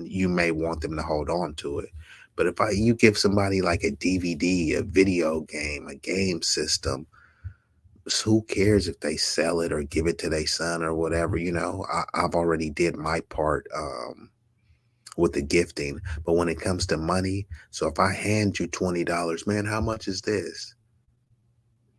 you may want them to hold on to it. But if you give somebody like a DVD, a video game, a game system, who cares if they sell it or give it to their son or whatever? You know, I've already did my part with the gifting. But when it comes to money, so if I hand you $20, man, how much is this?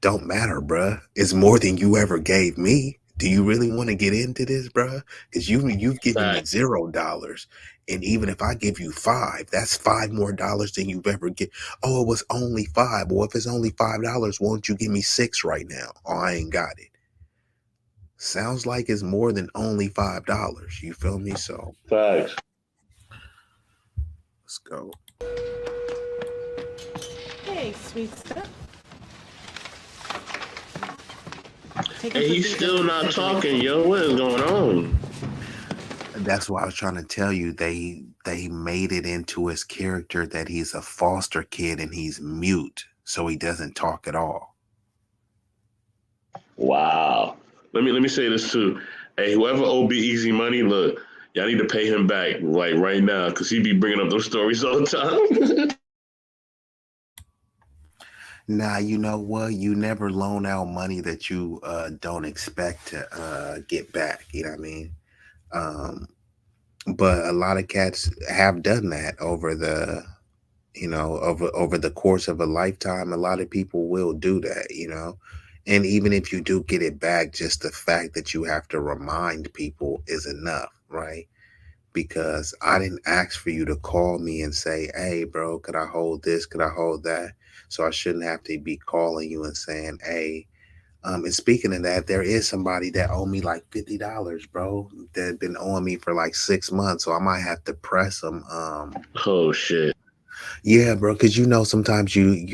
Don't matter, bruh. It's more than you ever gave me. Do you really want to get into this, bruh? Because you've given me Fact. $0. And even if I give you five, that's five more dollars than you've ever get. Oh, it was only five. Well, if it's only $5, won't you give me six right now? Oh, I ain't got it. Sounds like it's more than only $5. You feel me? So Facts. let's go. Hey, sweet stuff. Hey, he's still not talking, yo. What is going on? That's why I was trying to tell you. They made it into his character that he's a foster kid and he's mute, so he doesn't talk at all. Wow. Let me say this too. Hey, whoever owe B-Eazy money, look, y'all need to pay him back like right now because he be bringing up those stories all the time. Nah, you know what? You never loan out money that you don't expect to get back. You know what I mean? Um, but a lot of cats have done that over the, you know, over the course of a lifetime. A lot of people will do that, you know. And even if you do get it back, just the fact that you have to remind people is enough, right? Because I didn't ask for you to call me and say, hey, bro, could I hold this? Could I hold that? So I shouldn't have to be calling you and saying, hey, and speaking of that, there is somebody that owe me like $50, bro, that been owing me for like 6 months. So I might have to press them. Oh shit. Yeah, bro, because you know sometimes you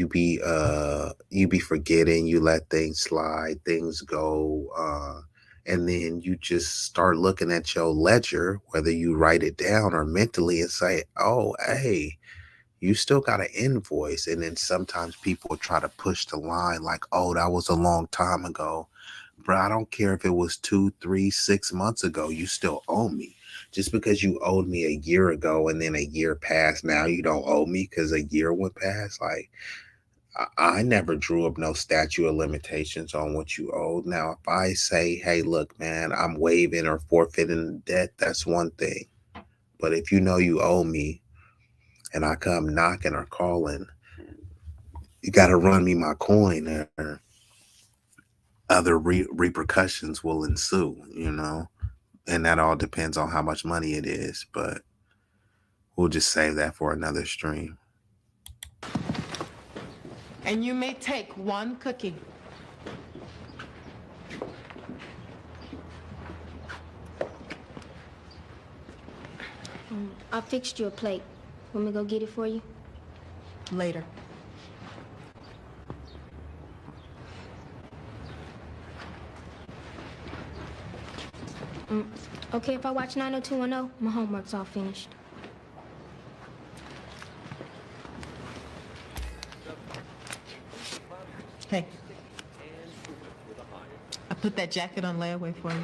be forgetting, you let things slide, things go, and then you just start looking at your ledger, whether you write it down or mentally, and say, "Oh, hey, you still got an invoice." And then sometimes people try to push the line like, "Oh, that was a long time ago." Bro, I don't care if it was 2, 3, 6 months ago. You still owe me. Just because you owed me a year ago and then a year passed, now you don't owe me because a year went past. Like, I never drew up no statute of limitations on what you owed. Now, if I say, hey, look, man, I'm waiving or forfeiting the debt, that's one thing. But if you know you owe me and I come knocking or calling, you got to run me my coin or other repercussions will ensue, you know? And that all depends on how much money it is, but we'll just save that for another stream. And you may take one cookie. I fixed you a plate. Want me to go get it for you? Later. Okay, if I watch 90210, my homework's all finished. Hey. I put that jacket on layaway for you.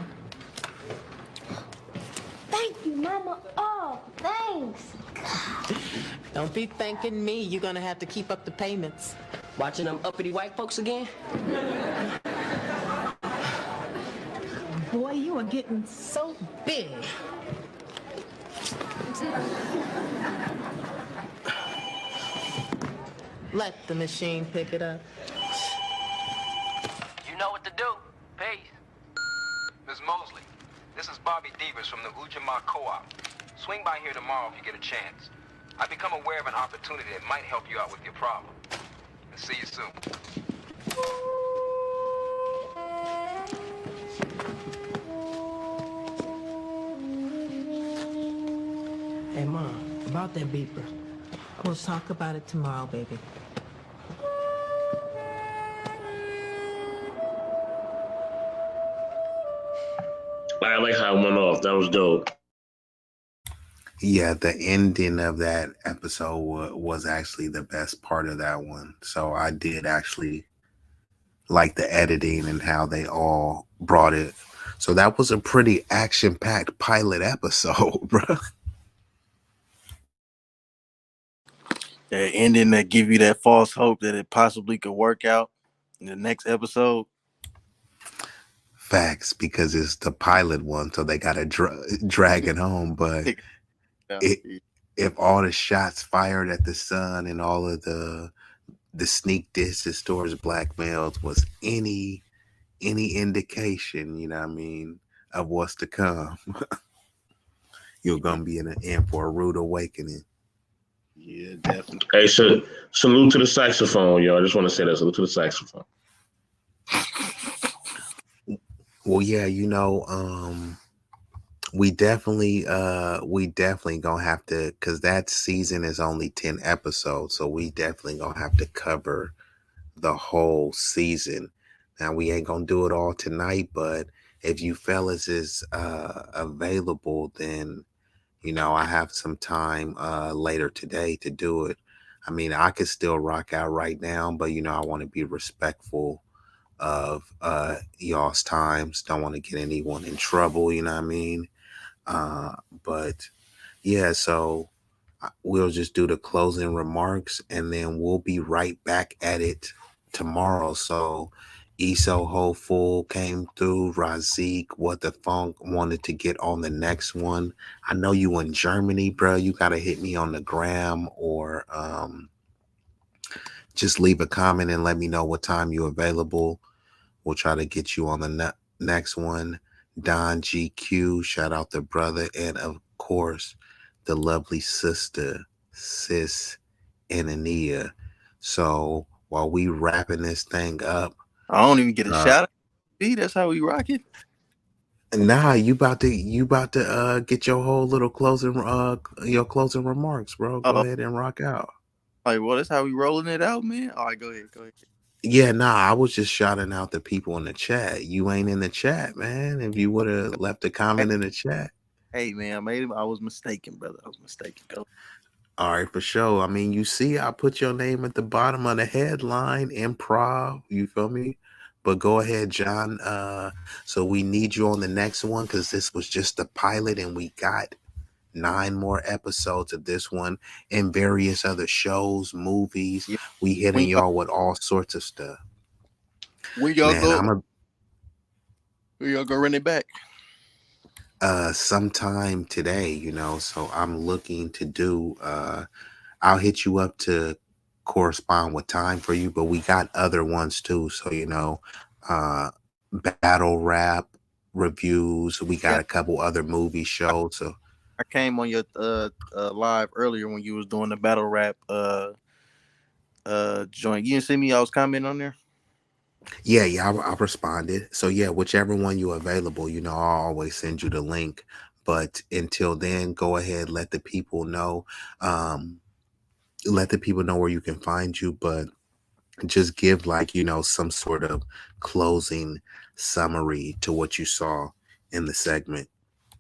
Thank you, Mama. Oh, thanks. Don't be thanking me. You're gonna have to keep up the payments. Watching them uppity white folks again? Boy, you are getting so big. Let the machine pick it up. You know what to do. Peace. Ms. Mosley, this is Bobby Devers from the Ujamaa Co-op. Swing by here tomorrow if you get a chance. I've become aware of an opportunity that might help you out with your problem. And see you soon. brought that beeper. We'll talk about it tomorrow, baby. I like how it went off. That was dope. Yeah, the ending of that episode was actually the best part of that one. So I did actually like the editing and how they all brought it. So that was a pretty action-packed pilot episode, bro. That ending that give you that false hope that it possibly could work out in the next episode. Facts, because it's the pilot one, so they got to drag it home. But it, if all the shots fired at the sun and all of the sneak disses towards black males was any indication, you know what I mean, of what's to come, you're gonna be in for a rude awakening. Yeah, definitely. Hey, so salute to the saxophone, yo. I just want to say that. Salute to the saxophone. Well, yeah, we definitely gonna have to, because that season is only 10 episodes, so we definitely gonna have to cover the whole season. Now we ain't gonna do it all tonight, but if you fellas is available, then I have some time later today to do it. I mean, I could still rock out right now, but I want to be respectful of y'all's times. Don't want to get anyone in trouble, you know what I mean? Uh, but yeah, so we'll just do the closing remarks and then we'll be right back at it tomorrow. So Eso Hopeful came through, Razik, What the Funk wanted to get on the next one. I know you in Germany, bro. You gotta hit me on the gram or just leave a comment and let me know what time you're available. We'll try to get you on the next one. Don GQ, shout out the brother, and of course, the lovely sister, sis Anania. So while we wrapping this thing up, I don't even get a shout out. That's how we rock it. Nah, you about to get your whole little closing your closing remarks, bro. Go ahead and rock out. Like, well, that's how we rolling it out, man. All right, go ahead. Yeah, nah, I was just shouting out the people in the chat. You ain't in the chat, man. If you would have left a comment in the chat. Hey, man, I was mistaken, brother. I was mistaken. Go. All right, for sure. I mean, you see, I put your name at the bottom of the headline, improv. You feel me? But go ahead, John. So we need you on the next one because this was just the pilot, and we got 9 more episodes of this one and various other shows, movies. Yeah. We hitting y'all with all sorts of stuff. When y'all go run it back? Sometime today, so I'm looking to do I'll hit you up to correspond with time for you, but we got other ones too. So, battle rap reviews. We got a couple other movie shows. So I came on your live earlier when you was doing the battle rap joint. You didn't see me? I was commenting on there. Yeah, I responded. So yeah, whichever one you available, I'll always send you the link. But until then, go ahead, let the people know. Let the people know where you can find you, but just give some sort of closing summary to what you saw in the segment.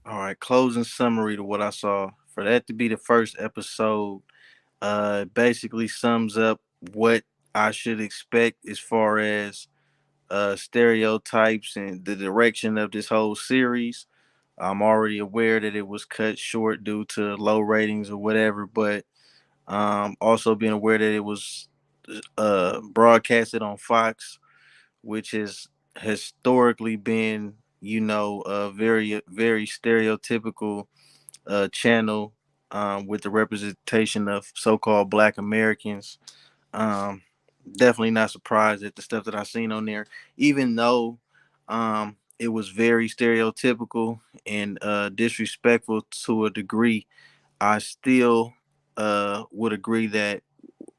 All right, closing summary to what I saw. For that to be the first episode, basically sums up what I should expect as far as stereotypes and the direction of this whole series. I'm already aware that it was cut short due to low ratings or whatever, but also being aware that it was broadcasted on Fox, which has historically been, a very, very stereotypical channel with the representation of so-called Black Americans. Um, Definitely not surprised at the stuff that I seen on there, even though it was very stereotypical and disrespectful to a degree. I still would agree that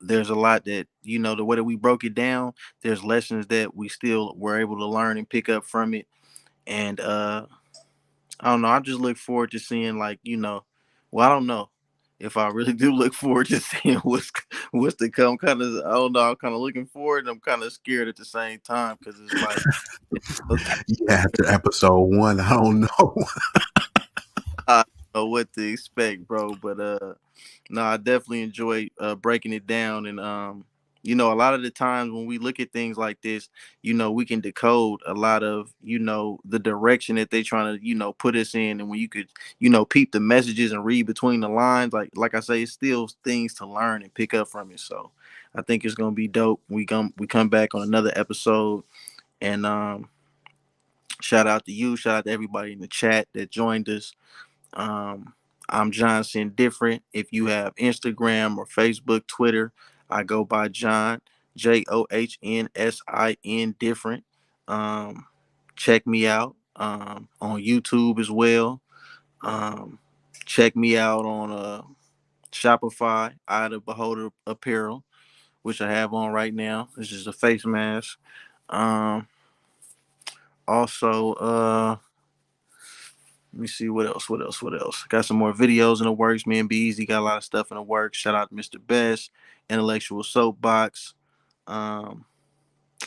there's a lot that, the way that we broke it down, there's lessons that we still were able to learn and pick up from it. And I don't know, I just look forward to seeing, well, I don't know. if I really do look forward to seeing what's to come. Kind of, I don't know. I'm kind of looking forward, and I'm kind of scared at the same time because it's like, Yeah, after episode 1, I don't know. I don't know what to expect, bro. But no, I definitely enjoy breaking it down, and a lot of the times when we look at things like this, we can decode a lot of the direction that they're trying to put us in, and when you could peep the messages and read between the lines, like I say, it's still things to learn and pick up from it. So I think it's gonna be dope. We come back on another episode, and shout out to you, shout out to everybody in the chat that joined us. um, I'm Johnson Different. If you have Instagram or Facebook, Twitter, I go by John, JOHNSIN Different. Um, Check me out on YouTube as well. Um, Check me out on Shopify, Eye the Beholder Apparel, which I have on right now. This is a face mask. Um, Also, let me see what else. What else? What else? Got some more videos in the works. Me and B-Eazy got a lot of stuff in the works. Shout out to Mr. Best, Intellectual Soapbox. Um,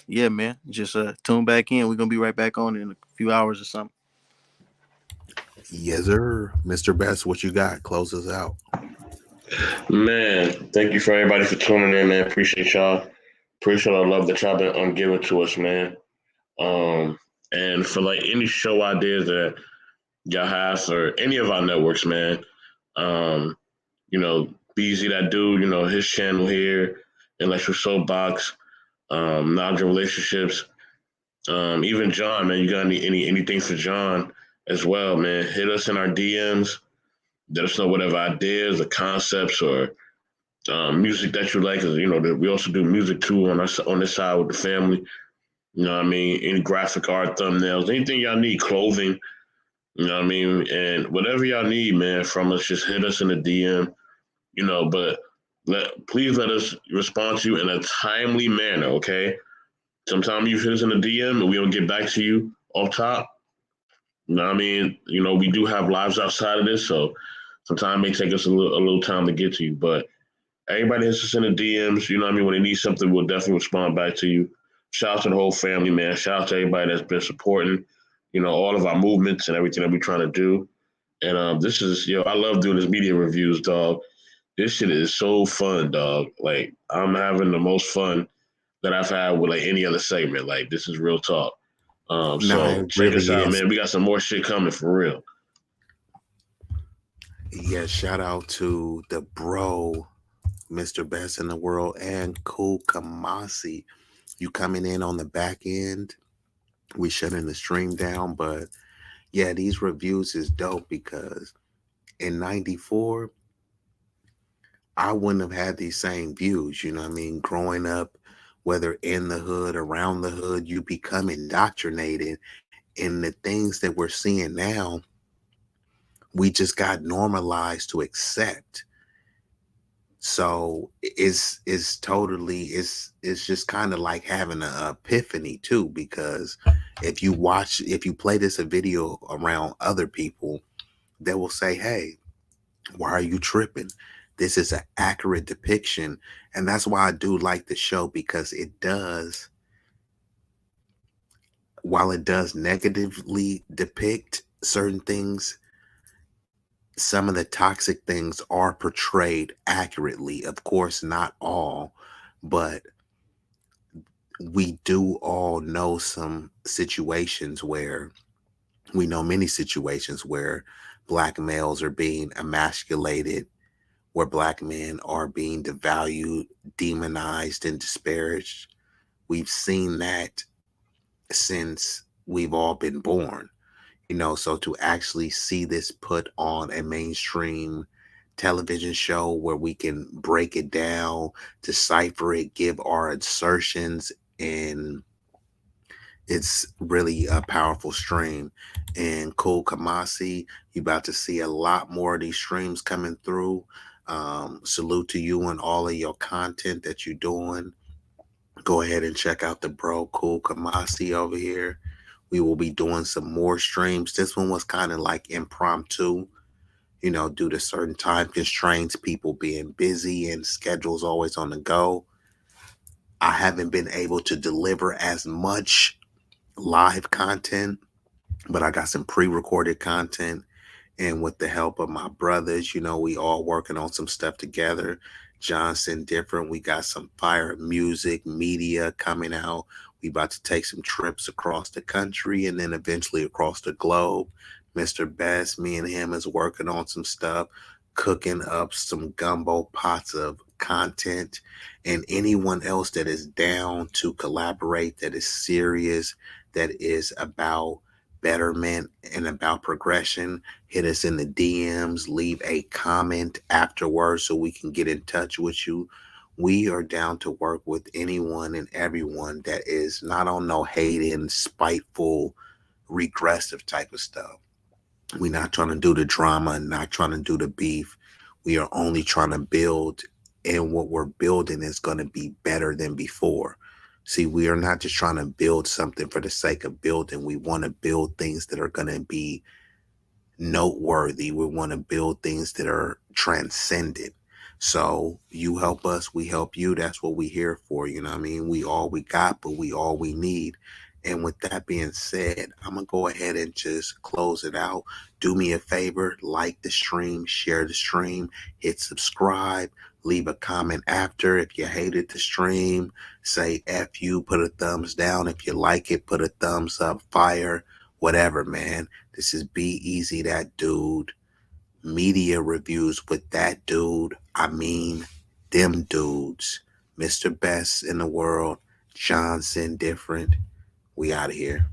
yeah, man. Just tune back in. We're gonna be right back on in a few hours or something. Yes, sir. Mr. Best, what you got? Close us out. Man, thank you for everybody for tuning in, man. Appreciate y'all. Appreciate all the love that y'all been giving to us, man. Um, and for like any show ideas that y'all have or any of our networks, man. Um, BZ that dude, his channel here, Intellectual Soapbox, Knowledge and Relationships. Even John, man, you got anything for John as well, man? Hit us in our DMs. Let us know whatever ideas or concepts or music that you like. 'Cause, we also do music too on this side with the family. You know what I mean? Any graphic art, thumbnails, anything y'all need, clothing. You know what I mean? And whatever y'all need, man, from us, just hit us in the DM. But please let us respond to you in a timely manner, okay? Sometimes you hit us in the DM and we don't get back to you off top. You know what I mean? We do have lives outside of this, so sometimes it may take us a little time to get to you. But everybody hits us in the DMs. You know what I mean? When they need something, we'll definitely respond back to you. Shout out to the whole family, man. Shout out to everybody that's been supporting, all of our movements and everything that we're trying to do. And this is, I love doing this media reviews, dog. This shit is so fun, dog. Like, I'm having the most fun that I've had with like any other segment. Like, this is real talk. No, So it check us really out, is. man. We got some more shit coming for real. Yeah, shout out to the bro, Mr. Best in the World, and Cool Kamasi. You coming in on the back end. We shutting the stream down, but yeah, these reviews is dope because in 94, I wouldn't have had these same views. You know what I mean? Growing up, whether in the hood, around the hood, you become indoctrinated in the things that we're seeing now. We just got normalized to accept. So it's just kind of like having an epiphany too, because if you play this a video around other people, they will say, hey, why are you tripping? This is an accurate depiction. And that's why I do like the show, because while it does negatively depict certain things, some of the toxic things are portrayed accurately. Of course, not all, but we do all know many situations where black males are being emasculated, where black men are being devalued, demonized, and disparaged. We've seen that since we've all been born. So to actually see this put on a mainstream television show where we can break it down, decipher it, give our assertions, and it's really a powerful stream. And Cool Kamasi, you about to see a lot more of these streams coming through. Salute to you and all of your content that you're doing. Go ahead and check out the bro Cool Kamasi over here. We will be doing some more streams. This one was kind of like impromptu, due to certain time constraints, people being busy and schedules always on the go. I haven't been able to deliver as much live content, but I got some pre-recorded content. And with the help of my brothers, we all working on some stuff together. Johnson different. We got some fire music, media coming out. We about to take some trips across the country and then eventually across the globe. Mr. Best, me and him is working on some stuff, cooking up some gumbo pots of content. And anyone else that is down to collaborate, that is serious, that is about betterment and about progression, hit us in the DMs, leave a comment afterwards so we can get in touch with you. We are down to work with anyone and everyone that is not on no hating, spiteful, regressive type of stuff. We're not trying to do the drama and not trying to do the beef. We are only trying to build, and what we're building is going to be better than before. See, we are not just trying to build something for the sake of building. We want to build things that are going to be noteworthy. We want to build things that are transcendent. So you help us, we help you. That's what we here for. You know what I mean? We all we got, but we all we need. And with that being said, I'm going to go ahead and just close it out. Do me a favor, like the stream, share the stream, hit subscribe, leave a comment after. If you hated the stream, say F you, put a thumbs down. If you like it, put a thumbs up, fire, whatever, man. This is B-Eazy, that dude. Media reviews with that dude. I mean, them dudes. Mr. Best in the world. Johnson different. We out of here.